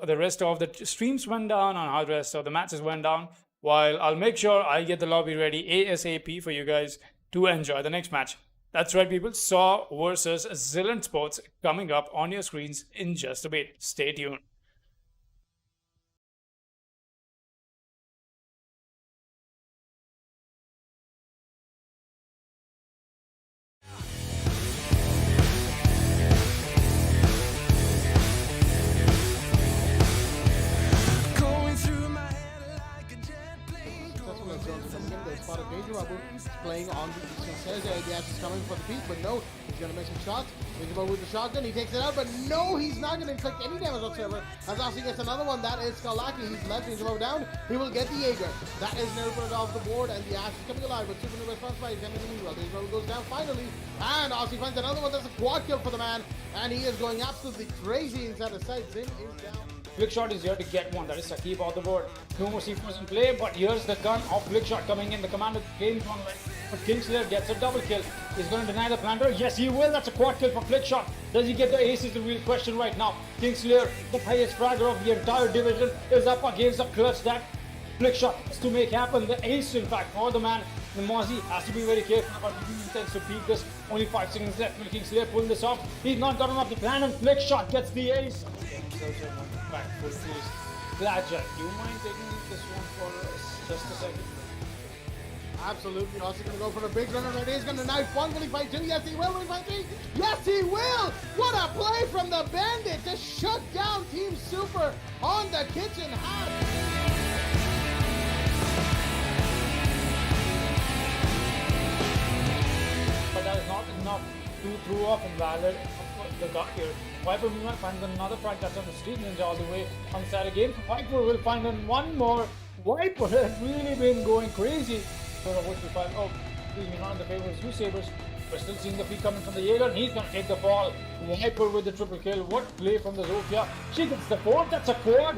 the rest of the streams went down and how the rest of the matches went down. While I'll make sure I get the lobby ready ASAP for you guys to enjoy the next match. That's right, people. Sa versus Zilant Sports coming up on your screens in just a bit. Stay tuned. Playing on the eastern stairs there. The Ash is coming for the piece, but no, he's going to make some shots. Benjamin with the shotgun, he takes it out, but no, he's not going to inflict any damage whatsoever. As Aussie gets another one, that is Skalaki. He's let Benjamin down. He will get the Jaeger. That is never put it off the board, and the Ash is coming alive, but super new response by his enemy. Well, Benjamin goes down finally, and Aussie finds another one. That's a quad kill for the man, and he is going absolutely crazy inside the side. Zin is down. Flickshot is here to get one. That is Sakib off the board. No more C4s in play, but here's the gun of Flickshot coming in. The commander gains one right, but Kingslayer gets a double kill. He's going to deny the planter. Yes, he will. That's a quad kill for Flickshot. Does he get the ace is the real question right now. Kingslayer, the highest fragger of the entire division, is up against a clutch that Flickshot has to make happen. The ace, in fact, for the man. The Mozzie has to be very careful about who he intends to peek this. Only 5 seconds left. Will Kingslayer pull this off? He's not got enough to plan, and Flickshot gets the ace. Back full freeze. Blackjack, do you mind taking this one for just a second? Absolutely. Also going to go for a big runner right. He's going to knife one. Will he fight two? Yes, he will. Will he fight three? Yes, he will. What a play from the Bandit to shut down Team Super on the kitchen half. But that is not enough to throw off Invalid the gut here. Viper meanwhile finds another frag that's on the street ninja all the way on the side again. Viper will find one more. Viper has really been going crazy. So what we find, oh, excuse me, not in the favor of Sabers. We're still seeing the feed coming from the Jaeger, and he's gonna take the ball. Viper with the triple kill. What play from the Zofia. She gets the fourth, that's a quad.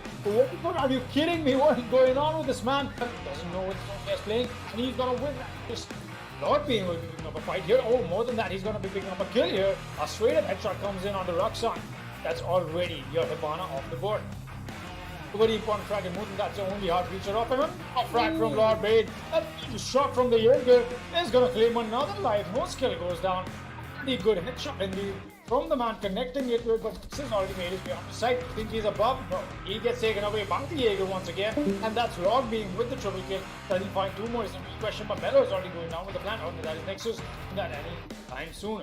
What are you kidding me? What is going on with this man? Doesn't know what Zofia is playing, and he's gonna win. Just not being able to pick up a fight here. Oh, more than that, he's gonna be picking up a kill here. A straight up headshot comes in on the Roxanne. That's already your Hibana off the board. A very important frag, and more than that's the only hard feature of him. A frag from Lord Bade. A shot from the Jaeger is gonna claim another life. No skill goes down. The good headshot indeed from the man connecting it to it, but this has already made his way on the side. Think he's above? No. He gets taken away by the Jaeger once again, and that's Log being with the triple kill. Does he find two more is a real question, but Mello is already going down with the plan. Oh, that is Nexus. Not any time soon.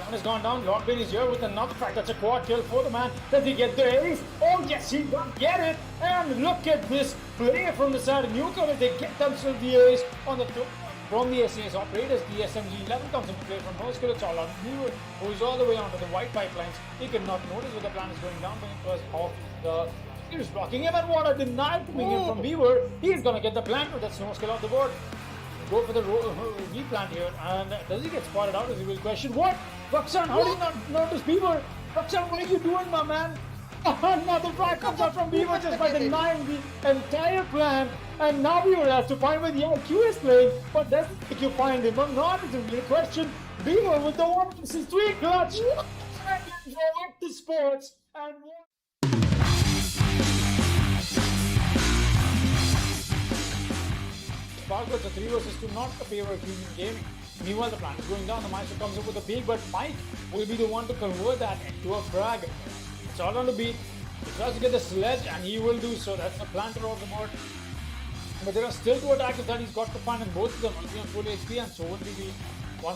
One has gone down. Lockbane is here with another frag. That's a quad kill for the man. Does he get the ace? Oh yes, he will get it. And look at this play from the side of Newcomers. They get themselves the ace on the from the SAS operators. The SMG 11 comes into play from no skill. It's all on Beaver, who is all the way onto the white pipelines. He cannot notice where the plan is going down because of the he was blocking him. And what a denial coming in from Beaver. He's gonna get the plan, but that's no skill off the board. Go for the replant here, and does he get spotted out is the real question. What? Roxanne, how did you not notice Beaver? Roxanne, what are you doing, my man? Another frag comes out from Beaver just by denying the entire plan, and now Beaver has to find where the IQ is playing, but doesn't think you find him or not is the real question. Beaver with the 1-3 clutch. What the sports and Sparkle. It's a 3 versus 2, not a favor of human gaming. Meanwhile, the plan is going down. The Maestro comes up with a peak, but Mike will be the one to convert that into a frag. It's all on the beat. He tries to get the sledge, and he will do so. That's the planter of the board. But there are still 2 attackers that he's got to find, and both of them will be on full HP, and so will be one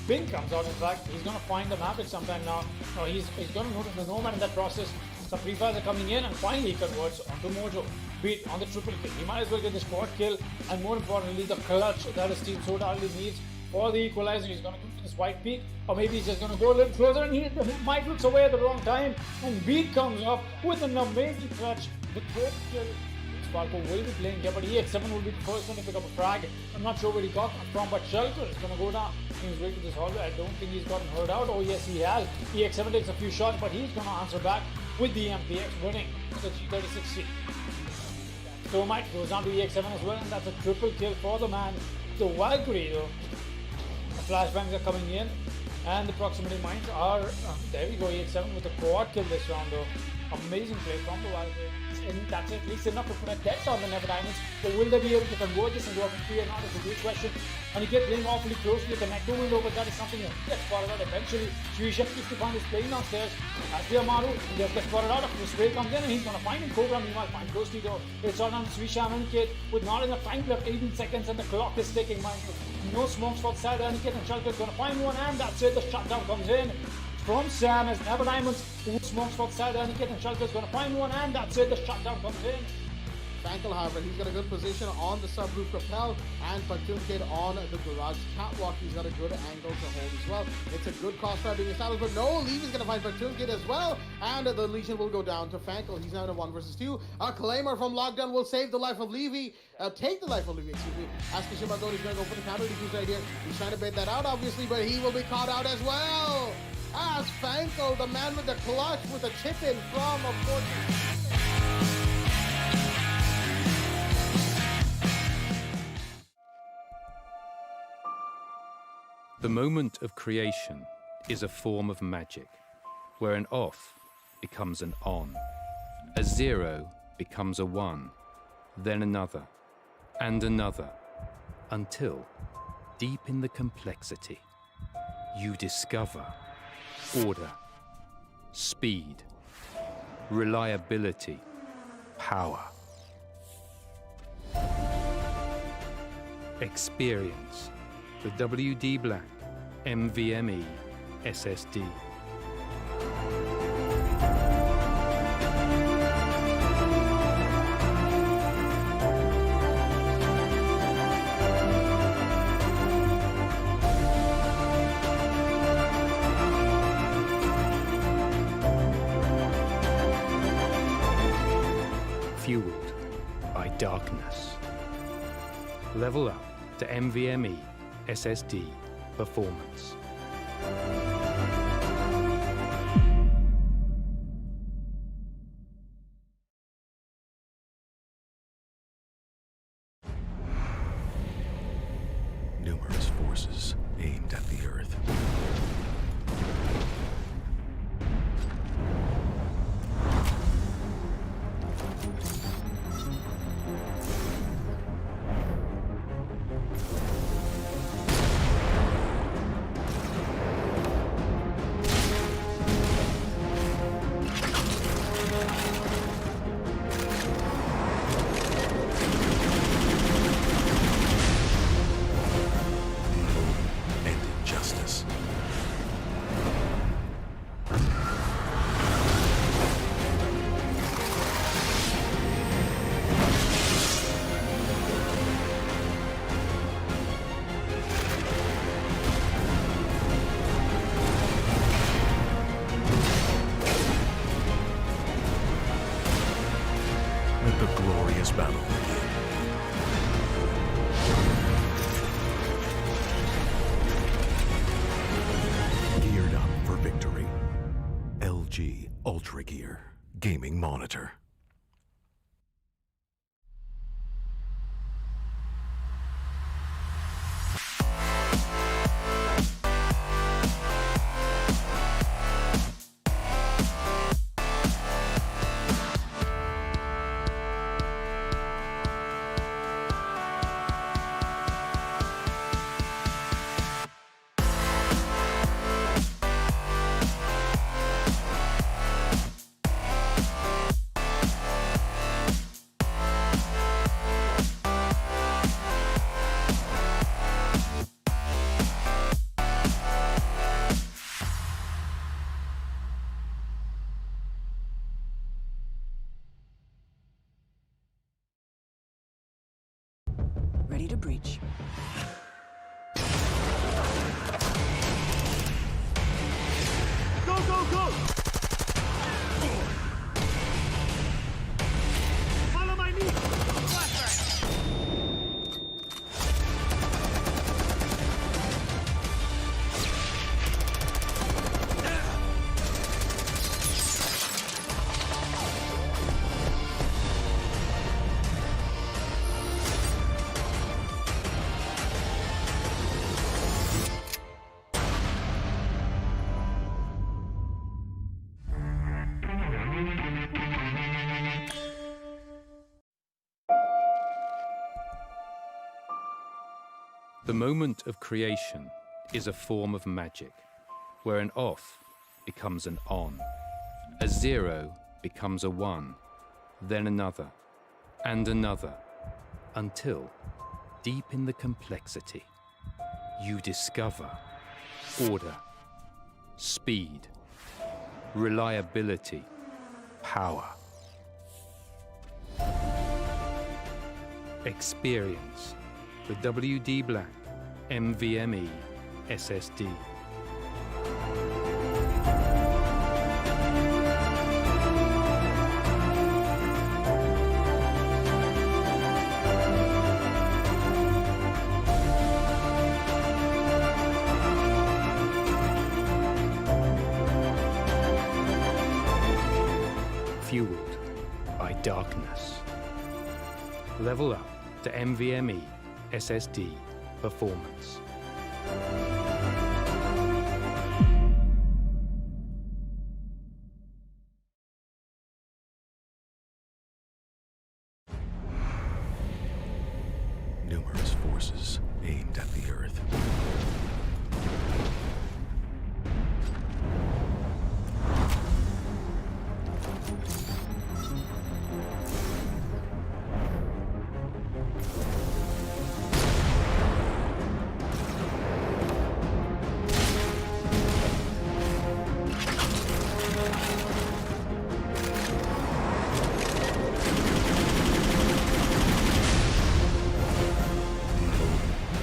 ping comes out. In fact, he's going to find the Maverick sometime now. No, he's going to notice the Nomad in that process. Some pre-fires are coming in, and finally he converts onto Mojo. Beat on the triple kill. He might as well get the squad kill, and more importantly, the clutch that his team so badly needs for the equalizer. He's going to go for this white peak, or maybe he's just going to go a little closer, and he might looks away at the wrong time, and Beat comes up with an amazing clutch. The third kill. Sparko will be playing here, but EX7 will be the first one to pick up a frag. I'm not sure where he got from, but Shelter is going to go down. He's way to this hallway. I don't think he's gotten hurt out. Oh yes, he has. EX7 takes a few shots, but he's going to answer back with the MPX winning the G36C. So Mike goes down to EX7 as well, and that's a triple kill for the man. The Valkyrie though. The flashbangs are coming in, and the proximity mines are there we go. EX7 with a quad kill this round though. Amazing play from the Valkyrie. And that's at least enough to put a dent on the Never Diamonds. But will they be able to convert this into a victory or not is a good question. And he gets playing awfully closely at the Necto window, but that is something that gets spotted out eventually. Shuisha keeps to find his playing downstairs. As the Amaru just gets spotted out. The spray comes in, and he's going to find him. Cobra meanwhile find closely though. It's all on Shuisha Kid with not enough time left, 18 seconds, and the clock is ticking. No smokes for Sa.W, and Shelter is going to find one, and that's it. The shutdown comes in from Sam as Never Diamonds, who smokes for Sa.W, and Shelter is going to find one, and that's it. The shutdown comes in. Fankel, however, he's got a good position on the sub-roof rappel, and Platoon Kid on the garage catwalk. He's got a good angle to hold as well. It's a good crossfire being established, but no, Levy's going to find Platoon Kid as well, and the Legion will go down to Fankel. He's now in a 1 versus 2. A Claymore from Lockdown will save the life of Levy, take the life of Levy, excuse me. As Kishimado is going to go for the camera defuse right here. He's trying to bait that out, obviously, but he will be caught out as well. As Fankel, the man with the clutch with a chip in from a 14. The moment of creation is a form of magic, where an off becomes an on, a 0 becomes a 1, then another, and another, until, deep in the complexity, you discover order, speed, reliability, power, experience. The WD Black NVMe SSD. Fueled by darkness. Level up to NVMe SSD performance. Numerous forces aimed at the Earth. The glorious battle begin. Geared up for victory. LG Ultragear Gaming Monitor. go! Follow my lead! The moment of creation is a form of magic, where an off becomes an on, a 0 becomes a 1, then another, and another, until, deep in the complexity, you discover order, speed, reliability, power. Experience the WD Black NVMe SSD. Fueled by darkness. Level up to NVMe SSD performance. Numerous forces aimed at the Earth.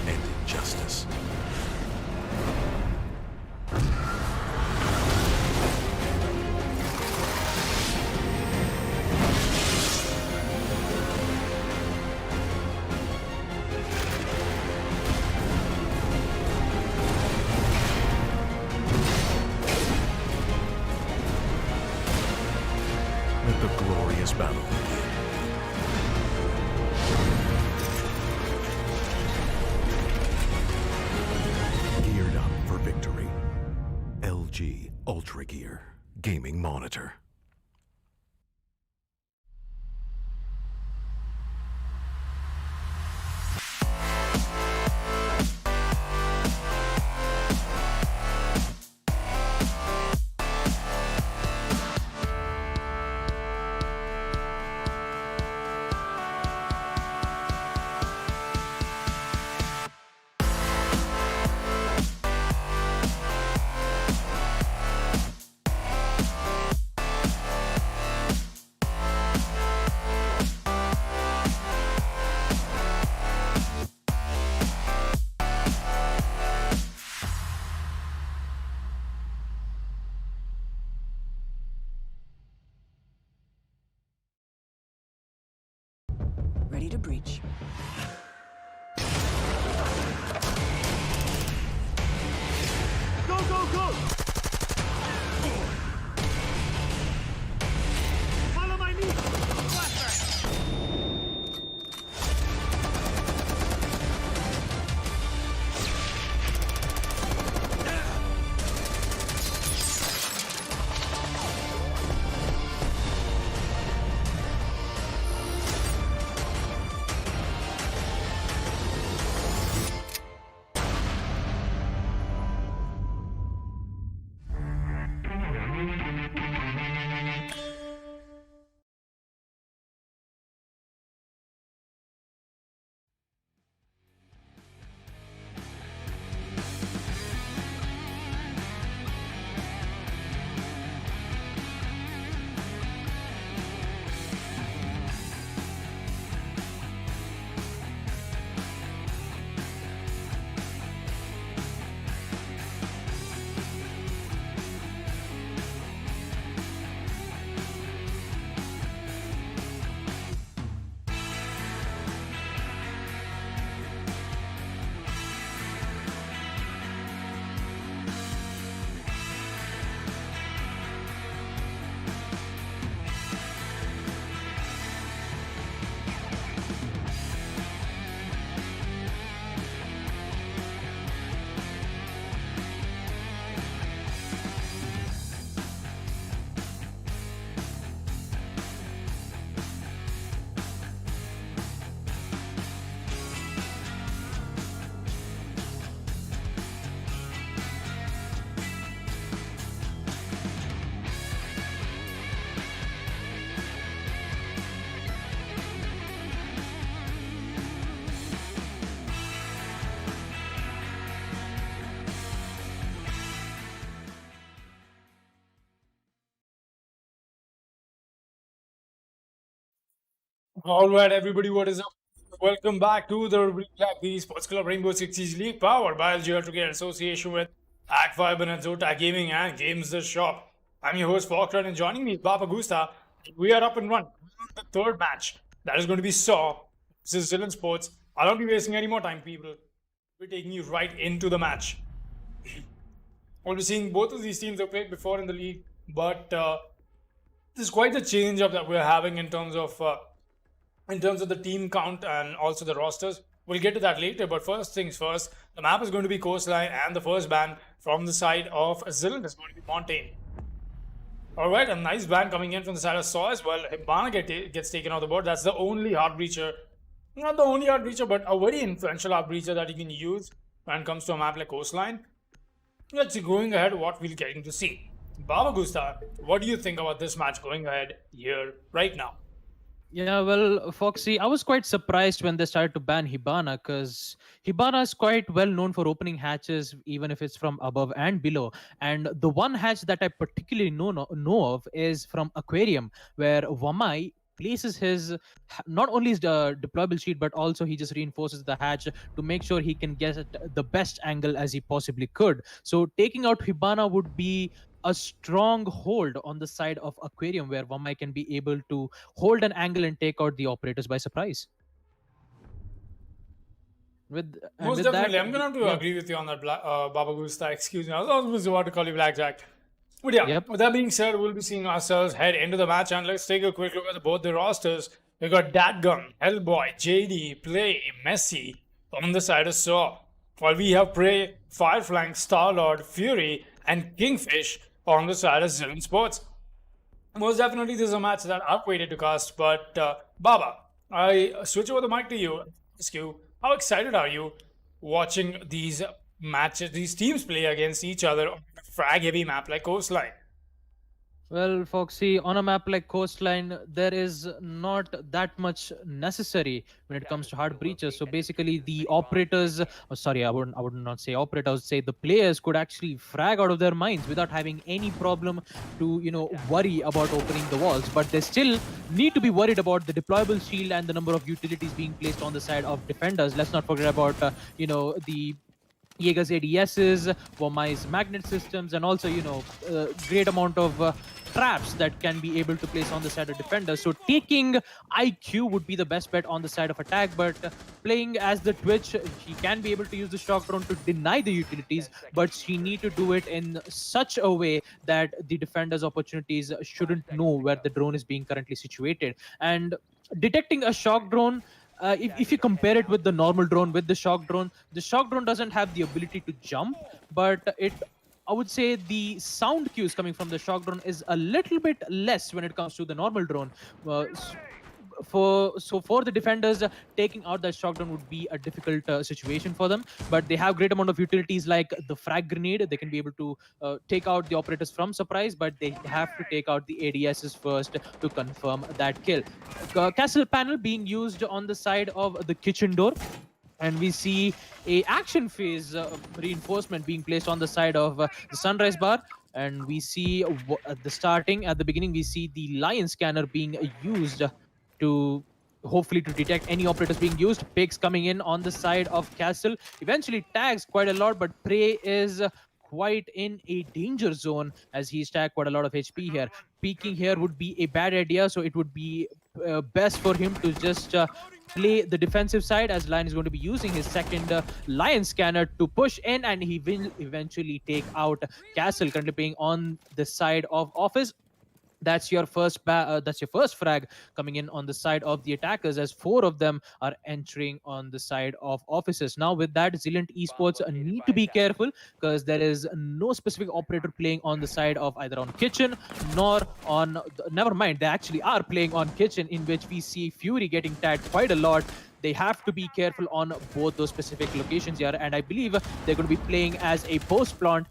And injustice. Let the glorious battle begin. Geared up for victory. LG Ultragear Gaming Monitor. Ready to breach. Go, go, go! Follow my lead! All right, everybody, what is up? Welcome back to the Esports Club Rainbow Six Siege League, powered by Ultragear in association with TEC, Fibernet, Zotac Gaming, and Games the Shop. I'm your host, Walkover, and joining me is Papa Gusta. We are up and running. The third match that is going to be Saw. This is Zilant Sports. I'll not be wasting any more time, people. We're taking you right into the match. We'll be seeing both of these teams have played before in the league, but there's quite a change up that we're having in terms of the team count and also the rosters. We'll get to that later, but first things first, the map is going to be Coastline, and the first ban from the side of Zilant is going to be Montaigne. Alright, a nice ban coming in from the side of Saw as well. Hibana gets taken off the board. That's the only hard breacher. Not the only hard breacher, but a very influential hard breacher that you can use when it comes to a map like Coastline. Let's see, going ahead, what we're getting to see. Baba Gusta, what do you think about this match going ahead here right now? Yeah, well, Foxy, I was quite surprised when they started to ban Hibana, because Hibana is quite well known for opening hatches, even if it's from above and below. And the one hatch that I particularly know of is from Aquarium, where Wamai places his not only his deployable sheet, but also he just reinforces the hatch to make sure he can get the best angle as he possibly could. So taking out Hibana would be a strong hold on the side of Aquarium, where Wamai can be able to hold an angle and take out the operators by surprise. Most definitely, I'm gonna have to agree with you on that, Baba Gusta. Excuse me, I was almost about to call you Blackjack. But yeah, with that being said, we'll be seeing ourselves head into the match, and let's take a quick look at both the rosters. We got Dadgum, Hellboy, JD, Play, Messi on the side of Saw, while we have Prey, Fireflank, Starlord, Fury, and Kingfish on the side of Zilant Sports. Most definitely, this is a match that I've waited to cast, but Baba, I switch over the mic to you. Ask you, how excited are you watching these matches, these teams play against each other on a frag-heavy map like Coastline? Well, Foxy, on a map like Coastline, there is not that much necessary when it comes to hard breaches. So basically, the operators, I would not say operators, I would say the players could actually frag out of their minds without having any problem to, worry about opening the walls. But they still need to be worried about the deployable shield and the number of utilities being placed on the side of defenders. Let's not forget about, the Jaeger's ADSs, Wamai's magnet systems, and also, great amount of traps that can be able to place on the side of defenders. So taking IQ would be the best bet on the side of attack, but playing as the Twitch, she can be able to use the shock drone to deny the utilities, but she need to do it in such a way that the defenders' opportunities shouldn't know where the drone is being currently situated. And detecting a shock drone, if you compare it with the normal drone, with the shock drone doesn't have the ability to jump, but I would say the sound cues coming from the shock drone is a little bit less when it comes to the normal drone. For the defenders, taking out that shock drone would be a difficult situation for them, but they have great amount of utilities like the frag grenade. They can be able to take out the operators from surprise, but they have to take out the ADSs first to confirm that kill. Castle panel being used on the side of the kitchen door, and we see a action phase reinforcement being placed on the side of the sunrise bar. And we see at the beginning, we see the lion scanner being used to hopefully to detect any operators being used. Pigs coming in on the side of Castle, eventually tags quite a lot, but Prey is quite in a danger zone as he's tagged quite a lot of HP here. Peeking here would be a bad idea, so it would be best for him to just play the defensive side, as Lion is going to be using his second Lion scanner to push in, and he will eventually take out Castle, currently playing on the side of Office. That's your first frag coming in on the side of the attackers, as 4 of them are entering on the side of Officers. Now with that, Zilant Esports need to be careful, because there is no specific operator playing on the side of either on Kitchen nor on never mind, they actually are playing on Kitchen, in which we see Fury getting tagged quite a lot. They have to be careful on both those specific locations here, and I believe they're going to be playing as a post plant.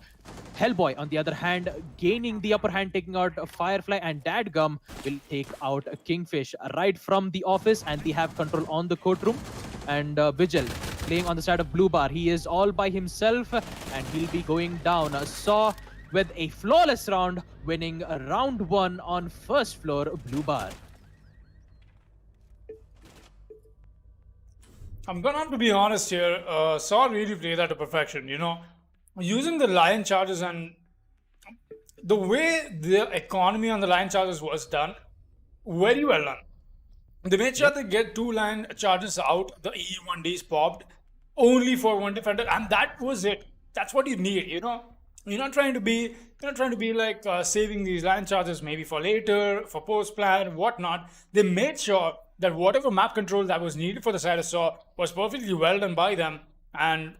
Hellboy, on the other hand, gaining the upper hand, taking out Firefly, and Dadgum will take out Kingfish right from the office, and they have control on the courtroom. And Vigil playing on the side of Blue Bar. He is all by himself, and he'll be going down. Saw with a flawless round, winning round 1 on first floor Blue Bar. I'm gonna have to be honest here. Saw really played that to perfection. Using the line charges and the way the economy on the line charges was done, very well done. They made sure they get 2 line charges out. The E1Ds popped only for 1 defender, and that was it. That's what you need. You're not trying to be like saving these line charges maybe for later, for post plan, whatnot. They made sure that whatever map control that was needed for the side of Saw was perfectly well done by them. And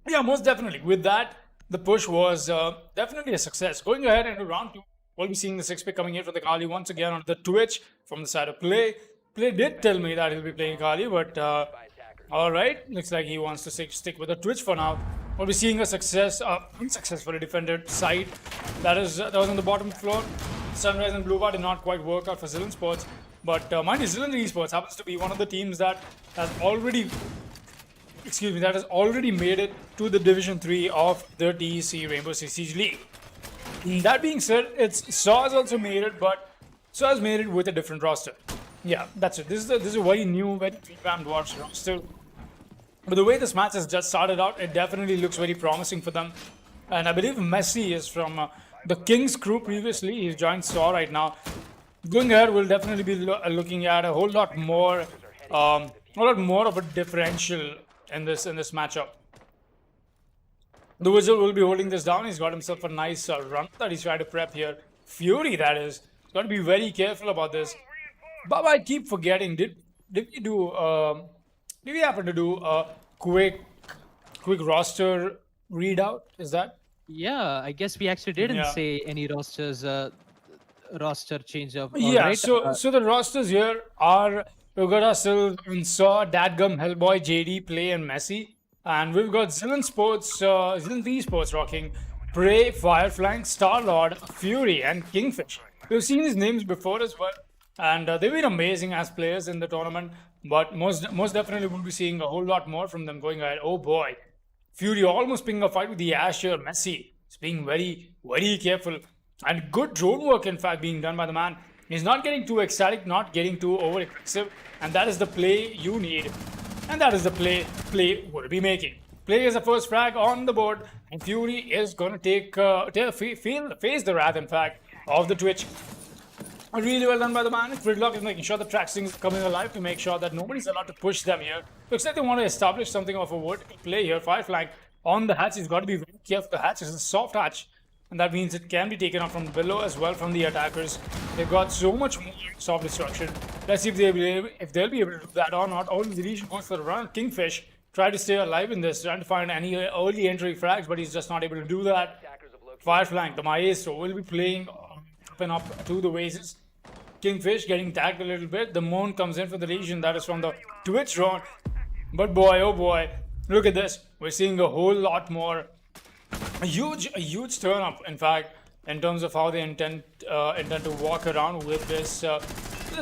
yeah, most definitely. With that, the push was definitely a success. Going ahead into round 2, we'll be seeing the 6-pick coming in for the Kali once again on the Twitch from the side of Play. Play did tell me that he'll be playing Kali, but alright, looks like he wants to stick with the Twitch for now. We'll be seeing a unsuccessfully defended side that was on the bottom floor. Sunrise and Blue Bar did not quite work out for Zilant Sports, but mind you, Zilant Esports happens to be one of the teams that has already made it to the Division 3 of the TEC Rainbow Six Siege League. That being said, Saw has also made it, but Saw has made it with a different roster. Yeah, that's it. This is a very new, very revamped roster. But the way this match has just started out, it definitely looks very promising for them. And I believe Messi is from the Kings crew previously. He's joined Saw right now. Going ahead, we'll definitely be looking at a whole lot more of a differential in this matchup. The Wizard will be holding this down. He's got himself a nice run that he's trying to prep here. Fury, that is. He's got to be very careful about this. But I keep forgetting. Did we happen to do a quick roster readout? Is that? Yeah, I guess we actually didn't say any roster change of. Yeah. Right? So the rosters here are, we've got ourselves in Saw, Dadgum, Hellboy, JD, Play, and Messi, and we've got Zilant Sports, Zilant Esports rocking Prey, Firefly, Starlord, Fury, and Kingfish. We've seen these names before as well, and they've been amazing as players in the tournament. But most definitely we'll be seeing a whole lot more from them going ahead. Oh boy, Fury almost picking a fight with the Ash here. Messi is being very, very careful, and good drone work in fact being done by the man. He's not getting too ecstatic, not getting too over aggressive, and that is the play you need, and that is the play will be making. Play is the first frag on the board, and Fury is going to face the wrath in fact of the Twitch. Really well done by the man. Gridlock is making sure the track stings are coming alive to make sure that nobody's allowed to push them here. Looks like they want to establish something of a vertical play here. Firefly on the hatch. He's got to be very careful. The hatch is a soft hatch, and that means it can be taken out from below as well from the attackers. They've got so much more soft destruction. Let's see if they'll be able to do that or not. Only the region goes for the run. Kingfish try to stay alive in this, trying to find any early entry frags, but he's just not able to do that. Firefly, the Maestro, will be playing up and up to the Oasis. Kingfish getting tagged a little bit. The Moan comes in for the Legion. That is from the Twitch drone. But boy, oh boy, look at this. We're seeing a whole lot more. A huge turn up, in fact, in terms of how they intend to walk around with this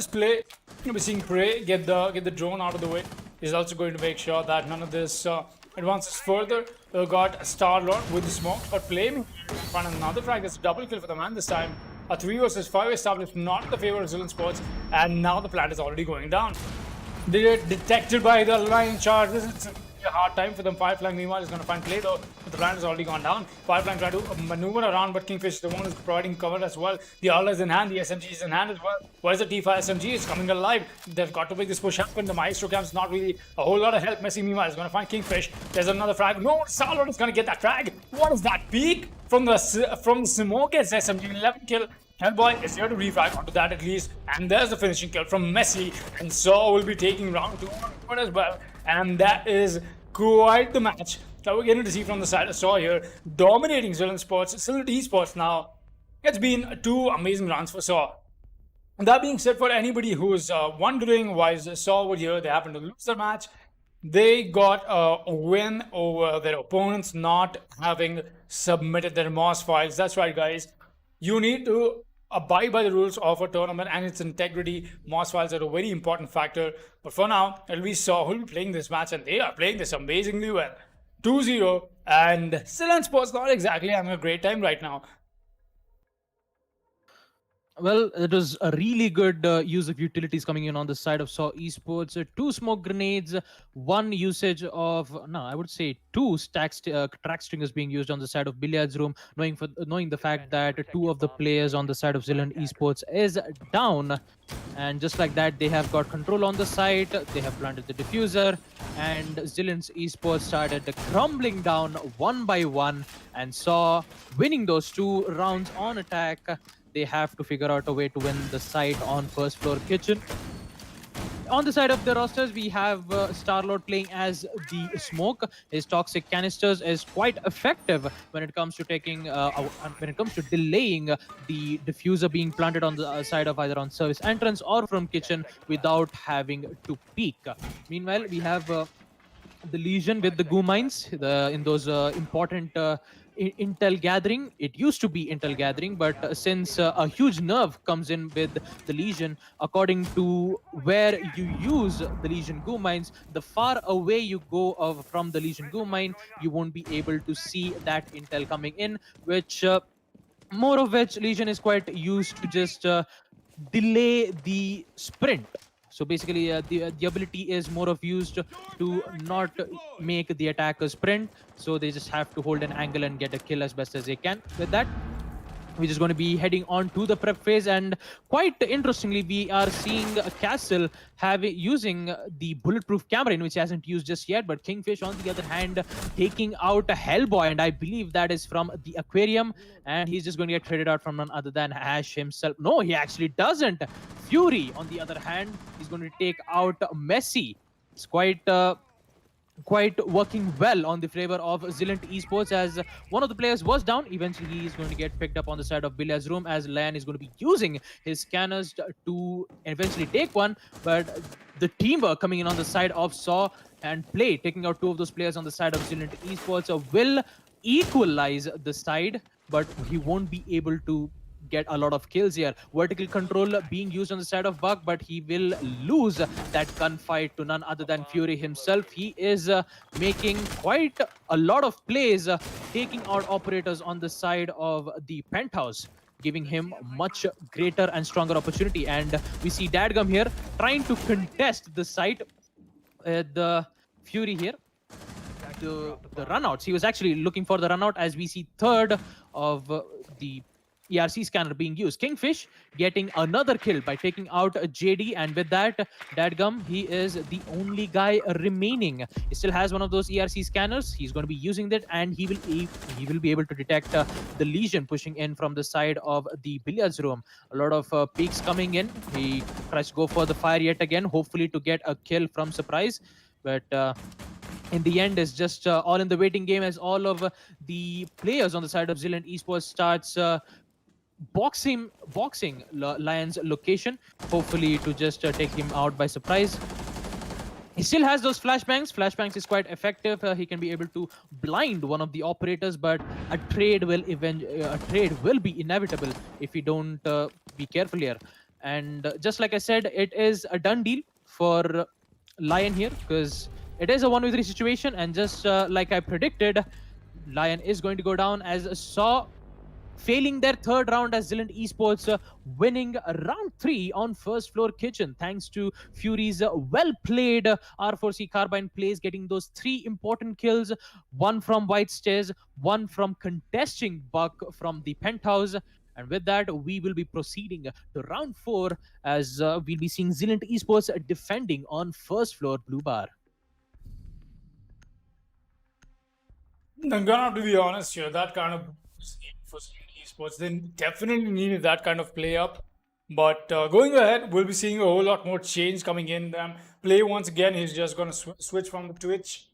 play. We're seeing Prey get the drone out of the way. He's also going to make sure that none of this advances further. We've got Starlord with the smoke, but Play find another frag. That's a double kill for the man this time. A 3 versus 5 established, not in the favor of Zilant Sports, and now the plant is already going down. They're detected by the line charges. It's a hard time for them. Firefly meanwhile is going to find Play though, but the plant has already gone down. Firefly try to maneuver around, but Kingfish is the one who's providing cover as well. The Aula is in hand, the SMG is in hand as well. Where's the T5 SMG? It's coming alive. They've got to make this push happen. The Maestro camp's not really a whole lot of help. Messi meanwhile is going to find Kingfish. There's another frag. No, Starlord is going to get that frag. What is that peak? From the smoke, it's SMG 11 kill. Hellboy is here to refrag onto that at least, and there's the finishing kill from Messi, and Saw will be taking round 2 as well, and that is quite the match that we're getting to see from the side of Saw here, dominating Zilant Sports, Zilant Esports now. It's been 2 amazing rounds for Saw. And that being said, for anybody who's wondering why Saw were here, they happened to lose their match. They got a win over their opponents not having submitted their MOS files. That's right, guys. You need to abide by the rules of a tournament and its integrity. MOS files are a very important factor. But for now, it'll be Saw who will be playing this match, and they are playing this amazingly well. 2-0, and Zilant Sports not exactly having a great time right now. Well, it was a really good use of utilities coming in on the side of Saw Esports. Two smoke grenades, one usage of no, I would say two track stringers being used on the side of Billiards Room, knowing the fact that two of the players on the side of Zilant Esports is down, and just like that, they have got control on the site. They have planted the diffuser, and Zilant's Esports started crumbling down one by one, and Saw winning those 2 rounds on attack. They have to figure out a way to win the site on first floor kitchen. On the side of the rosters, we have Starlord playing as the smoke. His toxic canisters is quite effective when it comes to delaying the diffuser being planted on the side of either on service entrance or from kitchen without having to peek. Meanwhile, we have the Legion with the goo mines in those important intel gathering. It used to be intel gathering, but since a huge nerve comes in with the Legion, according to where you use the Legion goo mines, the far away you go from the Legion goo mine, you won't be able to see that intel coming in, which more of which Legion is quite used to just delay the sprint. So basically, the ability is more of used to not make the attacker sprint. So they just have to hold an angle and get a kill as best as they can. With that, we're just going to be heading on to the prep phase, and quite interestingly, we are seeing Castle using the bulletproof camera, in which he hasn't used just yet. But Kingfish, on the other hand, taking out a Hellboy, and I believe that is from the aquarium, and he's just going to get traded out from none other than Ash himself. No, he actually doesn't. Fury, on the other hand, is going to take out Messi. It's quite working well on the favor of Zilant Esports, as one of the players was down. Eventually, he is going to get picked up on the side of Billiards Room, as Lion is going to be using his scanners to eventually take one. But the teamwork coming in on the side of Saw and Play, taking out 2 of those players on the side of Zilant Esports, will equalize the side, but he won't be able to get a lot of kills here. Vertical control being used on the side of Buck, but he will lose that gunfight to none other than Fury himself. He is making quite a lot of plays, taking out operators on the side of the penthouse, giving him much greater and stronger opportunity. And we see Dadgum here trying to contest the site. The Fury here, the runouts. He was actually looking for the runout, as we see third of the ERC scanner being used. Kingfish getting another kill by taking out JD, and with that, Dadgum, he is the only guy remaining. He still has one of those ERC scanners. He's going to be using that, and he will be able to detect the Legion pushing in from the side of the Billiards Room. A lot of peaks coming in. He tries to go for the fire yet again, hopefully to get a kill from surprise, but in the end, it's just all in the waiting game, as all of the players on the side of Zilant Esports starts boxing Lion's location, hopefully to just take him out by surprise. He still has those flashbangs. Flashbangs is quite effective. He can be able to blind one of the operators, but a trade will be inevitable if we don't be careful here. And just like I said, it is a done deal for Lion here, because it is a 1v3 situation, and just like I predicted, Lion is going to go down, as Saw failing their third round, as Zilant Esports winning round 3 on first floor kitchen, thanks to Fury's well-played R4C carbine plays, getting those 3 important kills, one from White Stairs, one from contesting Buck from the penthouse. And with that, we will be proceeding to round 4, as we'll be seeing Zilant Esports defending on first floor blue bar. I'm gonna have to be honest here, that kind of for Esports, they definitely needed that kind of play up. But going ahead, we'll be seeing a whole lot more change coming in. Play once again, he's just gonna switch from the Twitch,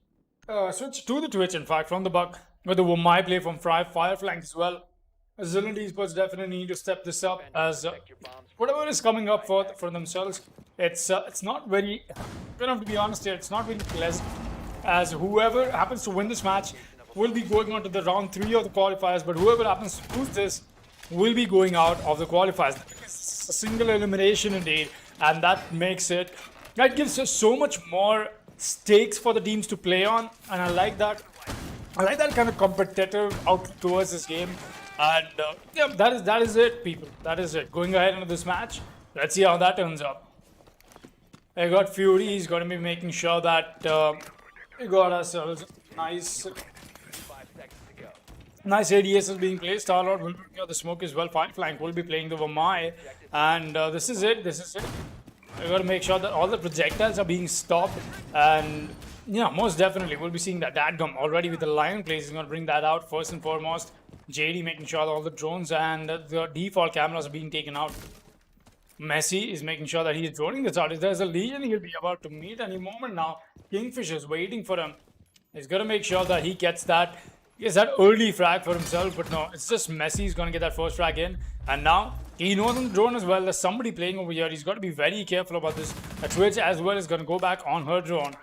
switch to the Twitch, in fact, from the Buck, with the my play from Fireflank as well. Zilant Esports definitely need to step this up, as whatever is coming up for themselves, it's not very, gonna have to be honest here, it's not very pleasant, as whoever happens to win this match will be going on to the round 3 of the qualifiers, but whoever happens to lose this will be going out of the qualifiers. It's a single elimination indeed, and that gives us so much more stakes for the teams to play on, and I like that kind of competitive outlook towards this game. And yeah, that is it, people. That is it. Going ahead into this match. Let's see how that turns out. I got Fury. He's going to be making sure that we got ourselves nice. 5 seconds to go. Nice ADS is being played. Starlord will be the smoke as well. Flank will be playing the Vamai. And this is it. This is it. We got to make sure that all the projectiles are being stopped. And yeah, most definitely we'll be seeing that Dadgum already with the Lion plays. He's going to bring that out first and foremost. JD making sure that all the drones and the default cameras are being taken out. Messi is making sure that he's droning this out. If there's a Legion he'll be about to meet any moment now. Kingfish is waiting for him. He's going to make sure that he gets that early frag for himself, but no, it's just Messi. He's going to get that first frag in. And now, he knows on the drone as well. There's somebody playing over here. He's got to be very careful about this. A Twitch as well is going to go back on her drone.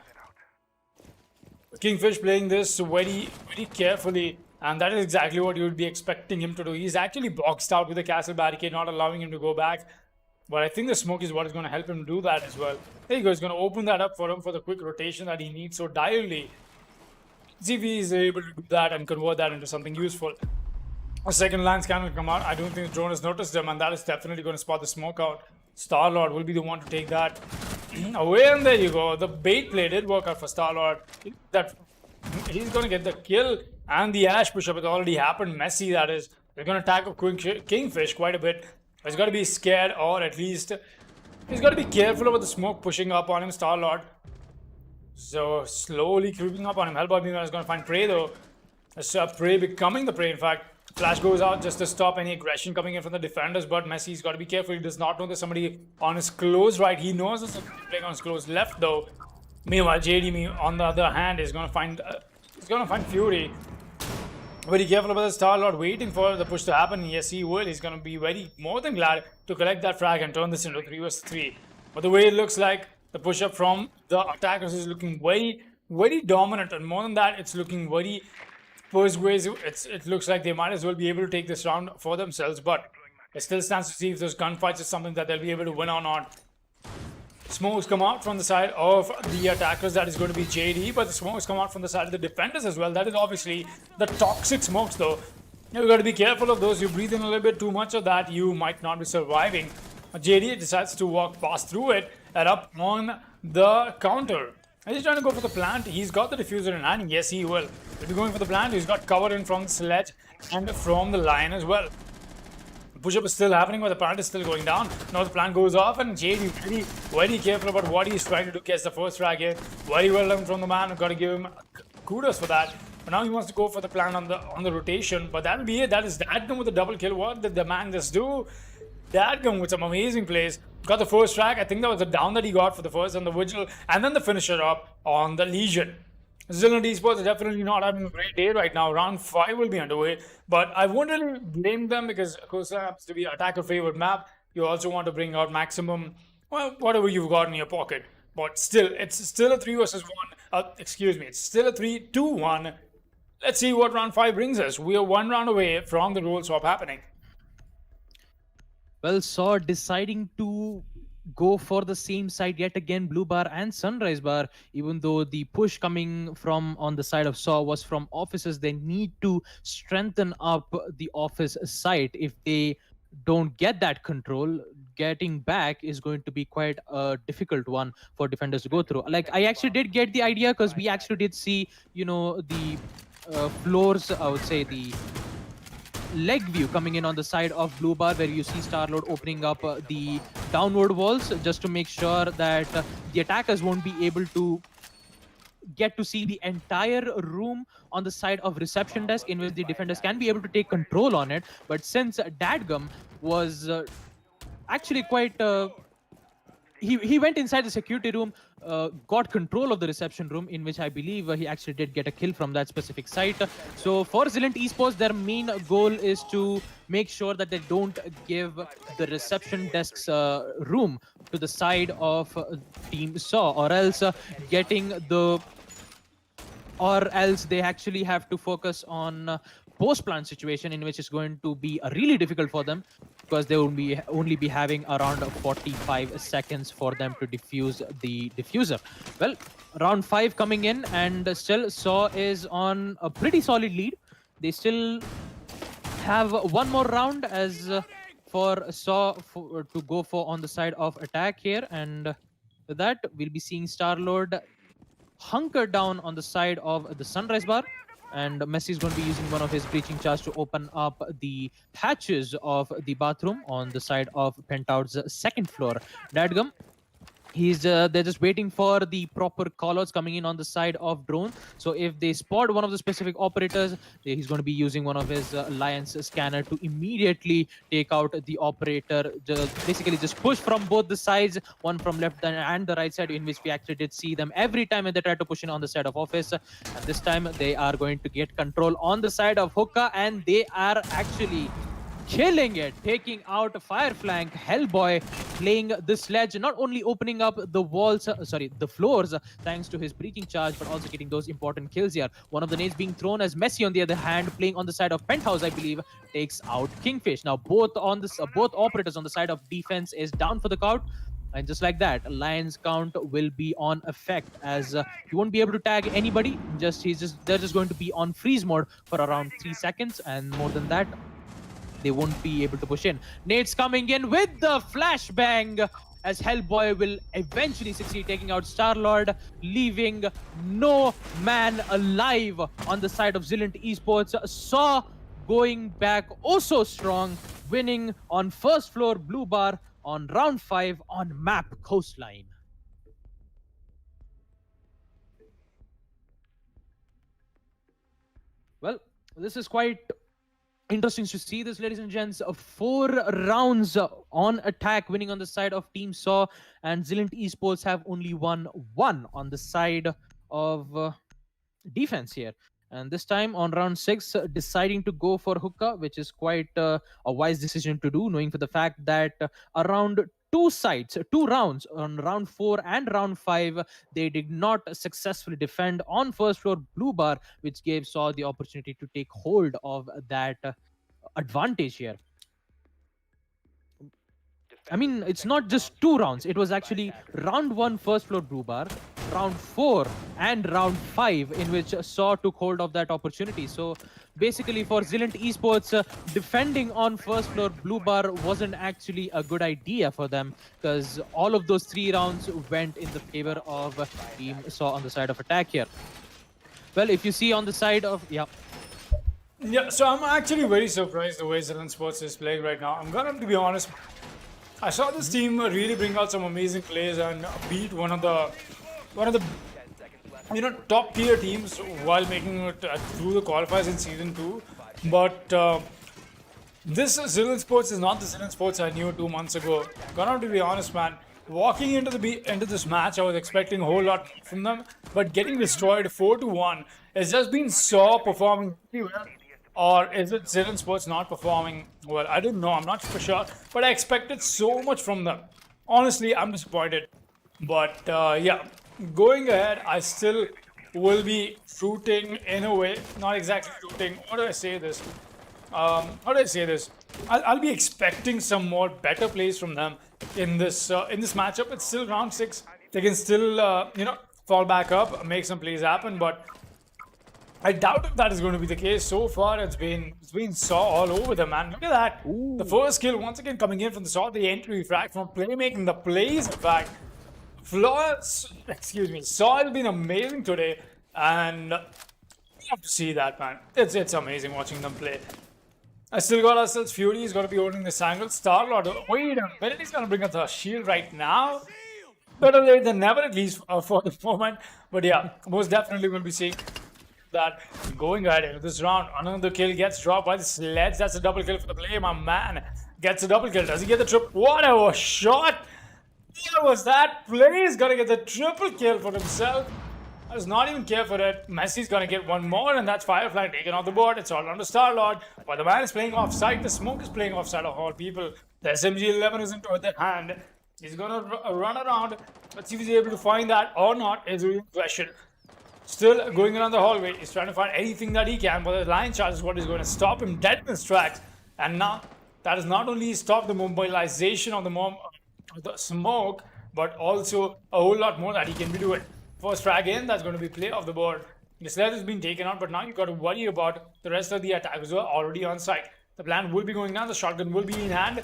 Kingfish playing this very, very carefully. And that is exactly what you would be expecting him to do. He's actually boxed out with the castle barricade, not allowing him to go back. But I think the smoke is what is going to help him do that as well. There you go. He's going to open that up for him for the quick rotation that he needs so direly. See if he is able to do that and convert that into something useful. A second lance cannon will come out. I don't think the drone has noticed him, and that is definitely going to spot the smoke out. Starlord will be the one to take that away, and there you go. The bait play did work out for Starlord. That he's going to get the kill, and the Ash push-up has already happened. Messi, that is. They're going to attack a Kingfish quite a bit. He's got to be scared, or at least he's got to be careful about the smoke pushing up on him, Starlord. So slowly creeping up on him. Hellboy Beamer is going to find Prey though. Prey becoming the Prey, in fact. Flash goes out just to stop any aggression coming in from the defenders, but Messi's got to be careful. He does not know there's somebody on his close right. He knows there's somebody playing on his close left though. Meanwhile, JD on the other hand is going to find Fury. Very careful about the Starlord, waiting for the push to happen. Yes, he will. He's going to be more than glad to collect that frag and turn this into 3 vs 3. But the way it looks like, the push-up from the attackers is looking very, very dominant. And more than that, it's looking very persuasive. It looks like they might as well be able to take this round for themselves. But it still stands to see if those gunfights is something that they'll be able to win or not. Smokes come out from the side of the attackers. That is going to be JD. But the smokes come out from the side of the defenders as well. That is obviously the toxic smokes though. You've got to be careful of those. You breathe in a little bit too much of that, you might not be surviving. JD decides to walk past through it and up on the counter. He's trying to go for the plant. He's got the diffuser in hand. Yes, he will. He'll be going for the plant. He's got cover in from the sledge and from the Lion as well. Push-up is still happening, but the plant is still going down. Now the plant goes off, and JD very, very careful about what he's trying to do. Gets the first frag in. Very well done from the man. I've got to give him kudos for that. But now he wants to go for the plant on the rotation. But that'll be it. That is Dadgum with the double kill. What did the man just do? Dadgum with some amazing plays. Got the first frag. I think that was the down that he got for the first and the Vigil. And then the finisher up on the Legion. Zilant Esports are definitely not having a great day right now. Round 5 will be underway. But I won't really blame them because, of course, it happens to be attacker favorite map. You also want to bring out maximum, well, whatever you've got in your pocket. But still, it's still a 3 vs 1. It's still a 3-2-1. Let's see what round 5 brings us. We are 1 round away from the role swap happening. Well, Saw deciding to go for the same side yet again, Blue Bar and Sunrise Bar. Even though the push coming from on the side of Saw was from offices, they need to strengthen up the office side. If they don't get that control, getting back is going to be quite a difficult one for defenders to go through. Like, I actually did get the idea because we actually did see, you know, the floors, I would say the leg view coming in on the side of Blue Bar, where you see Starlord opening up the downward walls just to make sure that the attackers won't be able to get to see the entire room on the side of reception desk, in which the defenders can be able to take control on it. But since Dadgum was actually quite he went inside the security room, got control of the reception room, in which I believe he actually did get a kill from that specific site. So for Zilant Esports, their main goal is to make sure that they don't give the reception desk's room to the side of Team Saw, or else they actually have to focus on post-plant situation, in which is going to be really difficult for them, because they will be only be having around 45 seconds for them to defuse the diffuser. Well, round 5 coming in, and still Saw is on a pretty solid lead. They still have one more round as for Saw to go for on the side of attack here, and with that we'll be seeing Star-Lord hunker down on the side of the Sunrise Bar, and Messi is going to be using one of his breaching charge to open up the hatches of the bathroom on the side of Pentout's second floor. Dadgum, they're just waiting for the proper callouts coming in on the side of drone. So if they spot one of the specific operators, he's going to be using one of his Alliance scanner to immediately take out the operator. Basically just push from both the sides, one from left and the right side, in which we actually did see them every time when they try to push in on the side of office. And this time they are going to get control on the side of hookah, and they are actually killing it, taking out fire flank. Hellboy playing the sledge, not only opening up the walls, the floors, thanks to his breaching charge, but also getting those important kills here. One of the nades being thrown as Messi, on the other hand, playing on the side of Penthouse, I believe, takes out Kingfish. Now both operators on the side of defense is down for the count. And just like that, Lions count will be on effect, as you won't be able to tag anybody. They're just going to be on freeze mode for around 3 seconds, and more than that, they won't be able to push in. Nate's coming in with the flashbang, as Hellboy will eventually succeed taking out Star-Lord, leaving no man alive on the side of Zilant Esports. Saw going back oh so strong, winning on first floor Blue Bar on round 5 on map Coastline. Well, this is quite interesting to see this, ladies and gents. 4 rounds on attack, winning on the side of Team Saw, and Zilant Esports have only won 1 on the side of defense here. And this time on round 6, deciding to go for hookah, which is quite a wise decision to do, knowing for the fact that around 2 rounds on round 4 and round 5, they did not successfully defend on first floor Blue Bar, which gave Saw the opportunity to take hold of that advantage here. I mean, it's not just 2 rounds. It was actually round 1 first floor Blue Bar, round 4 and round 5, in which Saw took hold of that opportunity. So basically for Zilant Esports, defending on first floor Blue Bar wasn't actually a good idea for them, because all of those 3 rounds went in the favor of Team Saw on the side of attack here. Well, if you see on the side of... Yeah, so I'm actually very surprised the way Zilant Sports is playing right now. I'm gonna have to be honest. I saw this team really bring out some amazing plays and beat one of the top tier teams while making it through the qualifiers in season 2. But this Zilant Sports is not the Zilant Sports I knew 2 months ago. Gonna have to be honest, man. Walking into this match, I was expecting a whole lot from them, but getting destroyed 4-1 has just been Saw performing pretty well. Or is it Zilant Sports not performing well? I don't know. I'm not for sure. But I expected so much from them. Honestly, I'm disappointed. But yeah, going ahead, I still will be rooting in a way. Not exactly rooting. How do I say this? I'll be expecting some more better plays from them in this matchup. It's still round 6. They can still fall back up, make some plays happen, but I doubt if that is going to be the case. So far, it's been Saw all over them, man. Look at that. Ooh. The first kill once again coming in from the Saw, the entry frag from playmaking, the plays, in fact. Saw has been amazing today, and you have to see that, man. It's amazing watching them play. I still got ourselves Fury. He's going to be holding this angle. Star-Lord, wait a minute, he's going to bring out the shield right now. Better late than never, at least for the moment. But yeah, most definitely will be seeing that going ahead into this round. Another kill gets dropped by the Sledge. That's a double kill for the play. My man gets a double kill. Does he get the triple? What a shot! What was that? Play is gonna get the triple kill for himself. Does not even care for it. Messi's gonna get one more, and that's Firefly taken off the board. It's all under Star-Lord. But the man is playing offside. The smoke is playing offside of all people. The SMG-11 is into their hand. He's gonna run around. Let's see if he's able to find that or not is a real question. Still going around the hallway, he's trying to find anything that he can, but the line charge is what is going to stop him dead in his tracks. And now, that has not only stopped the mobilization of the smoke, but also a whole lot more that he can be doing. First frag in, that's going to be play off the board. The Sledge has been taken out, but now you've got to worry about the rest of the attackers who are already on site. The plant will be going down. The shotgun will be in hand.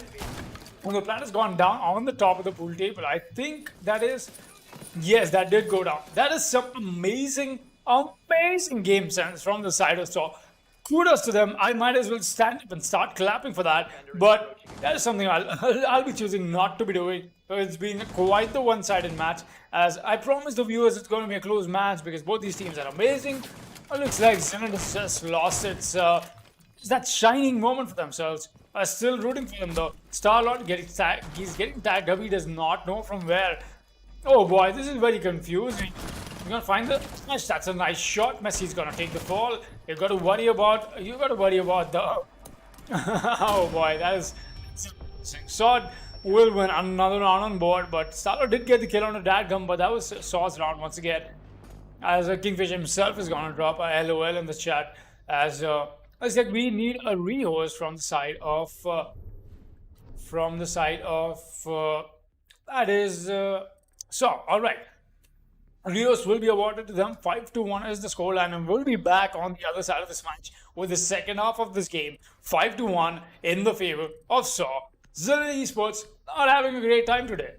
And the plant has gone down on the top of the pool table. I think that is... Yes, that did go down. That is some amazing game sense from the side of Saw. Kudos to them. I might as well stand up and start clapping for that. But that is something I'll be choosing not to be doing. It's been quite the one-sided match. As I promised the viewers, it's going to be a close match because both these teams are amazing. It looks like Zilant has just lost its that shining moment for themselves. I'm still rooting for them though. Starlord getting tagged. He's getting tagged up. He does not know from where. Oh boy, this is very confusing. You're gonna find the smash. That's a nice shot. Messi's gonna take the fall. You got to worry about the. Oh boy, that is. Sword will win another round on board, but Starlord did get the kill on a dadgum, but that was Saw's round once again. As Kingfish himself is gonna drop a LOL in the chat. As I said, we need a rehost from the side of. That is. So, alright. Rios will be awarded to them. 5-1 is the scoreline, and we'll be back on the other side of this match with the second half of this game. 5-1 in the favor of Saw. Zilant Esports not having a great time today.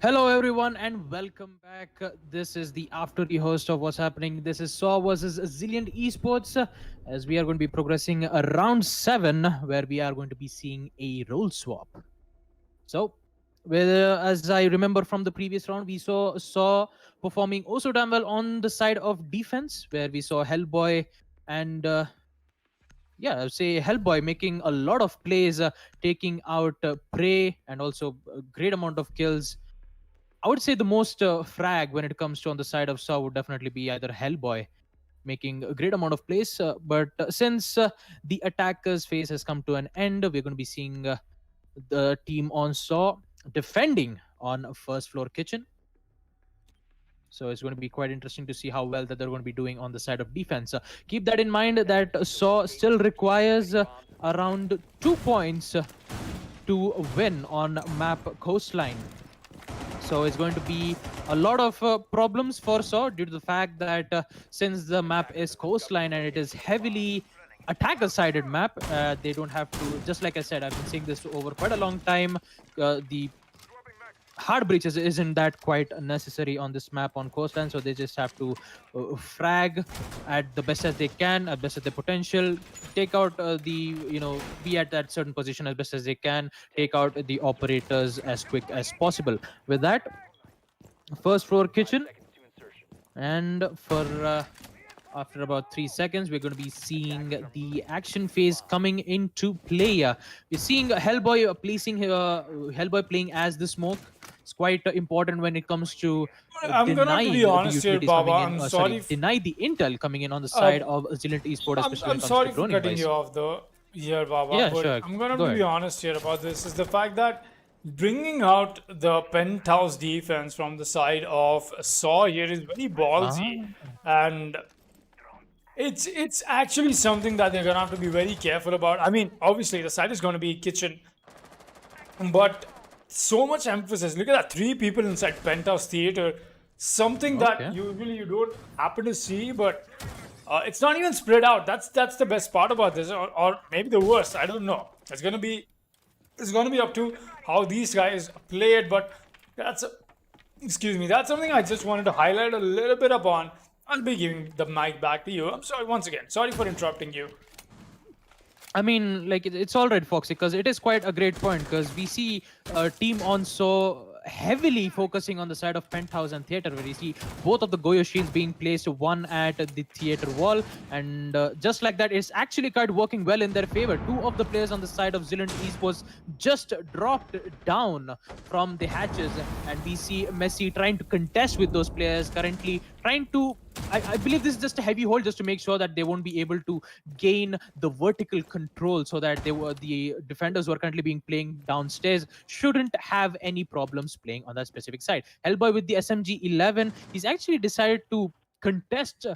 Hello, everyone, and welcome back. This is the after the host of What's Happening. This is Saw versus Zilant Esports, as we are going to be progressing round 7, where we are going to be seeing a role swap. So, as I remember from the previous round, we saw performing also damn well on the side of defense, where we saw Hellboy and yeah, I would say Hellboy making a lot of plays, taking out Prey, and also a great amount of kills. I would say the most frag when it comes to on the side of Saw would definitely be either Hellboy, making a great amount of plays. But since the attacker's phase has come to an end, we're going to be seeing the team on Saw defending on first floor kitchen. So it's going to be quite interesting to see how well that they're going to be doing on the side of defense. Keep that in mind that Saw still requires around 2 points to win on map Coastline. So it's going to be a lot of problems for Saw due to the fact that since the map is Coastline and it is heavily attacker-sided map, they don't have to, just like I said, I've been saying this over quite a long time, the hard breaches isn't that quite necessary on this map on Coastline, so they just have to frag at the best as they can, at best as their potential, take out be at that certain position as best as they can, take out the operators as quick as possible. With that, first floor kitchen, and for after about 3 seconds, we're going to be seeing the action phase coming into play. We're seeing Hellboy playing as the smoke. It's quite important when it comes to I'm gonna be honest here, Baba. I'm sorry. Deny the intel coming in on the side of Zilant Esports, especially I'm sorry for cutting you off though, here, Baba. Yeah, but sure. I'm gonna Go be ahead. honest here about this. Is the fact that bringing out the penthouse defense from the side of Saw here is very ballsy, and it's actually something that they're gonna have to be very careful about. I mean, obviously the side is gonna be kitchen, but so much emphasis. Look at that, 3 people inside penthouse theater. Something that usually you don't happen to see, but it's not even spread out. That's the best part about this, or maybe the worst. I don't know. It's gonna be up to how these guys play it. But that's that's something I just wanted to highlight a little bit upon. I'll be giving the mic back to you. I'm sorry once again. Sorry for interrupting you. I mean, like, it's all right, Foxy, because it is quite a great point, because we see a team on so heavily focusing on the side of penthouse and theater, where you see both of the Goyo shields being placed, one at the theater wall, and just like that, it's actually quite working well in their favor. 2 of the players on the side of Zilant Esports just dropped down from the hatches, and we see Messi trying to contest with those players, currently trying to, I believe this is just a heavy hold just to make sure that they won't be able to gain the vertical control, so that the defenders who are currently being playing downstairs shouldn't have any problems playing on that specific side. Hellboy with the SMG-11, he's actually decided to contest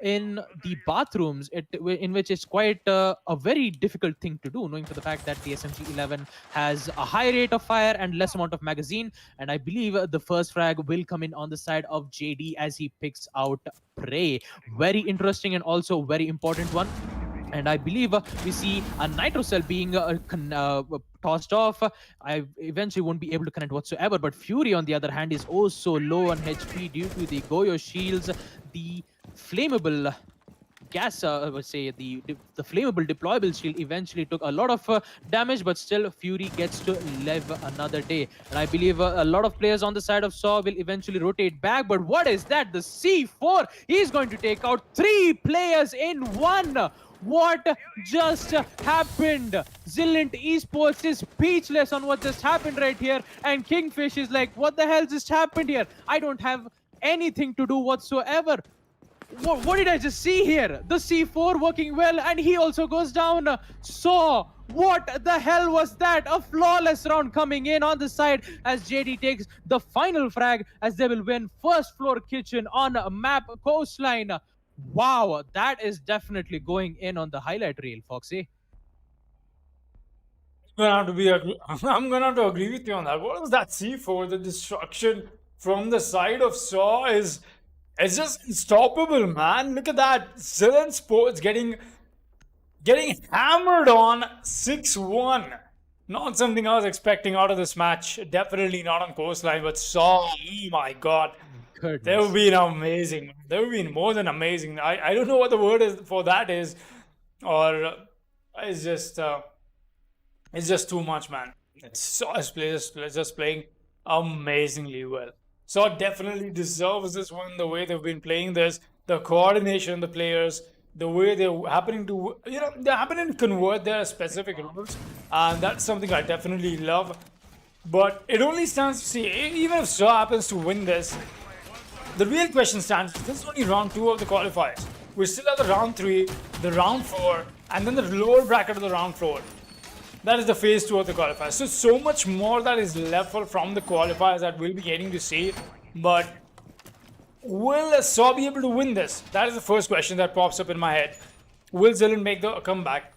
in the bathrooms, in which it's quite a very difficult thing to do, knowing for the fact that the SMG-11 has a high rate of fire and less amount of magazine. And I believe the first frag will come in on the side of JD as he picks out Prey. Very interesting and also very important one. And I believe we see a Nitro Cell being tossed off. I eventually won't be able to connect whatsoever, but Fury on the other hand is also low on HP due to the Goyo shields. The flammable gas, I would say the flammable deployable shield eventually took a lot of damage, but still Fury gets to live another day. And I believe a lot of players on the side of Saw will eventually rotate back. But what is that? The C4, he's going to take out 3 players in one. What just happened? Zilant Esports is speechless on what just happened right here, and Kingfish is like, what the hell just happened here? I don't have anything to do whatsoever. What did I just see here? The C4 working well, and he also goes down. So, what the hell was that? A flawless round coming in on the side as JD takes the final frag, as they will win first floor kitchen on map Coastline. Wow, that is definitely going in on the highlight reel, Foxy. I'm gonna have to agree with you on that. What was that C4? The destruction from the side of Saw is just unstoppable, man. Look at that. Zilant Sports getting hammered on 6-1. Not something I was expecting out of this match. Definitely not on coastline, but Saw, oh my god. They have been amazing. They have been more than amazing. I don't know what the word is for that is, or it's just too much, man. Saw is just playing amazingly well. Saw definitely deserves this one. The way they've been playing this, the coordination, the players, the way they're happening to, they're happening to convert their specific rules, and that's something I definitely love. But it only stands to see, even if Saw happens to win this, the real question stands, this is only round 2 of the qualifiers. We still have the round 3, the round 4, and then the lower bracket of the round 4. That is the phase 2 of the qualifiers. So much more that is left from the qualifiers that we'll be getting to see. But will Saw be able to win this? That is the first question that pops up in my head. Will Zilant make the comeback?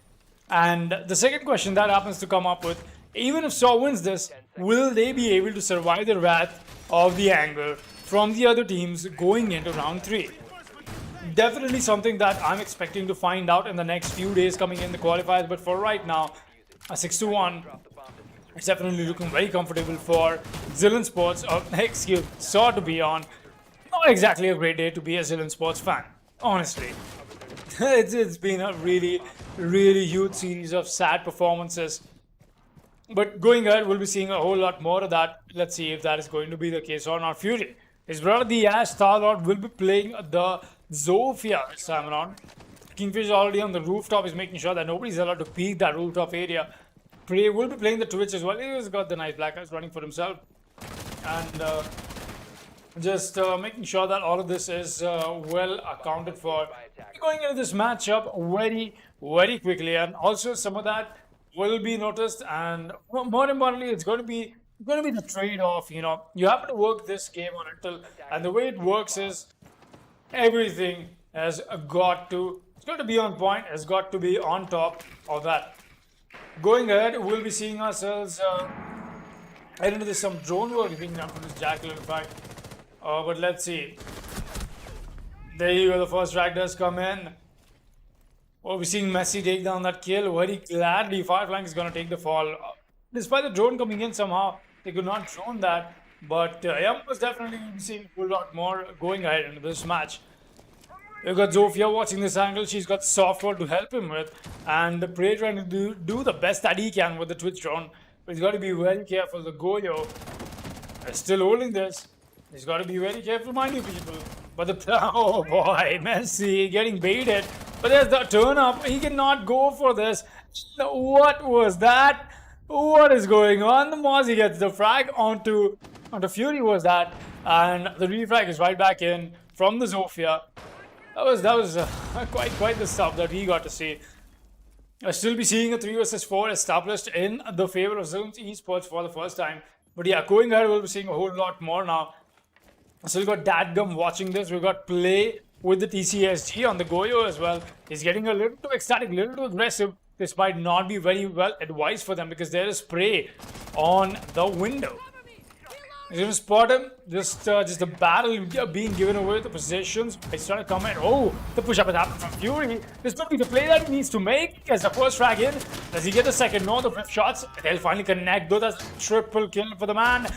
And the second question that happens to come up with, even if Saw wins this, will they be able to survive the wrath of the anger from the other teams going into round 3? Definitely something that I'm expecting to find out in the next few days coming in the qualifiers. But for right now, a 6-1, it's definitely looking very comfortable for Zilant Sports, Saw to be on. Not exactly a great day to be a Zilant Sports fan, honestly. It's been a really, really huge series of sad performances. But going ahead, we'll be seeing a whole lot more of that. Let's see if that is going to be the case or not. Fury, his brother the Ash Star-Lord will be playing the Zofia this time around. Kingfish already on the rooftop, is making sure that nobody's allowed to peek that rooftop area. Prey will be playing the Twitch as well. He's got the nice black eyes running for himself. And just making sure that all of this is well accounted for. Going into this matchup very, very quickly. And also some of that will be noticed. And more importantly, it's going to be the trade-off. You have to work this game on it. And the way it works is everything has got to... It's got to be on point, it's got to be on top of that. Going ahead, we'll be seeing ourselves head into this some drone work being done from this Jackal, in fact. But let's see. There you go, the first drag does come in. We're seeing Messi take down that kill. Very gladly, Fireflank is going to take the fall. Despite the drone coming in somehow, they could not drone that. But yeah, was definitely seeing a whole lot more going ahead into this match. We've got Zofia watching this angle. She's got software to help him with. And the Prey trying to do the best that he can with the Twitch drone. But he's got to be very careful. The Goyo is still holding this. He's got to be very careful, mind you, people. But oh boy, Messi getting baited. But there's the turn up. He cannot go for this. What was that? What is going on? The Mozzie gets the frag onto Fury was that. And the refrag is right back in from the Zofia. That was quite the stuff that we got to see. I'll still be seeing a 3 vs 4 established in the favor of Zilant Esports for the first time. But yeah, going ahead, we'll be seeing a whole lot more now. So we've got Dadgum watching this. We've got Play with the TCSG on the Goyo as well. He's getting a little too ecstatic, a little too aggressive. This might not be very well advised for them because there is Prey on the window. He's going to spot him. Just the battle being given away, the positions. He's trying to come in. Oh, the push-up has happened from Fury. This could be the play that he needs to make as the first frag in. Does he get the second? No, the whip shots. They'll finally connect. Though that's triple kill for the man.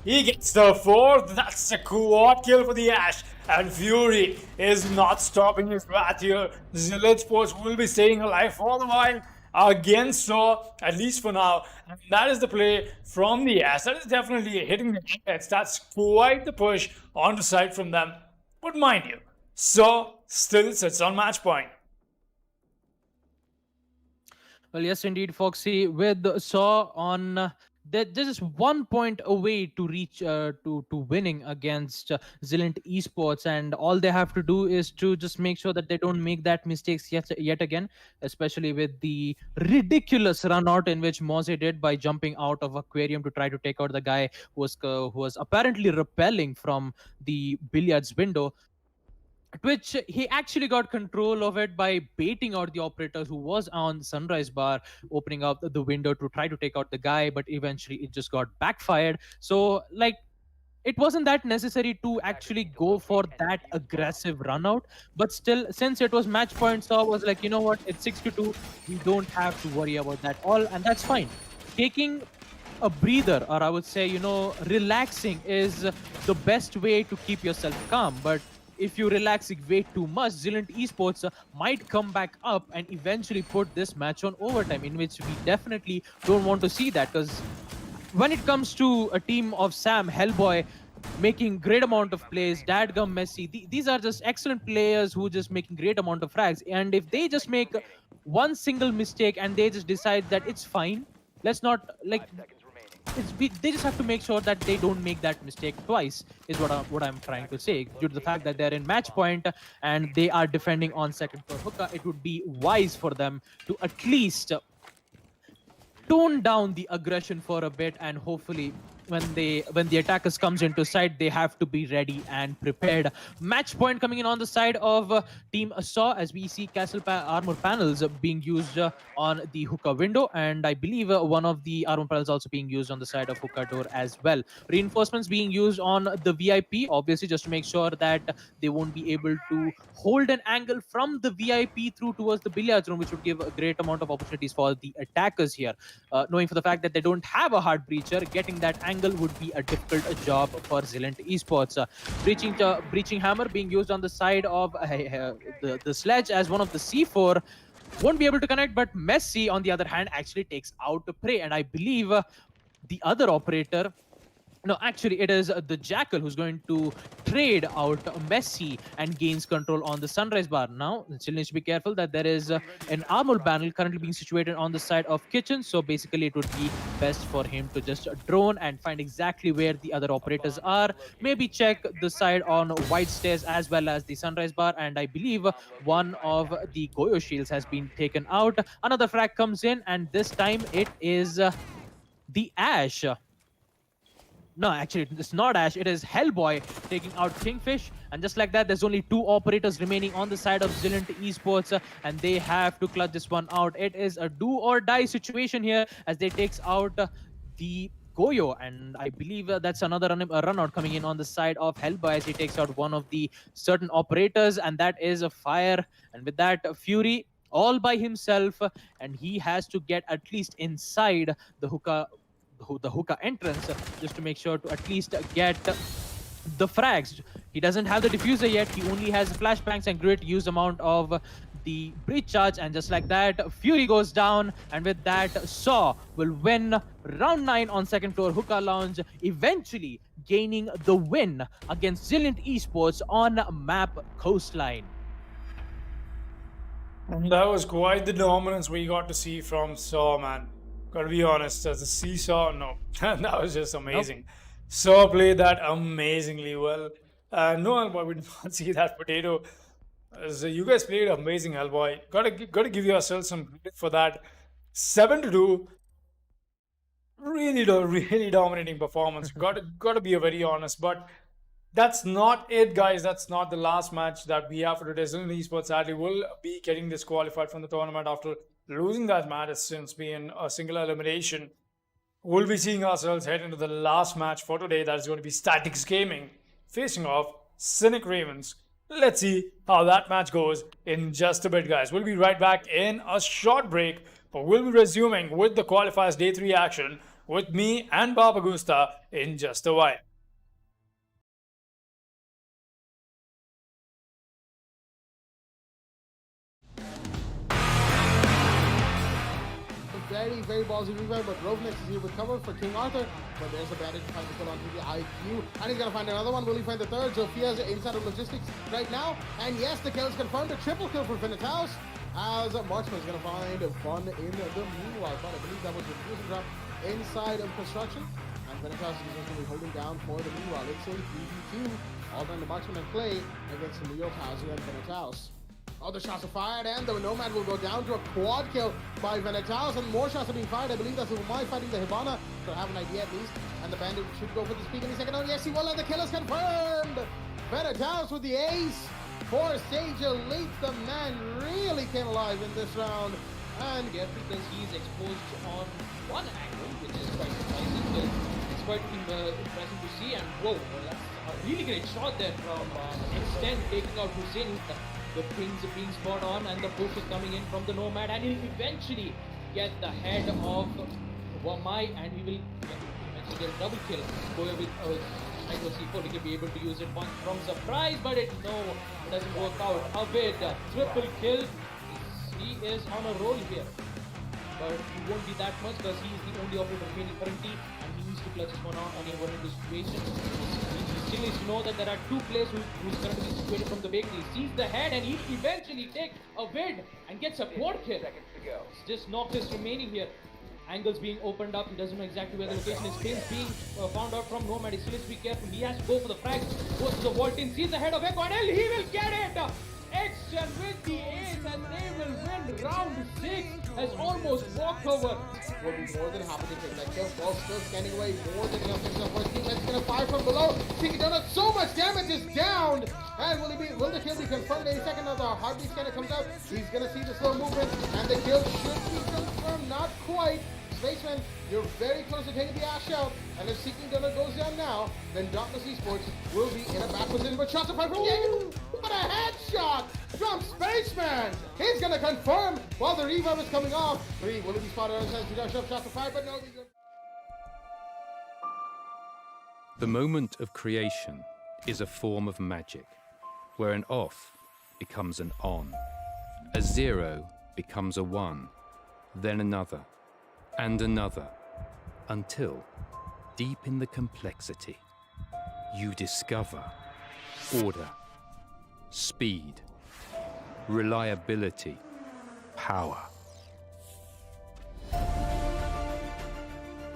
He gets the fourth. That's a quad kill for the Ash. And Fury is not stopping his wrath here. Zilant Sports will be staying alive for the while against Saw, at least for now. And that is the play from the Ash. That is definitely hitting the heads. That's quite the push on the side from them. But mind you, Saw still sits on match point. Well, yes, indeed, Foxy. With Saw on, they're just 1 point away to reach to winning against Zilant Esports, and all they have to do is to just make sure that they don't make that mistakes yet again, especially with the ridiculous run out in which Moze did by jumping out of aquarium to try to take out the guy who was apparently repelling from the billiards window. Which he actually got control of it by baiting out the operator who was on Sunrise Bar, opening up the window to try to take out the guy, but eventually it just got backfired. So, like, it wasn't that necessary to actually go for that aggressive run out. But still, since it was match point, Saw was like, you know what, it's 6-2. We don't have to worry about that all, and that's fine. taking a breather, or I would say, you know, relaxing is the best way to keep yourself calm. But if you relax way too much, Zilant Esports might come back up and eventually put this match on overtime, in which we definitely don't want to see that, because when it comes to a team of Sam, Hellboy, making great amount of plays, Dadgum, Messi, these are just excellent players who just making great amount of frags. And if they just make one single mistake and they just decide that it's fine, let's not like they just have to make sure that they don't make that mistake twice, is what I'm trying to say. Due to the fact that they're in match point and they are defending on second floor hookah, it would be wise for them to at least tone down the aggression for a bit, and hopefully when the attackers comes into sight, they have to be ready and prepared. Match point coming in on the side of Team Sa, as we see castle armor panels being used on the hookah window, and I believe one of the armor panels also being used on the side of hookah door as well. Reinforcements being used on the VIP, obviously just to make sure that they won't be able to hold an angle from the VIP through towards the billiards room, which would give a great amount of opportunities for the attackers here. Knowing for the fact that they don't have a hard breacher, getting that angle would be a difficult job for Zilant Esports. Breaching hammer being used on the side of the sledge as one of the C4 won't be able to connect, but Messi on the other hand actually takes out the prey, and I believe the other operator, no, actually it is the Jackal who's going to trade out Messi and gains control on the Sunrise Bar. Now, still needs to be careful that there is an armor panel currently being situated on the side of kitchen. So basically it would be best for him to just drone and find exactly where the other operators are. Maybe check the side on White Stairs as well as the Sunrise Bar. And I believe one of the Goyo shields has been taken out. Another frag comes in, and this time it is the Ash. No, actually, it's not Ash. It is Hellboy taking out Kingfish. And just like that, there's only 2 operators remaining on the side of Zilant Esports. And they have to clutch this one out. It is a do-or-die situation here as they takes out the Goyo. And I believe that's another run out coming in on the side of Hellboy as he takes out one of the certain operators. And that is a fire. And with that, Fury all by himself. And he has to get at least inside the hookah entrance just to make sure to at least get the frags. He doesn't have the diffuser yet. He only has flashbangs and great use amount of the breach charge, and just like that, Fury goes down, and with that, Sa will win round 9 on second floor hookah lounge, eventually gaining the win against Zilant Esports on map Coastline. And that was quite the dominance we got to see from Sa, man. Gotta be honest, as a seesaw, no. That was just amazing. Sa played that amazingly well. No, Hellboy, we did not see that potato. So you guys played amazing, Hellboy. Gotta give yourselves some credit for that. 7-2. Really dominating performance. Gotta be very honest, but that's not it, guys. That's not the last match that we have for today. Zilant Esports sadly will be getting disqualified from the tournament after losing that match since being a single elimination. We'll be seeing ourselves head into the last match for today. That is going to be Staticz Gaming facing off Cynic Ravens. Let's see how that match goes in just a bit, guys. We'll be right back in a short break, but we'll be resuming with the Qualifiers Day 3 action with me and Baba Gusta in just a while. Very ballsy rebound, but Rovnex is here with cover for King Arthur. But there's a bandage trying to pull onto the IQ. And he's going to find another one. Will he find the third? Sophia's inside of logistics right now. And yes, the kill is confirmed. A triple kill for Finnet's as Marksman is going to find fun in the meanwhile. But I believe that was a fusion drop inside of construction. And Finnet's is just going to be holding down for the meanwhile. It's a 3v2. All done to Marksman and play against Leo Tazu and Finnet's. Oh, the shots are fired, and the Nomad will go down to a quad kill by Venetaus, and more shots are being fired. I believe that's Umai fighting the Hibana, so I have an idea at least. And the Bandit should go for the speak any second. Oh, yes, he will, and the kill is confirmed! Venetaus with the ace for Sage Elite. The man really came alive in this round. And careful because he's exposed on one angle, which is quite surprising. It's quite impressive to see, and whoa, that's a really great shot there from Extend taking out Hussein. The pings are being spot on, and the push is coming in from the Nomad, and he'll eventually get the head of and he will eventually get a double kill. Go with Michael C4, he can be able to use it from surprise, but it doesn't work out. Abid, triple kill. He is on a roll here, but he won't be that much because he is the only operator remaining currently, and he needs to clutch this one out on a one-in-two situation. He still needs to know that there are two players who's currently situated from the bakery. He sees the head, and he'll eventually take a vid and gets a quad kill. Just Noctis remaining here. Angles being opened up. He doesn't know exactly where the location is. Pins being found out from Nomad. He still needs to be careful. He has to go for the frag. Goes to the vault in. Sees the head of Echo, and he will get it. Action with the ace, and they will win round 6 as almost Walkover. Will be more than happy to take that kill. Ball still scanning away more than enough himself for his team. That's gonna fire from below. Psync done so much damage is down. And will the kill be confirmed any second? Now the heartbeat scanner comes out. He's gonna see the slow movement, and the kill should be confirmed. Not quite. Spaceman, you're very close to taking the ash out, and if Seeking Donut goes down now, then Darkness Esports will be in a back position. But shots are fired from Diego. What a headshot from Spaceman! He's gonna confirm while the reverb is coming off. 3 will it be spotted on his hands? Shots are fired, but no. The moment of creation is a form of magic, where an off becomes an on, a 0 becomes a 1, then another, and another, until, deep in the complexity, you discover order, speed, reliability, power.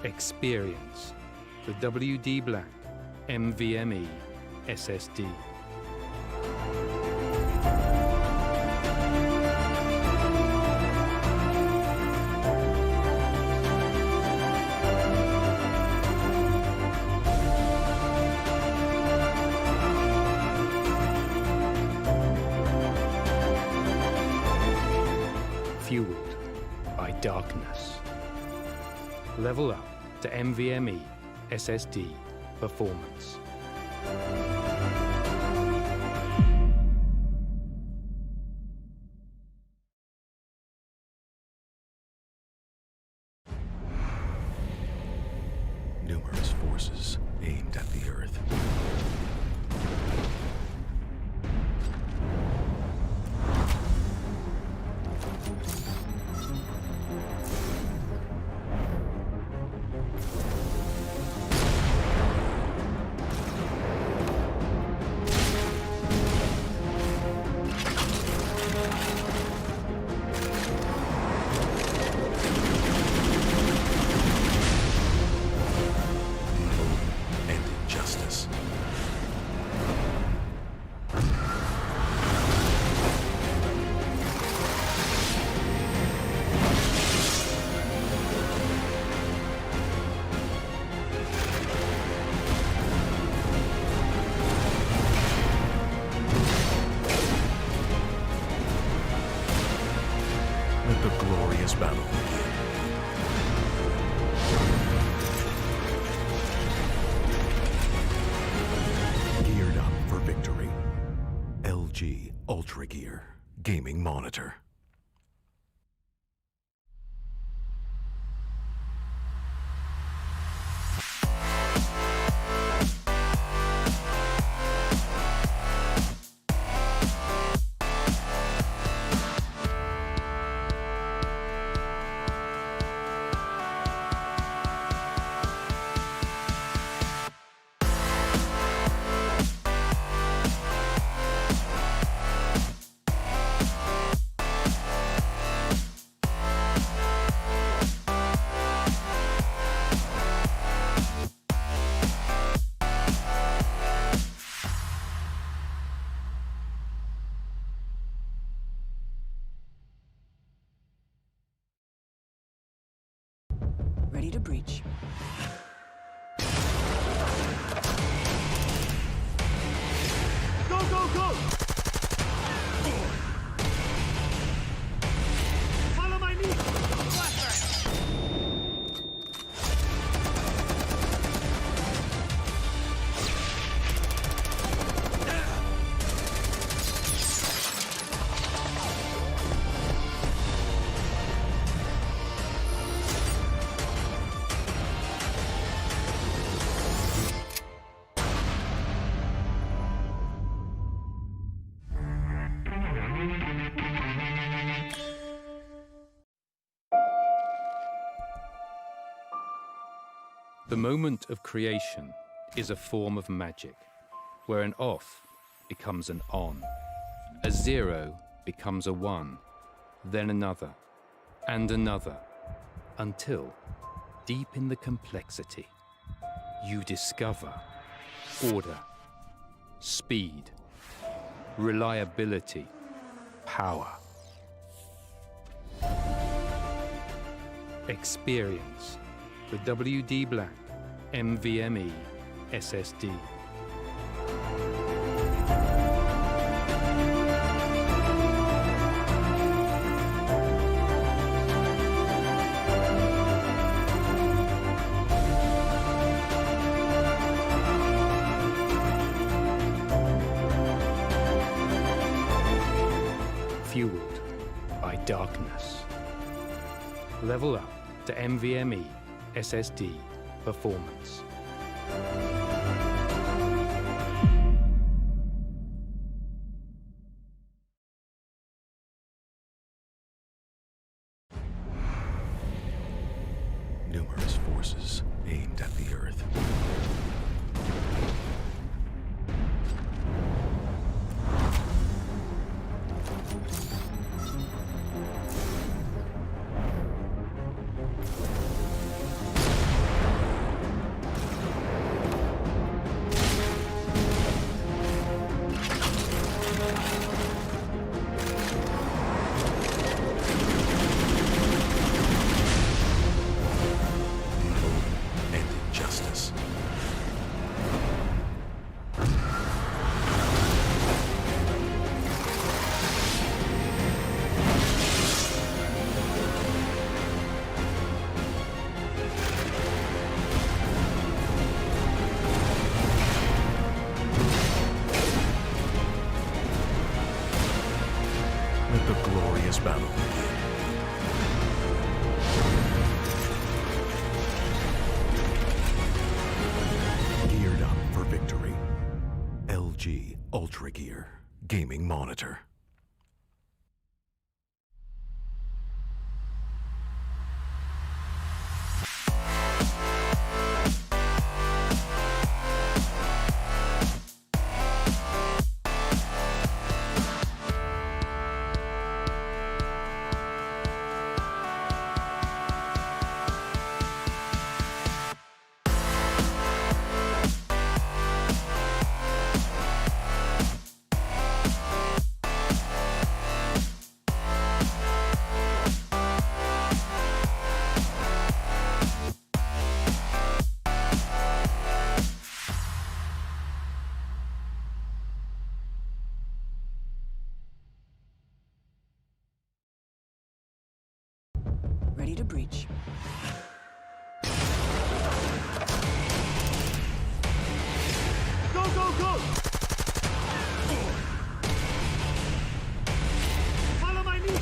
Experience the WD Black NVMe SSD. Fueled by darkness. Level up to NVMe SSD performance. Numerous forces aimed at the Earth. The glorious battle begin. Geared up for victory. LG Ultragear Gaming Monitor. Ready to breach. Go, go, go! Follow my lead! The moment of creation is a form of magic, where an off becomes an on, a 0 becomes a 1, then another, and another, until, deep in the complexity, you discover order, speed, reliability, power. Experience the WD Black NVMe SSD. Fueled by darkness. Level up to NVMe SSD performance. Numerous forces aimed at the Earth. And injustice. Let the glorious battle begin. Geared up for victory. LG Ultragear Gaming Monitor. Ready to breach. Go, go, go! Follow my lead!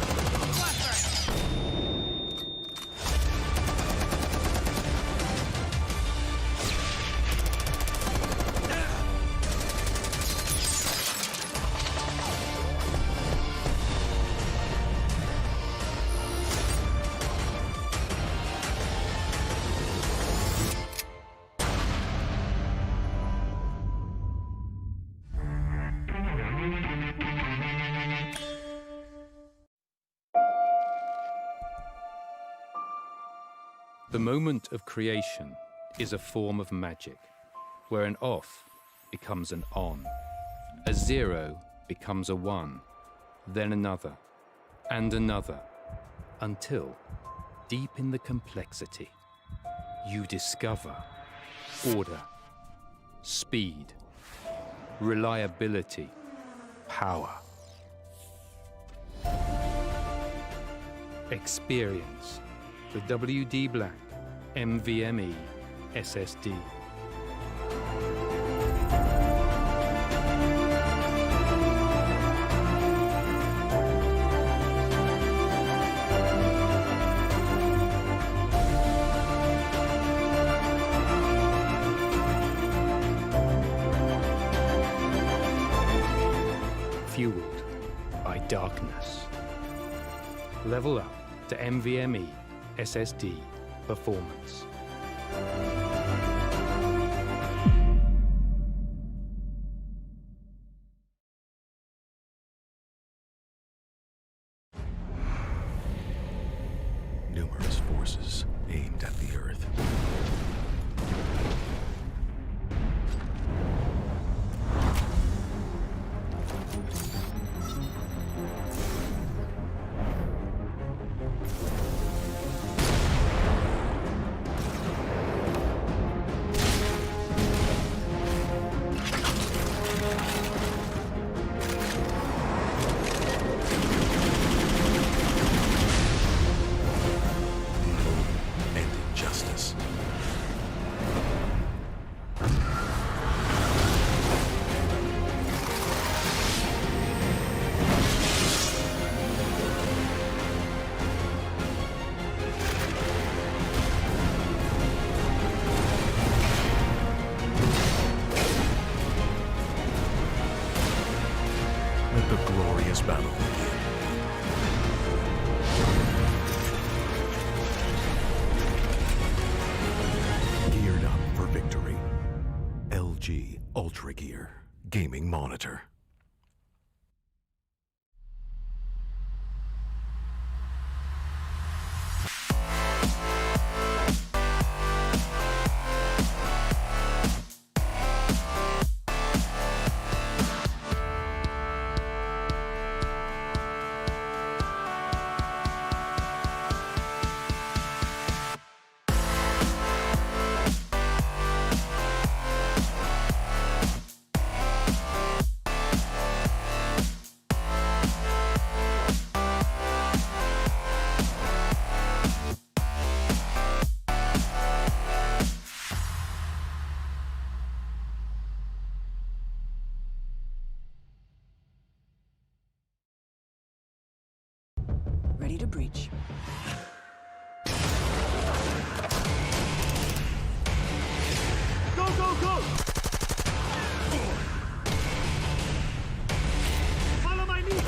The moment of creation is a form of magic, where an off becomes an on, a 0 becomes a 1, then another, and another, until, deep in the complexity, you discover order, speed, reliability, power. Experience the WD Black NVMe SSD. Fueled by darkness. Level up to NVMe SSD performance. forces aimed at the Earth. And injustice. Let the glorious battle begin. Geared up for victory. LG Ultragear Gaming Monitor. Ready to breach. Go, go, go! Follow my lead!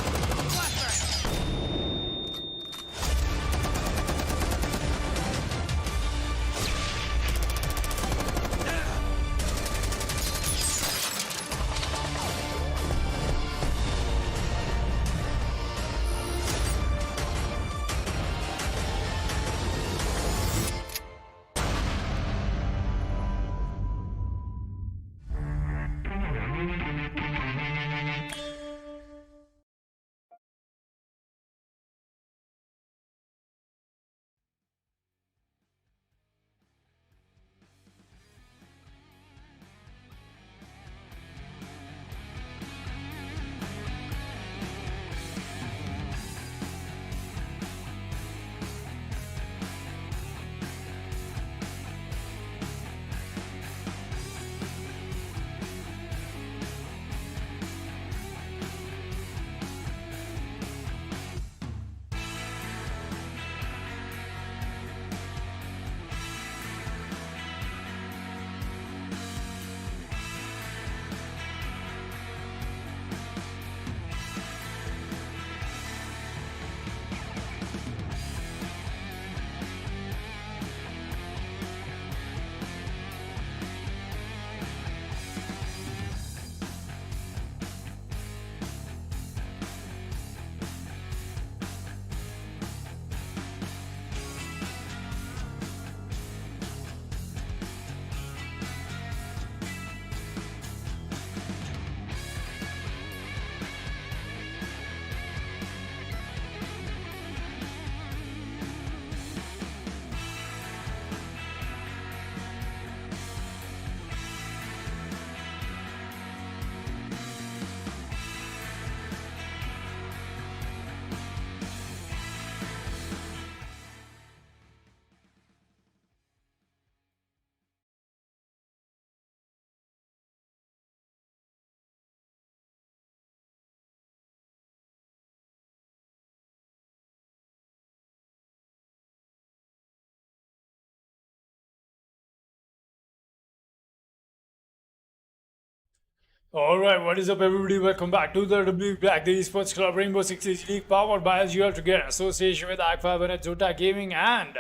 Alright, what is up everybody? Welcome back to the W Black, the Esports Club Rainbow Six Siege League powered by Ultragear, association with Fibernet, Zotac Gaming and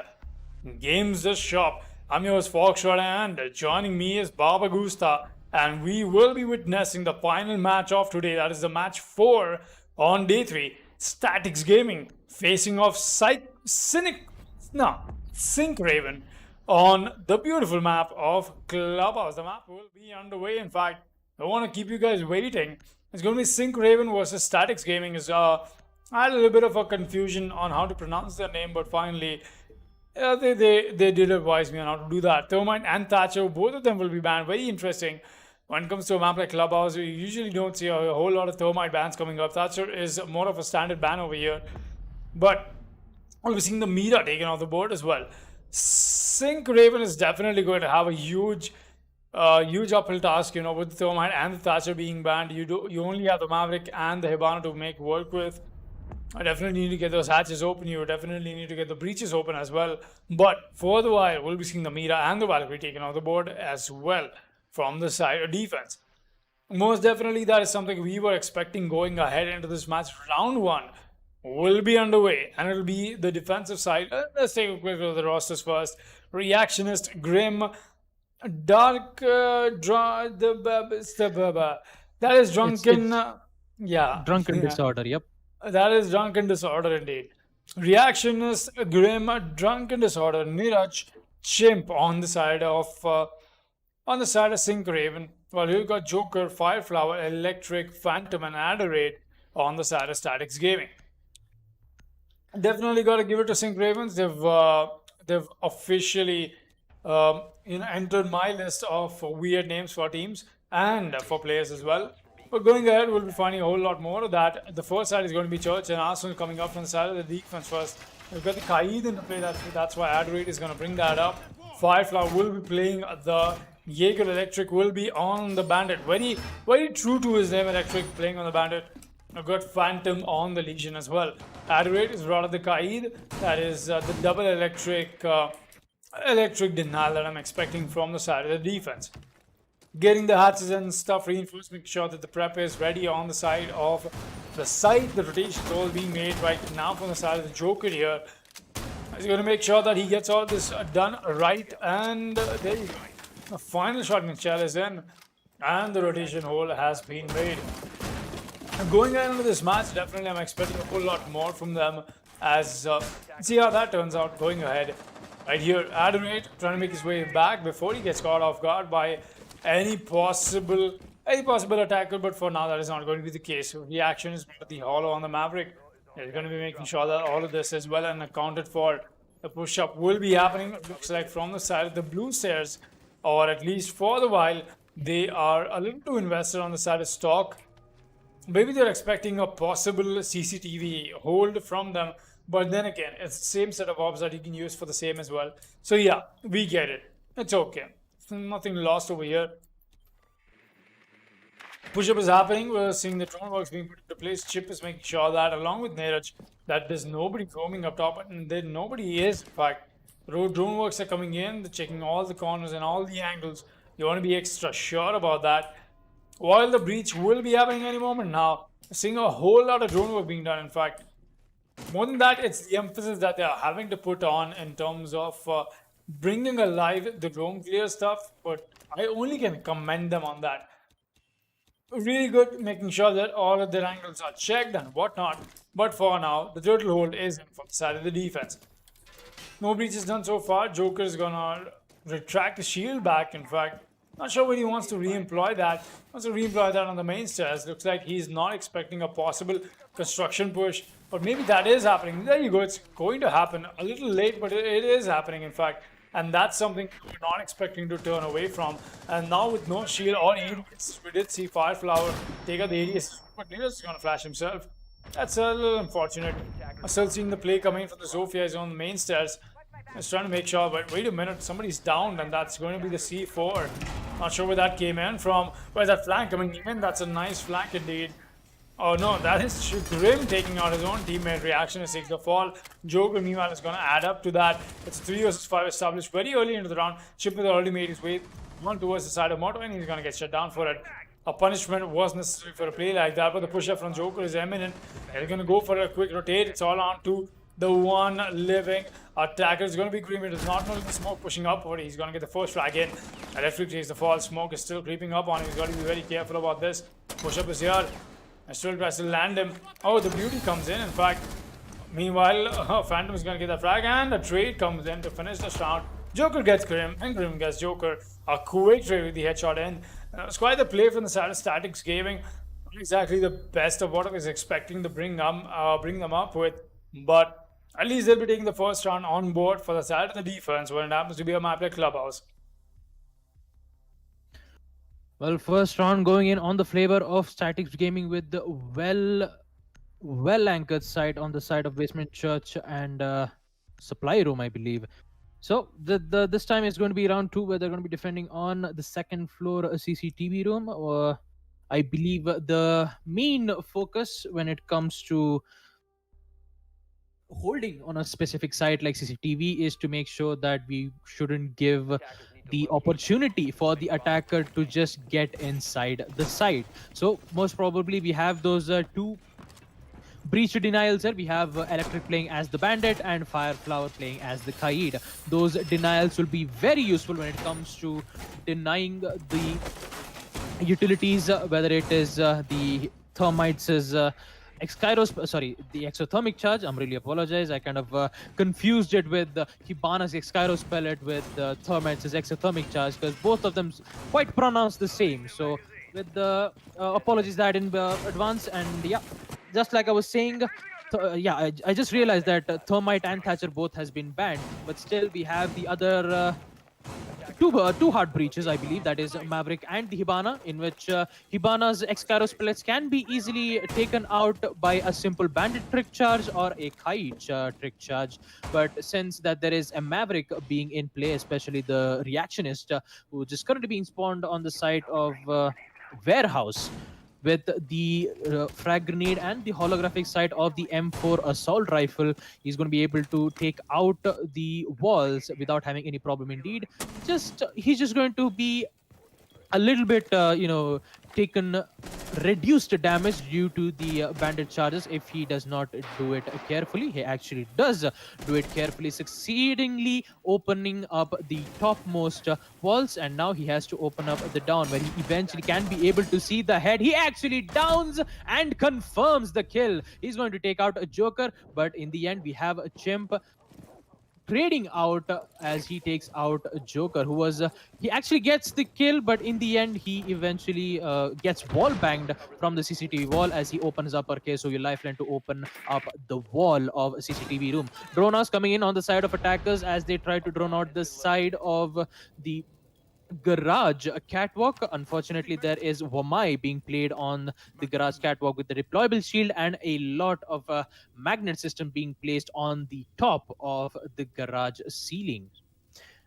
Games the Shop. I'm your host Foxtrot and joining me is Baba Gusta, and we will be witnessing the final match of today, that is the match 4 on day 3. Staticz Gaming facing off Psync, Psync Raven on the beautiful map of Clubhouse. The map will be underway. In fact, I want to keep you guys waiting. It's going to be Psync Raven versus Staticz Gaming. I had a little bit of a confusion on how to pronounce their name, but finally they did advise me on how to do that. Thermite and Thatcher, both of them will be banned. Very interesting. When it comes to a map like Clubhouse, you usually don't see a whole lot of Thermite bans coming up. Thatcher is more of a standard ban over here. But we're seeing the Mira taken off the board as well. Psync Raven is definitely going to have a huge uphill task, with the Thermite and the Thatcher being banned. You only have the Maverick and the Hibana to make work with. I definitely need to get those hatches open. You definitely need to get the breaches open as well. But for the while, we'll be seeing the Mira and the Valkyrie taken off the board as well from the side of defense. Most definitely, that is something we were expecting going ahead into this match. Round 1 will be underway, and it'll be the defensive side. Let's take a quick look at the rosters first. Reactionist, Grim, Dark, that is Drunken. Drunken Disorder, yep. That is Drunken Disorder indeed. Reactionist, Grim, Drunken Disorder, Miraj, Chimp on the side of Psync Raven. Well, you've got Joker, Fireflower, Electric, Phantom, and Adorate on the side of Staticz Gaming. Definitely got to give it to Psync Ravens. They've officially entered my list of weird names for teams and for players as well. But going ahead, we'll be finding a whole lot more of that. The first side is going to be Church and Arsenal coming up from the side of the defense first. We've got the Kaid in the play. That's why Adorate is going to bring that up. Fireflower will be playing the Jaeger. Electric will be on the Bandit. Very, very true to his name, Electric, playing on the Bandit. I've got Phantom on the Legion as well. Adorate is brought up the Kaid. That is the double electric denial that I'm expecting from the side of the defense. Getting the hatches and stuff reinforced, making sure that the prep is ready on the side of the site. The rotation is all being made right now from the side of the Joker here. He's going to make sure that he gets all this done right. And there you go. The final shotgun shell is in. And the rotation hole has been made. Going on into this match, definitely I'm expecting a whole lot more from them. As see how that turns out going ahead. Right here, Adorate trying to make his way back before he gets caught off guard by any possible attacker, but for now that is not going to be the case. Reaction is the hollow on the Maverick. They're going to be making sure that all of this is well and accounted for. The push-up will be happening, it looks like, from the side of the blue stairs, or at least for the while. They are a little too invested on the side of stock. Maybe they're expecting a possible CCTV hold from them, but then again, it's the same set of orbs that you can use for the same as well. So yeah, we get it. It's okay. Nothing lost over here. Push-up is happening. We're seeing the drone works being put into place. Chip is making sure that, along with Neeraj, that there's nobody roaming up top, and there nobody is. In fact, drone works are coming in, they're checking all the corners and all the angles. You want to be extra sure about that. While the breach will be happening any moment now, we're seeing a whole lot of drone work being done. In fact, more than that, it's the emphasis that they are having to put on in terms of bringing alive the drone clear stuff, but I only can commend them on that. Really good, making sure that all of their angles are checked and whatnot. But for now, the turtle hold is in for the side of the defense. No breach is done so far. Joker is gonna retract the shield back. In fact, not sure when he wants to re-employ that. Wants to re-employ that on the main stairs. Looks like he's not expecting a possible construction push, but maybe that is happening. There you go. It's going to happen a little late, but it is happening, in fact. And that's something we're not expecting to turn away from. And now with no shield or ADS, we did see Fireflower take out the ADS, but Neeraj is going to flash himself. That's a little unfortunate. I'm still seeing the play coming from the Zofia. He's on the main stairs. He's trying to make sure, but wait a minute, somebody's downed, and that's going to be the C4. Not sure where that came in from. Where's that flank coming in? That's a nice flank indeed. Oh no, that is Grim taking out his own teammate. Reaction takes the fall. Joker meanwhile is going to add up to that. It's 3 versus 5 established very early into the round. Chip has already made his way on towards the side of Moto, and he's going to get shut down for it. A punishment was necessary for a play like that, but the push-up from Joker is imminent. They're going to go for a quick rotate. It's all on to the one living attacker. It's going to be Grim. It is not only the smoke pushing upward. He's going to get the first frag in. Electric takes the fall. Smoke is still creeping up on him. He's got to be very careful about this. Push-up is here. I still tries to land him. Oh, the beauty comes in fact. Meanwhile, Phantom is going to get the frag, and a trade comes in to finish this round. Joker gets Grim, and Grim gets Joker. A quick trade with the headshot in. It's quite the play from the side of Staticz Gaming. Not exactly the best of what I was expecting to bring them up with, but at least they'll be taking the first round on board for the side of the defense when it happens to be a map like Clubhouse. Well, first round going in on the flavor of Staticz Gaming with the well anchored site on the side of Basement Church and Supply Room, I believe. So this time it's going to be round 2 where they're going to be defending on the second floor CCTV room. I believe the main focus when it comes to holding on a specific site like CCTV is to make sure that we shouldn't give the opportunity for the attacker to just get inside the site. So most probably we have those two breach denials here. We have Electric playing as the Bandit and Fireflower playing as the Kaid. Those denials will be very useful when it comes to denying the utilities, whether it is the Thermites' the exothermic charge. I'm really apologize. I kind of confused it with Hibana's Exkyros pellet with Thermites' exothermic charge because both of them quite pronounce the same. So with the apologies that in advance, and yeah, just like I was saying, I just realized that Thermite and Thatcher both has been banned, but still we have the other two hard breaches, I believe, that is Maverick and the Hibana, in which Hibana's Exkyros pellets can be easily taken out by a simple Bandit trick charge or a Kite trick charge. But since that there is a Maverick being in play, especially the Reactionist, who is currently being spawned on the side of Warehouse, with the frag grenade and the holographic sight of the M4 assault rifle, he's going to be able to take out the walls without having any problem. Indeed, he's just going to be a little bit, taken reduced damage due to the Bandit charges if he does not do it carefully. He actually does do it carefully, succeedingly opening up the topmost walls, and now he has to open up the down where he eventually can be able to see the head. He actually downs and confirms the kill. He's going to take out a Joker, but in the end we have a Chimp trading out as he takes out a Joker, who was he actually gets the kill, but in the end he eventually gets wall banged from the CCTV wall as he opens up so your lifeline to open up the wall of CCTV room. Drones coming in on the side of attackers as they try to drone out the side of the garage catwalk. Unfortunately, there is Wamai being played on the garage catwalk with the deployable shield and a lot of magnet system being placed on the top of the garage ceiling.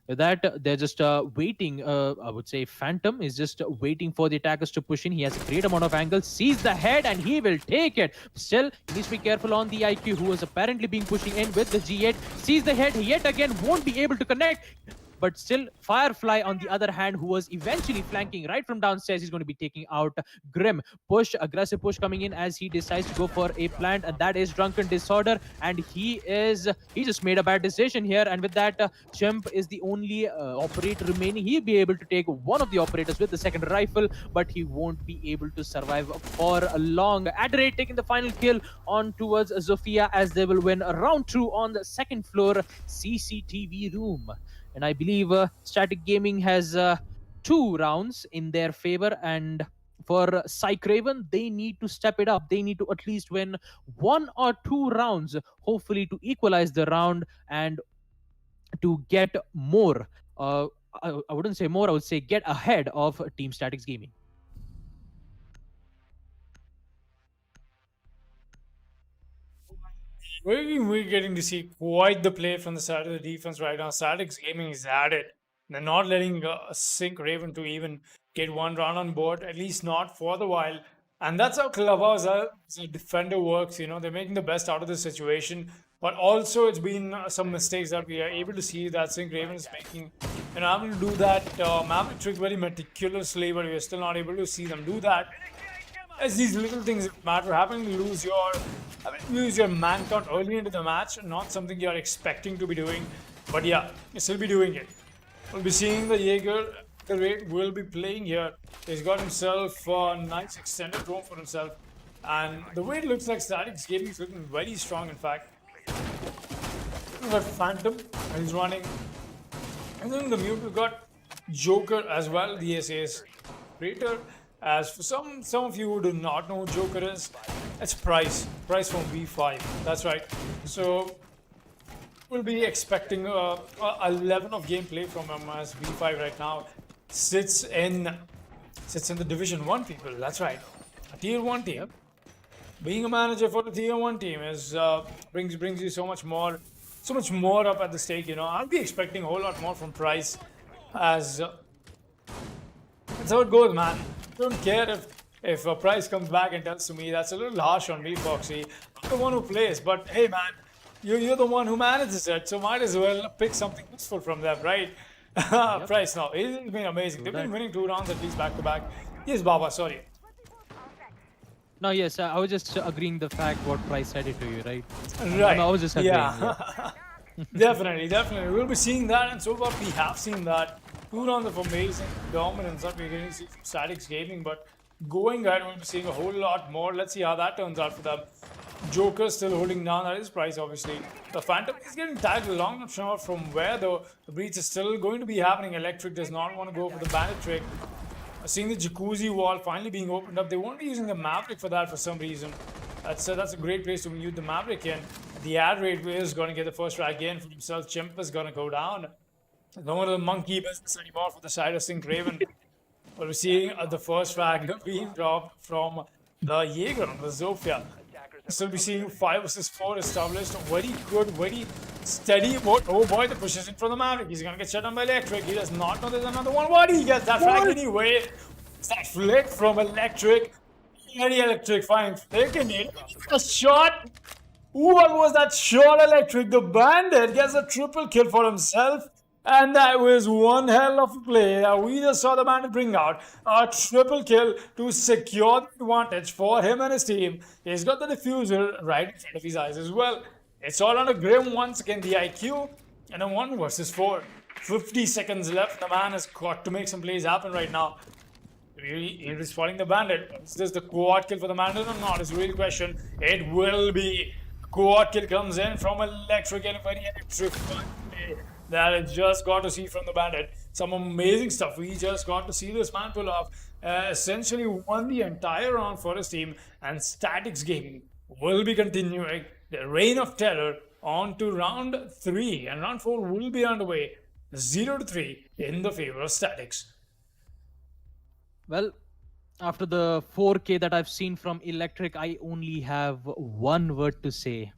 With that, they're just waiting. I would say Phantom is just waiting for the attackers to push in. He has a great amount of angle, sees the head, and he will take it. Still, he needs to be careful on the IQ, who was apparently being pushing in with the G8. Sees the head, yet again won't be able to connect. But still, Firefly, on the other hand, who was eventually flanking right from downstairs, he's going to be taking out Grim. Aggressive push coming in as he decides to go for a plant, and that is Drunken Disorder. And he just made a bad decision here. And with that, Chimp is the only operator remaining. He'll be able to take one of the operators with the second rifle, but he won't be able to survive for long. Adderate taking the final kill on towards Zofia as they will win round 2 on the second floor CCTV room. And I believe Static Gaming has 2 rounds in their favor. And for Psych Raven, they need to step it up. They need to at least win 1 or 2 rounds, hopefully to equalize the round and to get more. I wouldn't say more, I would say get ahead of Team Staticz Gaming. We're getting to see quite the play from the side of the defense right now. Staticz Gaming is at it. They're not letting Psync Raven to even get 1 round on board, at least not for the while. And that's how Clubhouse as a defender works. They're making the best out of the situation. But also, it's been some mistakes that we are able to see that Psync Raven is making. Having to do that Maverick trick very meticulously, but we are still not able to see them do that. As these little things matter, having to lose your man count early into the match, not something you're expecting to be doing, but yeah, you still be doing it. We'll be seeing the Jaeger, the Raid will be playing here. He's got himself a nice extended roam for himself, and the way it looks like Staticz Gaming is looking very strong, in fact. We got Phantom, he's running. And then the mute, we got Joker as well, the SAS Praetor. As for some of you who do not know who Joker is, it's Price from V5. That's right. So we'll be expecting a 11 of gameplay from him as V5 right now sits in the Division 1 people. That's right, a Tier 1 team. Being a manager for the Tier 1 team is brings you so much more up at the stake. I'll be expecting a whole lot more from Price as that's how it goes, man. Don't care if a Price comes back and tells to me that's a little harsh on me, Foxy. I'm the one who plays, but hey, man, you're the one who manages it, so might as well pick something useful from them, right? Price, no, it's been amazing. They've been winning 2 rounds at least back to back. Yes, Baba, sorry. No, yes, I was just agreeing the fact what Price said it to you, right? Right. I was just agreeing. Yeah. Definitely. We'll be seeing that, and so far we have seen that. 2 rounds of amazing dominance that we're getting to see from Staticz Gaming, but going ahead, we'll be seeing a whole lot more. Let's see how that turns out for them. Joker still holding down at his price, obviously. The Phantom is getting tagged along, not sure from where though. The breach is still going to be happening. Electric does not want to go for the bandit trick. Seeing the jacuzzi wall finally being opened up, they won't be using the Maverick for that for some reason. That's a great place to mute the Maverick in. The ad rate is going to get the first frag in for himself. Chimp is going to go down. No more of the monkey business anymore for the side of Psync Raven. But we're seeing the first frag being dropped from the Jaeger on the Zofia. Still be seeing 5 versus 4 established. Very good, very steady. Oh boy, the push is in from the Maverick. He's gonna get shut down by Electric. He does not know there's another one. What? He gets that frag anyway. It's that flick from Electric. Very Electric, fine flick in it. A shot. What was that shot, Electric? The Bandit gets a triple kill for himself. And that was one hell of a play. We just saw the Bandit bring out a triple kill to secure the advantage for him and his team. He's got the diffuser right in front of his eyes as well. It's all under Grim once again, the IQ, and a 1 versus 4. 50 seconds left. The man has got to make some plays happen right now. Really, he is spotting the Bandit. Is this the quad kill for the Bandit or not? Is the real question. It will be. Quad kill comes in from Electric and very electric play that I just got to see from the Bandit. Some amazing stuff. We just got to see this man pull off. Essentially won the entire round for his team, and Staticz Gaming will be continuing the reign of terror on to round 3, and round 4 will be underway. 0-3 in the favor of Staticz. Well, after the 4K that I've seen from Electric, I only have one word to say: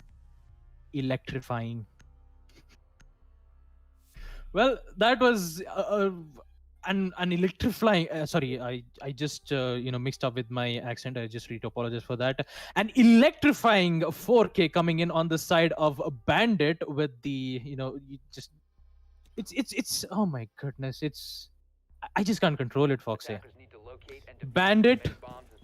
electrifying. Well, that was an electrifying. Sorry, I just mixed up with my accent. I just need to apologize for that. An electrifying 4K coming in on the side of Bandit with the it's oh my goodness, I just can't control it, Foxy. Bandit,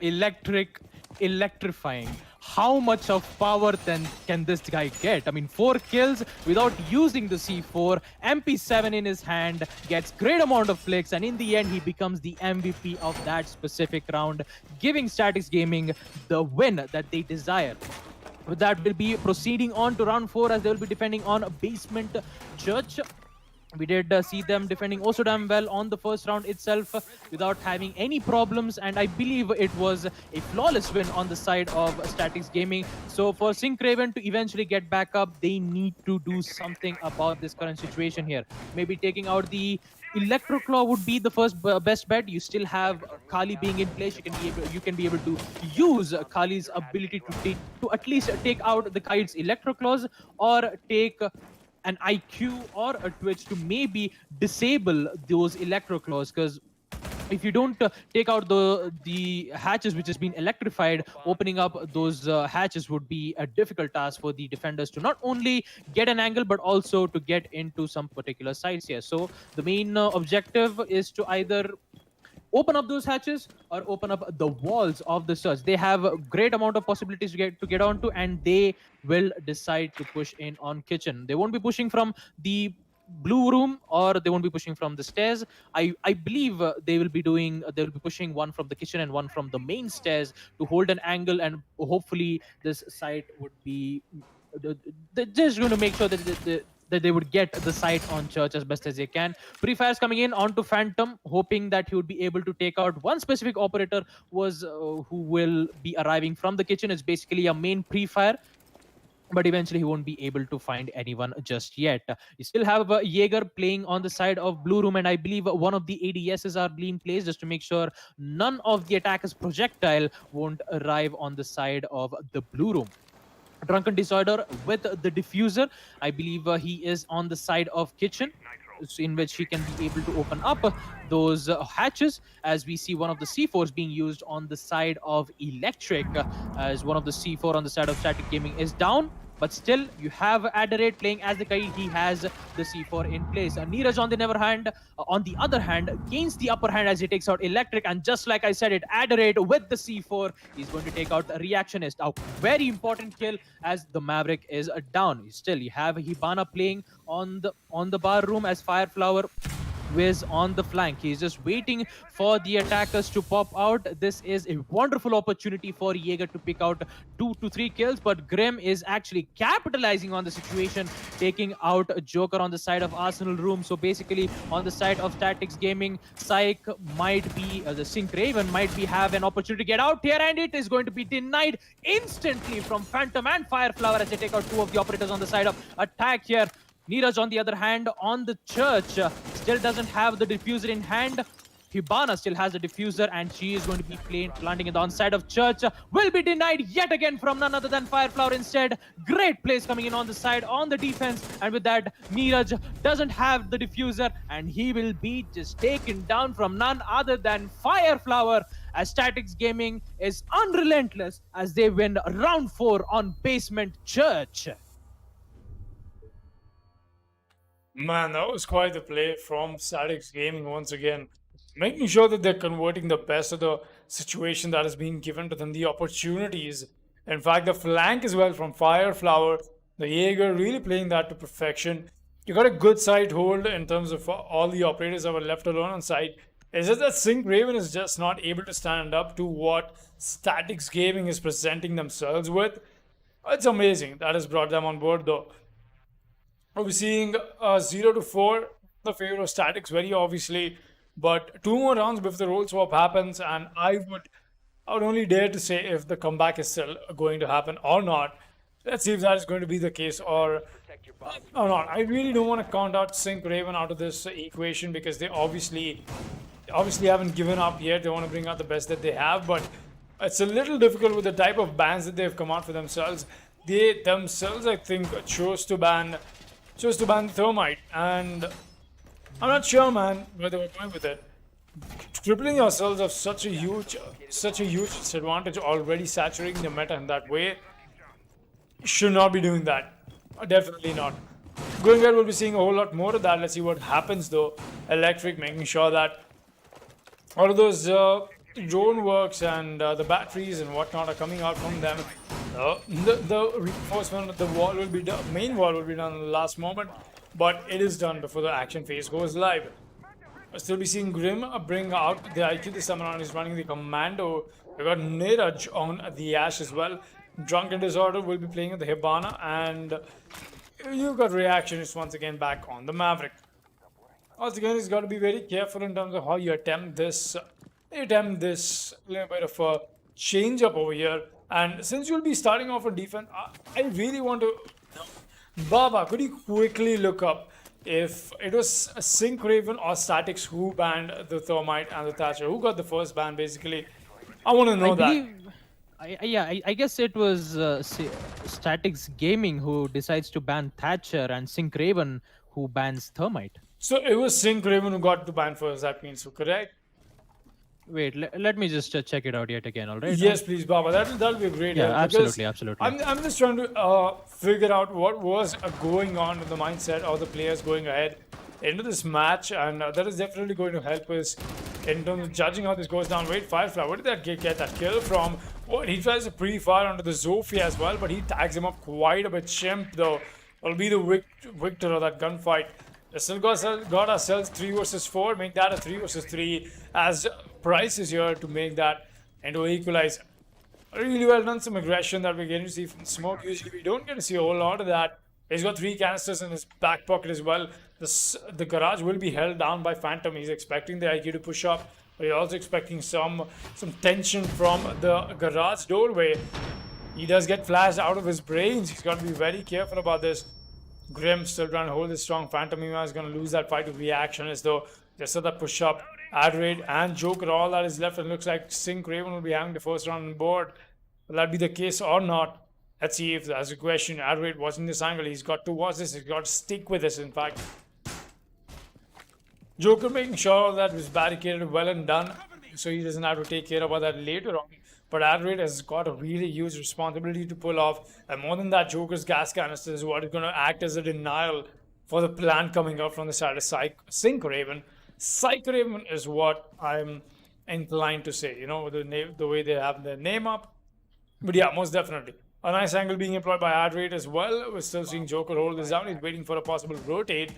Electric, electrifying. How much of power then can this guy get? I mean, 4 kills without using the C4, MP7 in his hand, gets great amount of flicks, and in the end he becomes the MVP of that specific round, giving Staticz Gaming the win that they desire. With that, we'll be proceeding on to round 4 as they will be defending on Basement Church. We did see them defending also damn well on the first round itself without having any problems, and I believe it was a flawless win on the side of Staticz Gaming. So for Psync Raven to eventually get back up, they need to do something about this current situation here. Maybe taking out the Electro Claw would be the first best bet. You still have Kali being in place. You can be able to use Kali's ability to at least take out the Kite's Electro Claws, or take an IQ or a Twitch to maybe disable those Electro Claws, because if you don't take out the hatches which has been electrified, opening up those hatches would be a difficult task for the defenders to not only get an angle but also to get into some particular sites here. So the main objective is to either open up those hatches or open up the walls of the search. They have a great amount of possibilities to get onto, and they will decide to push in on kitchen. They won't be pushing from the blue room, or they won't be pushing from the stairs. I believe they will be pushing one from the kitchen and one from the main stairs to hold an angle, and hopefully this site would be they're just going to make sure that they would get the sight on Church as best as they can. Pre-fires coming in onto Phantom, hoping that he would be able to take out one specific operator was who will be arriving from the kitchen. It's basically a main pre-fire, but eventually he won't be able to find anyone just yet. You still have Jaeger playing on the side of Blue Room, and I believe one of the ADSs are being placed just to make sure none of the attacker's projectile won't arrive on the side of the Blue Room. Drunken Disorder with the diffuser. I believe he is on the side of kitchen, in which he can be able to open up those hatches, as we see one of the C4s being used on the side of Electric, as one of the C4 on the side of Static Gaming is down. But still, you have Adderate playing as the kite. He has the C4 in place. Neeraj, on the other hand, gains the upper hand as he takes out Electric. And just like I said, it Adderate with the C4. He's going to take out the Reactionist. A very important kill as the Maverick is down. Still, you have Hibana playing on the bar room as Fireflower Wiz on the flank. He's just waiting for the attackers to pop out. This is a wonderful opportunity for Jaeger to pick out 2 to 3 kills, but Grim is actually capitalizing on the situation, taking out Joker on the side of Arsenal Room. So basically, on the side of Staticz Gaming, Psync might be, the Psync Raven might be have an opportunity to get out here, and it is going to be denied instantly from Phantom and Fireflower as they take out 2 of the operators on the side of attack here. Neeraj, on the other hand, on the Church, still doesn't have the diffuser in hand. Hibana still has the diffuser, and she is going to be planting it on the side of Church. Will be denied yet again from none other than Fireflower instead. Great plays coming in on the side, on the defense. And with that, Neeraj doesn't have the diffuser, and he will be just taken down from none other than Fireflower, as Staticz Gaming is unrelentless as they win round 4 on Basement Church. Man, that was quite the play from Staticz Gaming once again. Making sure that they're converting the best of the situation that has been given to them, the opportunities. In fact, the flank as well from Fireflower, the Jaeger really playing that to perfection. You got a good side hold in terms of all the operators that were left alone on site. It's just that Psync Raven is just not able to stand up to what Staticz Gaming is presenting themselves with. It's amazing that has brought them on board though. We're seeing 0 to 4 the favor of Staticz very obviously, but 2 more rounds before the role swap happens, and I would only dare to say if the comeback is still going to happen or not. Let's see if that is going to be the case or not. I really don't want to count out Psync Raven out of this equation because they obviously haven't given up yet. They want to bring out the best that they have, but it's a little difficult with the type of bans that they've come out for themselves. They themselves, I think, chose to ban Thermite, and I'm not sure, man, where they were going with it. Tripling yourselves of such a huge disadvantage, already saturating the meta in that way, should not be doing that. Definitely not. Going ahead, we'll be seeing a whole lot more of that. Let's see what happens though. Electric making sure that all of those drone works and the batteries and whatnot are coming out from them. The reinforcement of the wall will be done, main wall will be done in the last moment, but it is done before the action phase goes live. We'll still be seeing Grim bring out the IQ this time around. He's running the Commando. We got Neeraj on the Ash as well. Drunken Disorder will be playing with the Hibana, and you got Reactionist once again back on the Maverick. Once again, he's got to be very careful in terms of how you attempt this little bit of a change up over here. And since you'll be starting off on defense, I really want to... Baba, could you quickly look up if it was Psync Raven or Staticz who banned the Thermite and the Thatcher? Who got the first ban, basically? I want to know that. I guess it was Staticz Gaming who decides to ban Thatcher, and Psync Raven who bans Thermite. So it was Psync Raven who got the ban first, that means, so correct? Wait, let me just check it out yet again, alright? Yes, please, Baba. That'll be a great help. Absolutely. I'm just trying to figure out what was going on with the mindset of the players going ahead into this match, and that is definitely going to help us in terms of judging how this goes down. Wait, Firefly, where did that get that kill from? What, he tries to pre-fire onto the Zofia as well, but he tags him up quite a bit. Chimp, though, will be the victor of that gunfight. We still got ourselves 3 versus 4, make that a 3 versus 3, as Price is here to make that into an equalizer. Really well done, some aggression that we're getting to see from Smoke. Usually we don't get to see a whole lot of that. He's got 3 canisters in his back pocket as well. The garage will be held down by Phantom. He's expecting the IQ to push up, but he's also expecting some tension from the garage doorway. He does get flashed out of his brains. He's got to be very careful about this. Grim still trying to hold this strong. Phantom is going to lose that fight with reaction as though just at that push up. Adrade and Joker, all that is left. And looks like Psync Raven will be having the first round on board. Will that be the case or not? Let's see if there's a question. Adrade watching this angle. He's got to watch this. He's got to stick with this, in fact. Joker making sure that was barricaded well and done, so he doesn't have to take care about that later on. But Adrade has got a really huge responsibility to pull off. And more than that, Joker's gas canister is what is going to act as a denial for the plan coming out from the side of Psync Raven. Psync Raven is what I'm inclined to say, you know, the way they have their name up. But yeah, most definitely. A nice angle being employed by Adrade as well. We're still seeing Joker hold this down. He's waiting for a possible rotate.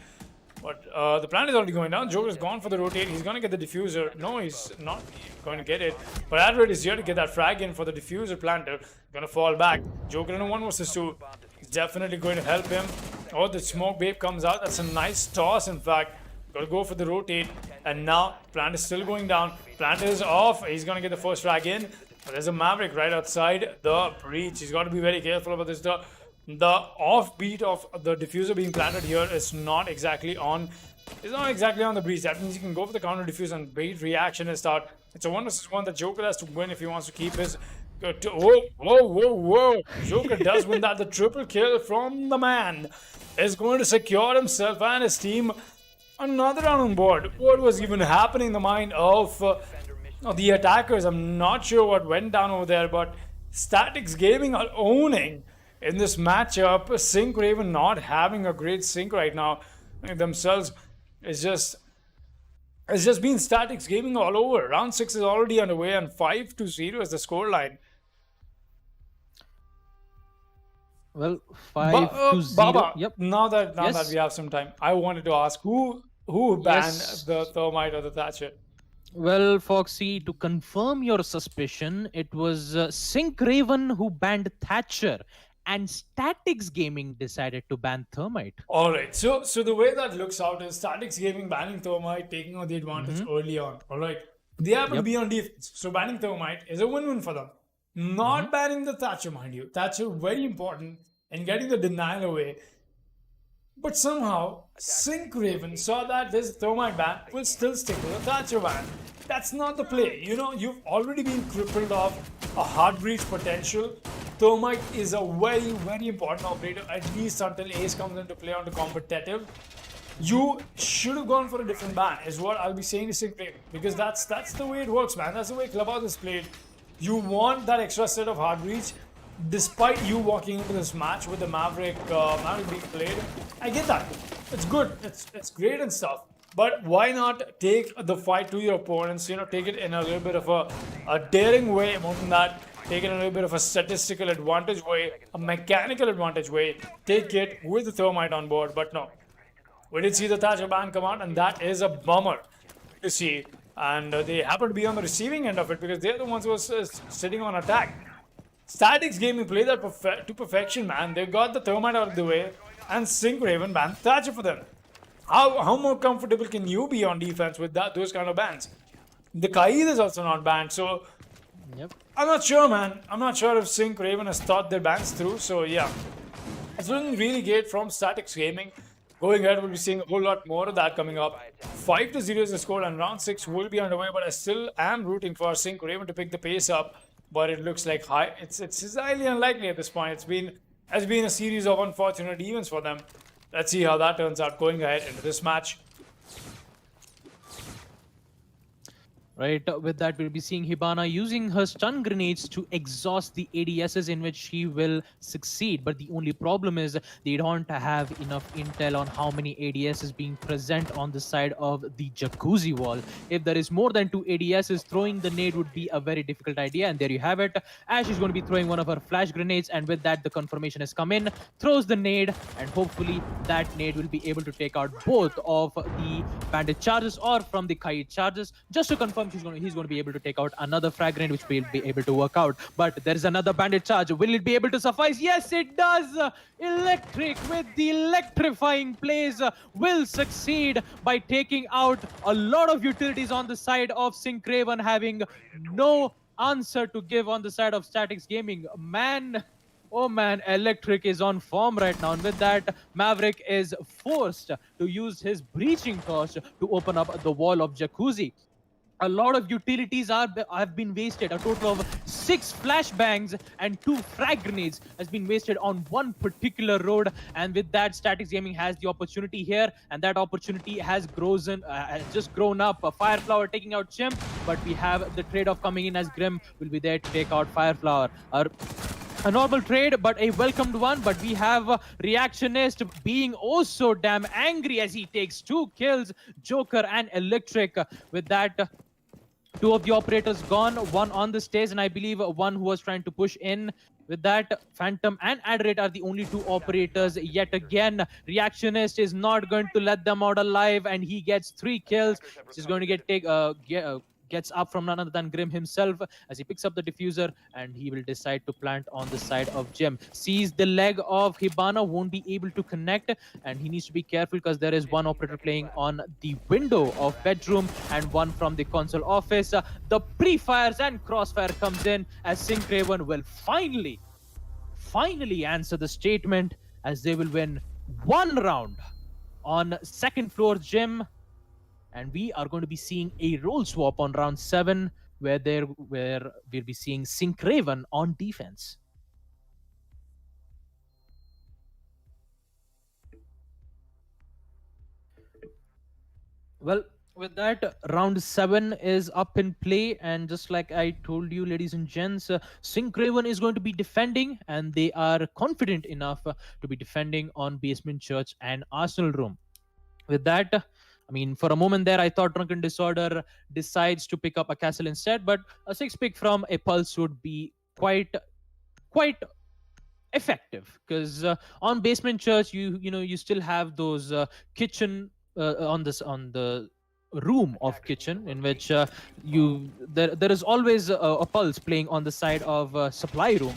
But the plan is already going down. Joker's gone for the rotate. He's going to get the diffuser. No, he's not going to get it. But Adrade is here to get that frag in for the diffuser planter. Going to fall back. Joker in a 1 versus 2. He's definitely going to help him. Oh, the smoke babe comes out. That's a nice toss, in fact. Got to go for the rotate. And now, plant is still going down. Plant is off. He's going to get the first frag in. But there's a Maverick right outside the breach. He's got to be very careful about this. The offbeat of the diffuser being planted here is not exactly on. It's not exactly on the breach. That means you can go for the counter diffuse and bait reaction and start. It's a 1 versus 1 that Joker has to win if he wants to keep his. Whoa! Joker does win that. The triple kill from the man is going to secure himself and his team another round on board. What was even happening in the mind of the attackers? I'm not sure what went down over there, but Staticz Gaming are owning in this matchup. Psync Raven not having a great sync right now themselves. It's just been Staticz Gaming all over. Round 6 is already underway and 5-0 is the scoreline. Well, 5-0. Baba, Yep. now that we have some time, I wanted to ask who banned the Thermite or the Thatcher? Well, Foxy, to confirm your suspicion, it was Psync Raven who banned Thatcher, and Staticz Gaming decided to ban Thermite. Alright, so the way that looks out is Staticz Gaming banning Thermite, taking on the advantage early on. Alright, they happen to be on defense, so banning Thermite is a win-win for them. Not banning the Thatcher, mind you. Thatcher very important in getting the denial away. But somehow, Psync Raven saw that this Thermite ban will still stick to the Thatcher ban. That's not the play. You know, you've already been crippled of a hard breach potential. Thermite is a very, very important operator, at least until Ace comes into play on the competitive. You should have gone for a different ban, is what I'll be saying to Psync Raven. Because that's the way it works, man. That's the way Clubhouse is played. You want that extra set of hard reach, despite you walking into this match with the Maverick being played. I get that. It's good. It's great and stuff. But why not take the fight to your opponents? You know, take it in a little bit of a daring way. More than that, take it in a little bit of a statistical advantage way, a mechanical advantage way. Take it with the Thermite on board. But no, we did see the Thatcher ban come out, and that is a bummer to see. And they happen to be on the receiving end of it because they're the ones who are sitting on attack. Staticz Gaming played that to perfection, man. They got the Thermite out of the way, and Psync Raven banned Thatcher for them. How more comfortable can you be on defense with those kind of bans? The Kaid is also not banned, so I'm not sure, man. I'm not sure if Psync Raven has thought their bans through, so yeah. It's looking really great from Staticz Gaming. Going ahead, we'll be seeing a whole lot more of that coming up. 5-0 is the score, and round 6 will be underway, but I still am rooting for Psync Raven to pick the pace up. But it looks like it's highly unlikely at this point. It's been a series of unfortunate events for them. Let's see how that turns out going ahead into this match. Right, with that we'll be seeing Hibana using her stun grenades to exhaust the ADSs in which she will succeed. But the only problem is they don't have enough intel on how many ADSs being present on the side of the jacuzzi wall. If there is more than 2 ADSs, throwing the nade would be a very difficult idea. And there you have it. Ash is going to be throwing one of her flash grenades, and with that the confirmation has come in. Throws the nade, and hopefully that nade will be able to take out both of the bandit charges or from the Kaid charges. Just to confirm comes, he's going to be able to take out another frag grenade, which will be able to work out. But there is another bandit charge. Will it be able to suffice? Yes, it does. Electric with the electrifying plays will succeed by taking out a lot of utilities on the side of Psync Raven, having no answer to give on the side of Staticz Gaming. Man, oh man, Electric is on form right now. And with that, Maverick is forced to use his breaching torch to open up the wall of Jacuzzi. A lot of utilities have been wasted. A total of 6 flashbangs and 2 frag grenades has been wasted on one particular road. And with that, Staticz Gaming has the opportunity here, and that opportunity has just grown up. Fireflower taking out Chimp, but we have the trade-off coming in as Grim will be there to take out Fireflower. A normal trade, but a welcomed one. But we have Reactionist being also damn angry as he takes 2 kills, Joker and Electric. With that, 2 of the operators gone, 1 on the stage, and I believe 1 who was trying to push in. With that, Phantom and Adderate are the only 2 operators yet again. Reactionist is not going to let them out alive, and he gets 3 kills. This is going to gets up from none other than Grim himself as he picks up the diffuser, and he will decide to plant on the side of Gem. Sees the leg of Hibana, won't be able to connect, and he needs to be careful because there is 1 operator playing on the window of bedroom and 1 from the console office. The pre-fires and crossfire comes in as Psync Raven will finally answer the statement as they will win 1 round on second floor Gym. And we are going to be seeing a role swap on round 7, where we'll be seeing Psync Raven on defense. Well, with that, round 7 is up in play, and just like I told you, ladies and gents, Psync Raven is going to be defending, and they are confident enough to be defending on Basement Church and Arsenal Room. With that, I mean, for a moment there, I thought Drunken Disorder decides to pick up a castle instead, but a 6 pick from a Pulse would be quite effective, because on Basement Church, you still have those kitchen on the room of kitchen, in which there is always a Pulse playing on the side of supply room.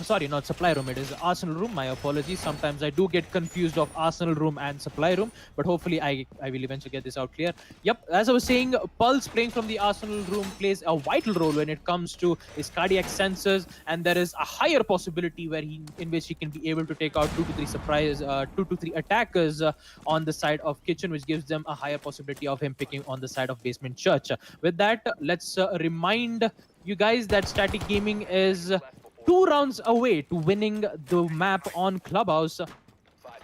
Sorry, not supply room, it is Arsenal Room. My apologies. Sometimes I do get confused of Arsenal Room and supply room, but hopefully I will eventually get this out clear. Yep, as I was saying, Pulse playing from the Arsenal Room plays a vital role when it comes to his cardiac sensors, and there is a higher possibility in which he can be able to take out 2 to 3 attackers on the side of kitchen, which gives them a higher possibility of him picking on the side of Basement Church. With that, let's remind you guys that Static Gaming is 2 rounds away to winning the map on Clubhouse,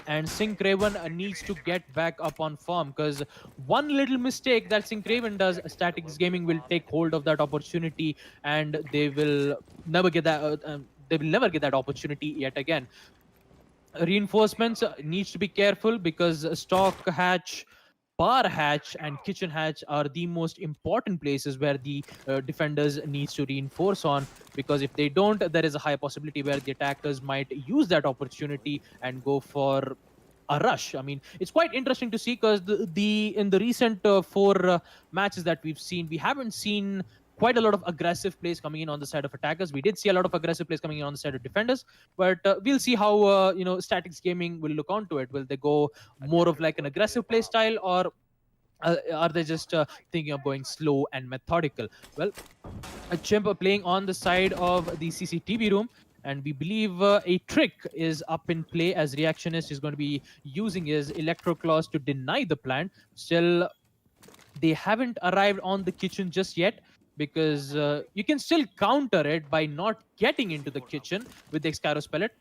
and Psync Raven needs to get back up on form, because one little mistake that Psync Raven does, Staticz Gaming will take hold of that opportunity, and they will never get that opportunity yet again. Reinforcements needs to be careful, because stock hatch, bar hatch and kitchen hatch are the most important places where the defenders needs to reinforce on, because if they don't, there is a high possibility where the attackers might use that opportunity and go for a rush. I mean, it's quite interesting to see, because in the recent 4 matches that we've seen, we haven't seen quite a lot of aggressive plays coming in on the side of attackers. We did see a lot of aggressive plays coming in on the side of defenders, but we'll see how Staticz Gaming will look onto it. Will they go more of like an aggressive play style, or are they just thinking of going slow and methodical? Well, a Chimp playing on the side of the CCTV room, and we believe a trick is up in play, as Reactionist is going to be using his Electro Claws to deny the plant. Still, they haven't arrived on the kitchen just yet, because you can still counter it by not getting into the kitchen with the Excaros pellet.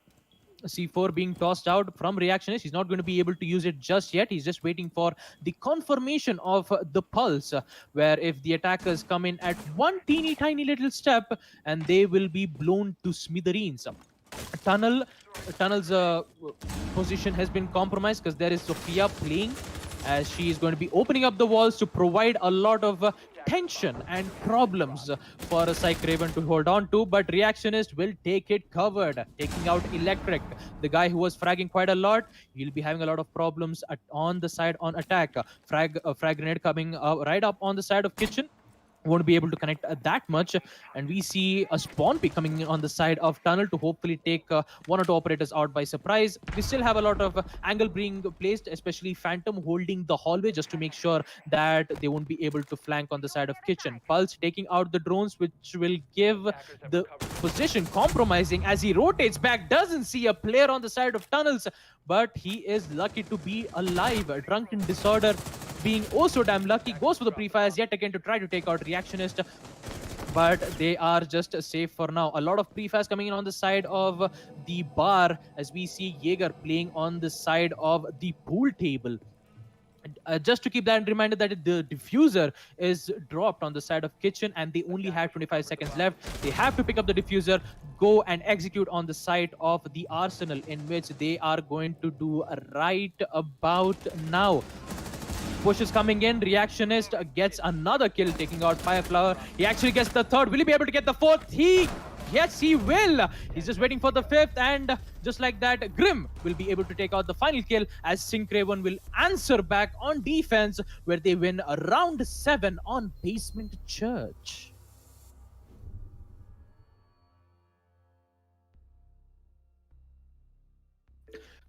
C4 being tossed out from Reactionist. He's not going to be able to use it just yet. He's just waiting for the confirmation of the Pulse, where if the attackers come in at one teeny tiny little step, and they will be blown to smithereens. Tunnel's position has been compromised, because there is Sophia playing, as she is going to be opening up the walls to provide a lot of tension and problems for Psync Raven to hold on to, but Reactionist will take it covered, taking out Electric, the guy who was fragging quite a lot. He'll be having a lot of problems on the side on attack. Frag grenade coming right up on the side of kitchen. won't be able to connect that much, and we see a spawn pick coming in on the side of tunnel to hopefully take one or two operators out by surprise. We still have a lot of angle being placed, especially Phantom holding the hallway just to make sure that they won't be able to flank on the side of kitchen. Pulse taking out the drones, which will give the position compromising as he rotates back, doesn't see a player on the side of tunnels, but he is lucky to be alive. Drunken Disorder being oh so damn lucky, goes for the pre-fires yet again to try to take out Reactionist, but they are just safe for now. A lot of pre-fires coming in on the side of the bar as we see Jaeger playing on the side of the pool table. Just to keep that in reminder that the diffuser is dropped on the side of kitchen and they only have 25 seconds left. They have to pick up the diffuser, go and execute on the side of the arsenal, in which they are going to do right about now. Push is coming in. Reactionist gets another kill, taking out Fireflower. He actually gets the third. Will he be able to get the fourth? Yes, he will. He's just waiting for the fifth, and just like that, Grim will be able to take out the final kill as Psync Raven will answer back on defense, where they win round 7 on Basement Church.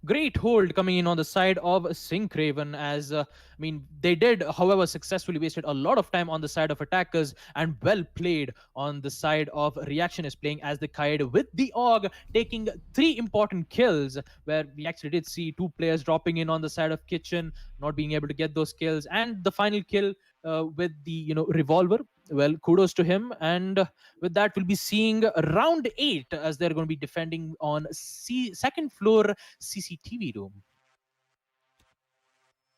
Great hold coming in on the side of Psync Raven as, I mean, they did, however, successfully wasted a lot of time on the side of attackers and well played on the side of Reactionist, playing as the Kaid with the AUG, taking 3 important kills, where we actually did see 2 players dropping in on the side of Kitchen, not being able to get those kills, and the final kill with the revolver. Well, kudos to him, and with that we'll be seeing round 8 as they're going to be defending on second floor CCTV room.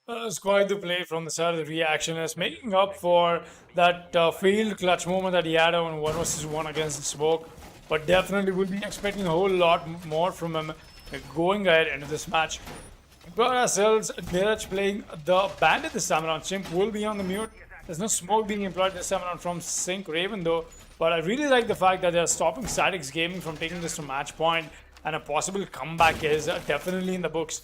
It's quite the play from the side of the Reactionist, making up for that failed clutch moment that he had on 1 versus 1 against the Smoke, but definitely will be expecting a whole lot more from him going ahead into this match. We've got ourselves Dirge playing the Bandit this time around. Chimp will be on the mute. There's no smoke being employed this time around from Psync Raven though, but I really like the fact that they're stopping Staticz Gaming from taking this to match point, and a possible comeback is definitely in the books.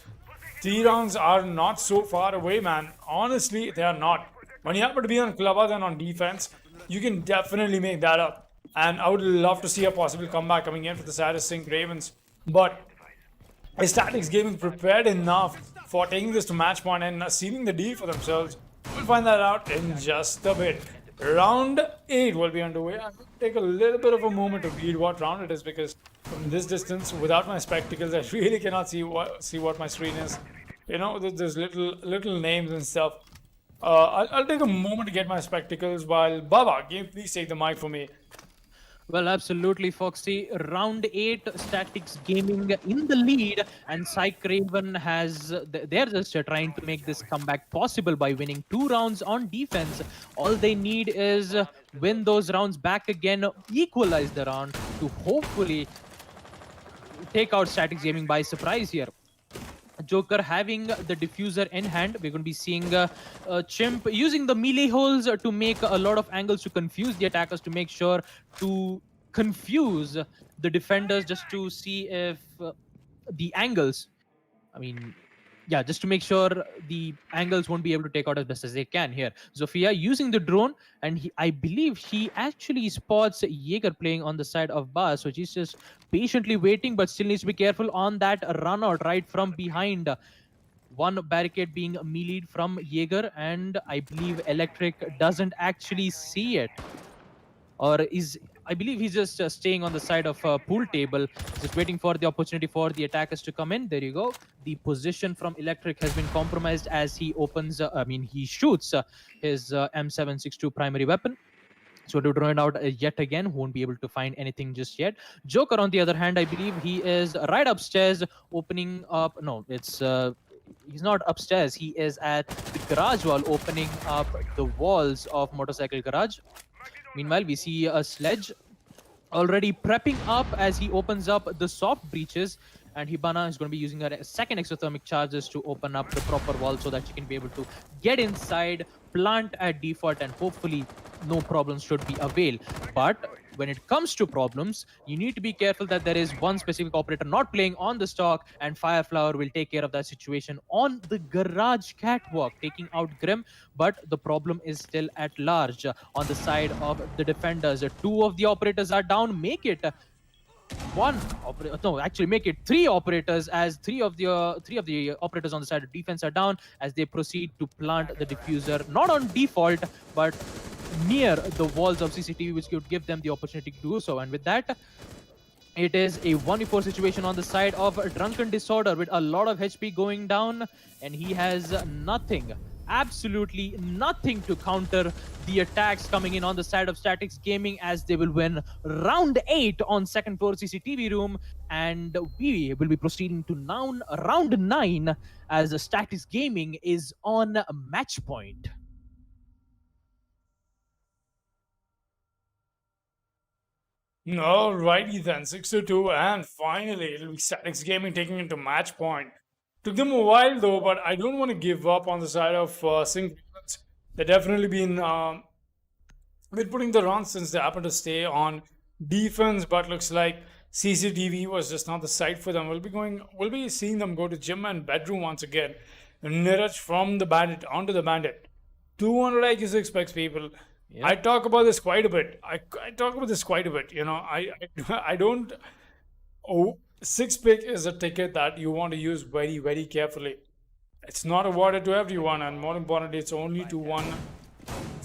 3 rounds are not so far away, man. Honestly, they are not. When you happen to be on Clubber than on defense, you can definitely make that up. And I would love to see a possible comeback coming in for the side of Psync Ravens. But is Staticz Gaming prepared enough for taking this to match point and sealing the D for themselves? We'll find that out in just a bit. Round 8 will be underway. I'll take a little bit of a moment to read what round it is, because from this distance, without my spectacles, I really cannot see what my screen is. There's little names and stuff. I'll take a moment to get my spectacals while Baba, please take the mic for me. Well, absolutely, Foxy. Round 8, Staticz Gaming in the lead, and Psync Raven they're just trying to make this comeback possible by winning 2 rounds on defense. All they need is win those rounds back again, equalize the round to hopefully take out Staticz Gaming by surprise here. Joker having the diffuser in hand. We're going to be seeing Chimp using the melee holes to make a lot of angles to confuse the attackers, to make sure to confuse the defenders, just to see if the angles, just to make sure the angles won't be able to take out as best as they can here. Zofia using the drone, and I believe he actually spots Jaeger playing on the side of Bar, so she's just patiently waiting, but still needs to be careful on that run out right from behind. One barricade being meleeed from Jaeger, and I believe Electric doesn't actually see it. I believe he's just staying on the side of pool table, just waiting for the opportunity for the attackers to come in. There you go. The position from Electric has been compromised as he he shoots his M762 primary weapon. So to draw it out yet again, won't be able to find anything just yet. Joker, on the other hand, I believe he is right upstairs opening up. No, he's not upstairs. He is at the garage wall opening up the walls of Motorcycle Garage. Meanwhile, we see a Sledge already prepping up as he opens up the soft breaches, and Hibana is going to be using her second exothermic charges to open up the proper wall so that she can be able to get inside, plant at default, and hopefully no problems should be availed. But when it comes to problems, you need to be careful that there is one specific operator not playing on the stock, and Fireflower will take care of that situation on the garage catwalk, taking out Grim. But the problem is still at large on the side of the defenders. Two of the operators are down. Make it make it three operators, as three of the operators on the side of defense are down as they proceed to plant the diffuser, not on default but near the walls of CCTV, which could give them the opportunity to do so. And with that, it is a 1v4 situation on the side of Drunken Disorder, with a lot of HP going down, and he has nothing, absolutely nothing to counter the attacks coming in on the side of Staticz Gaming, as they will win round 8 on second floor CCTV room. And we will be proceeding to now round 9 as Staticz Gaming is on match point. Alrighty then, 6-2, and finally it'll be Staticz Gaming taking it to match point. Took them a while though, but I don't want to give up on the side of Psync. They've definitely been putting the runs since they happen to stay on defense, but looks like CCTV was just not the site for them. We'll be seeing them go to gym and bedroom once again. Niraj from the Bandit onto the Bandit. 200 IQ 6 specs, people. Yep. I talk about this quite a bit. I talk about this quite a bit. You know, I don't. Oh, 6 pick is a ticket that you want to use very, very carefully. It's not awarded to everyone, and more importantly, it's only to one.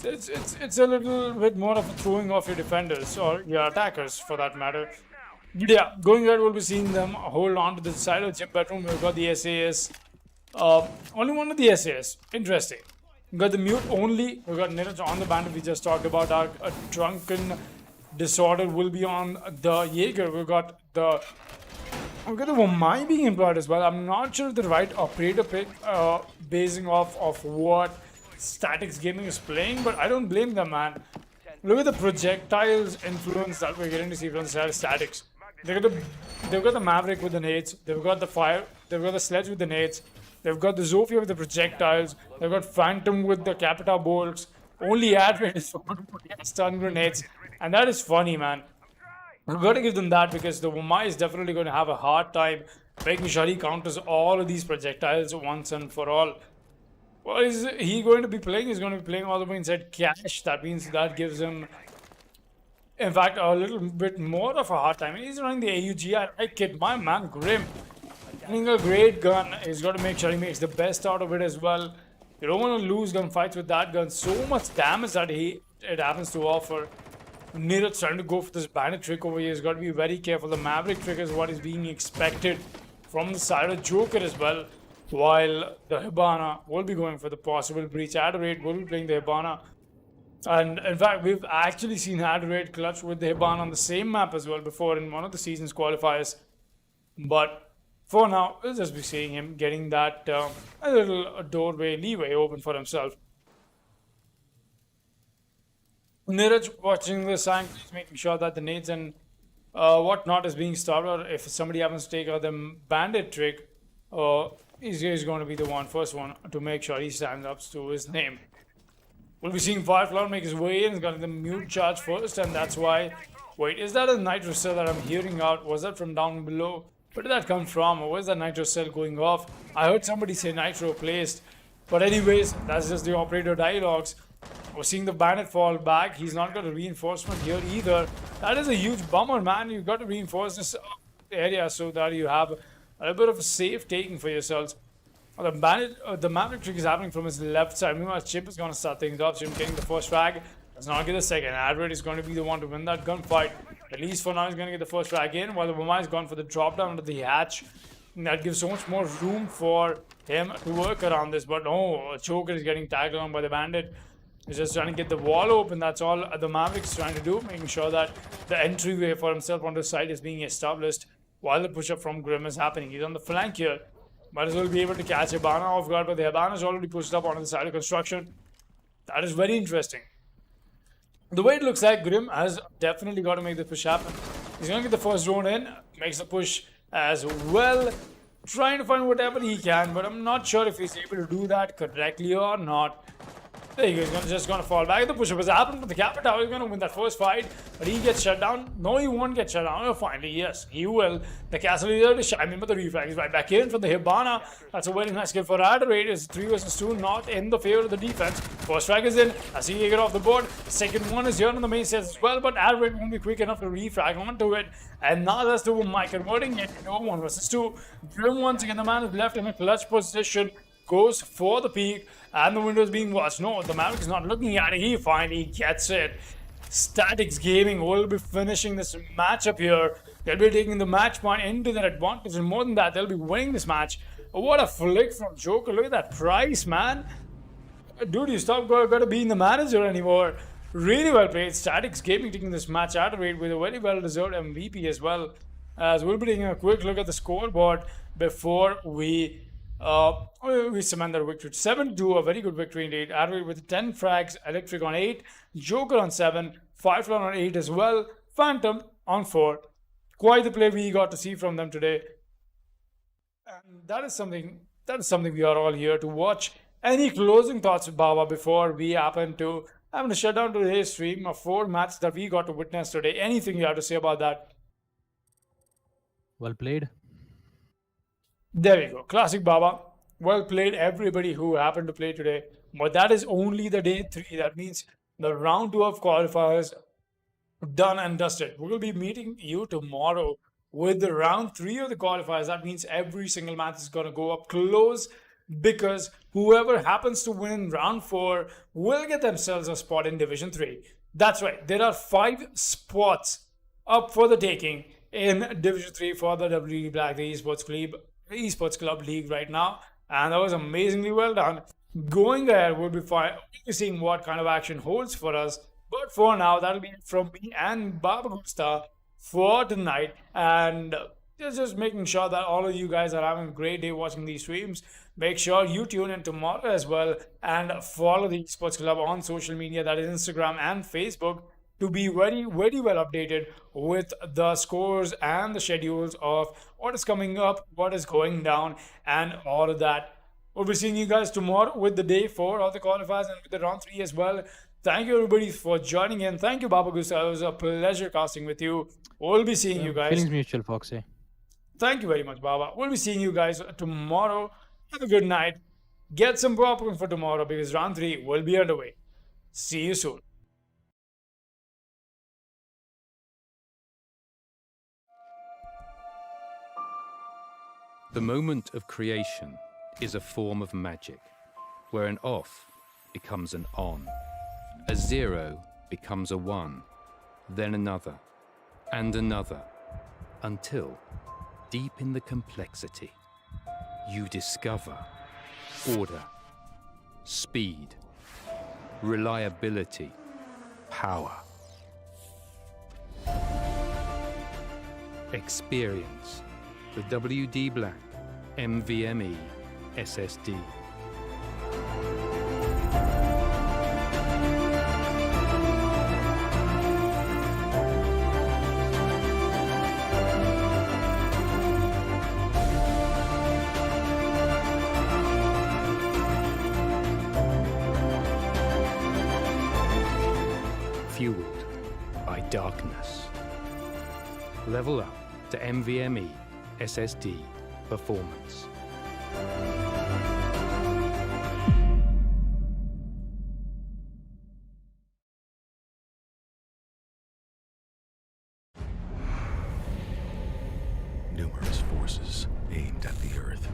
It's a little bit more of a throwing off your defenders or your attackers, for that matter. But yeah, going ahead, we'll be seeing them hold on to the side of the gym bedroom. We've got the SAS. Only one of the SAS. Interesting. We got the mute only. We got Niraj on the Bandit. We just talked about our Drunken Disorder will be on the Jaeger. We got the Wamai being employed as well. I'm not sure the right operator pick, basing off of what Staticz Gaming is playing, but I don't blame them, man. Look at the projectiles influence that we're getting to see from the side of Staticz. They've got the Maverick with the nades. They've got the fire. They've got the Sledge with the nades. They've got the Zofia with the projectiles. They've got Phantom with the Capita bolts. Only Advent is for stun grenades. And that is funny, man. We've got to give them that, because the Wamai is definitely going to have a hard time making sure he counters all of these projectiles once and for all. What is he going to be playing? He's going to be playing all the way inside cash. That means that gives him, in fact, a little bit more of a hard time. He's running the AUG. I like it. My man, Grim. Having a great gun. He's got to make sure he makes the best out of it as well. You don't want to lose gunfights with that gun. So much damage that it happens to offer. Niraj trying to go for this Bandit trick over here. He's got to be very careful. The Maverick trick is what is being expected from the side of Joker as well. While the Hibana will be going for the possible breach. Adorate will be playing the Hibana. And in fact, we've actually seen Adorate clutch with the Hibana on the same map as well before in one of the season's qualifiers. But for now, we'll just be seeing him getting that a little doorway leeway open for himself. Niraj watching the Psync, making sure that the nades and whatnot is being stopped, or if somebody happens to take out the Bandit trick, he's going to be the first one to make sure he stands up to his name. We'll be seeing Fireflower make his way in. He's got the mute charge first, and that's why. Wait, is that a Nitro Cell that I'm hearing out? Was that from down below? Where did that come from? Or where's that Nitro Cell going off? I heard somebody say Nitro placed. But anyways, that's just the operator dialogues. We're seeing the Bandit fall back. He's not got a reinforcement here either. That is a huge bummer, man. You've got to reinforce this area so that you have a bit of a safe taking for yourselves. The Bandit, the Maverick trick is happening from his left side. Meanwhile, Chip is going to start things off. Chip getting the first frag. Does not get the second. Adred is going to be the one to win that gunfight. At least for now, he's going to get the first frag in, while the Wamai has gone for the drop down under the hatch. And that gives so much more room for him to work around this. But no, Joker is getting tagged on by the Bandit. He's just trying to get the wall open. That's all the Maverick's trying to do, making sure that the entryway for himself on the side is being established while the push-up from Grim is happening. He's on the flank here. Might as well be able to catch Hibana off guard, but the Hibana is already pushed up onto the side of construction. That is very interesting. The way it looks like, Grim has definitely got to make the push happen. He's going to get the first drone in, makes the push as well, trying to find whatever he can, but I'm not sure if he's able to do that correctly or not. There you go, he's just gonna fall back. The push-up has happened, but the Kappa Tower is gonna win that first fight. But he gets shut down. No, he won't get shut down. Oh, finally, yes, he will. The Castle Leader to shine in, but the reflex is right back in from the Hibana. That's a very nice kill for Adderate. It's 3 versus 2, not in the favor of the defense. First strike is in. I see he get off the board. The second one is here on the main stage as well, but Adderate won't be quick enough to refrag onto it. And now that's the Mike converting it into 1 versus 2. Grim once again, the man is left in a clutch position. Goes for the peak, and the window is being watched. No, the Maverick is not looking at it. He finally gets it. Staticz Gaming will be finishing this matchup here. They'll be taking the match point into their advantage, and more than that, they'll be winning this match. What a flick from Joker. Look at that price, man. Dude, you stop gotta being the manager anymore. Really well played. Staticz Gaming taking this match out of it with a very well-deserved MVP as well. As we'll be taking a quick look at the scoreboard before we cement their victory. 7-2, a very good victory indeed. Adderate with 10 frags, Electric on 8, Joker on 7, Firefly on 8 as well, Phantom on 4. Quite the play we got to see from them today. And that is something we are all here to watch. Any closing thoughts, Baba, before we happen to having to shut down today's stream of 4 matches that we got to witness today? Anything you have to say about that? Well played. There we go. Classic Baba. Well played, everybody who happened to play today. But that is only the day 3. That means the round 2 of qualifiers done and dusted. We will be meeting you tomorrow with the round 3 of the qualifiers. That means every single match is going to go up close, because whoever happens to win in round 4 will get themselves a spot in Division 3. That's right. There are 5 spots up for the taking in Division 3 for the WD Black, the Esports Club League right now, and that was amazingly well done. Going there, we'll be seeing what kind of action holds for us. But for now, that'll be it from me and Baba Gusta for tonight. And just making sure that all of you guys are having a great day watching these streams. Make sure you tune in tomorrow as well and follow the Esports Club on social media, that is Instagram and Facebook, to be very, very well updated with the scores and the schedules of what is coming up, what is going down, and all of that. We'll be seeing you guys tomorrow with the day 4 of the qualifiers and with the round 3 as well. Thank you everybody for joining in. Thank you, Baba Gusta. It was a pleasure casting with you. We'll be seeing you guys. Feelings mutual, Foxy. Thank you very much, Baba. We'll be seeing you guys tomorrow. Have a good night. Get some popcorn for tomorrow because round 3 will be underway. See you soon. The moment of creation is a form of magic, where an off becomes an on, a 0 becomes a 1, then another, and another, until, deep in the complexity, you discover order, speed, reliability, power. Experience the WD Black NVMe SSD. Fueled by darkness. Level up to NVMe SSD performance. Numerous forces aimed at the Earth.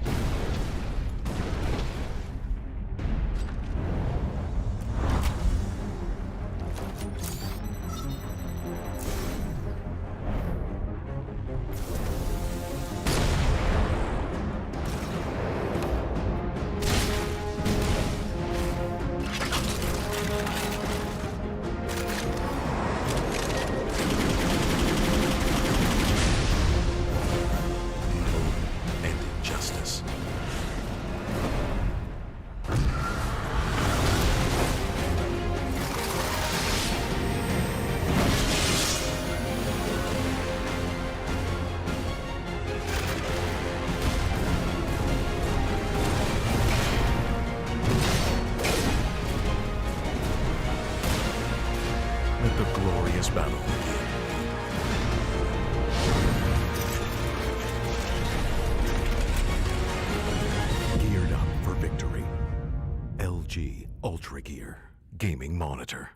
Ultragear Gaming Monitor.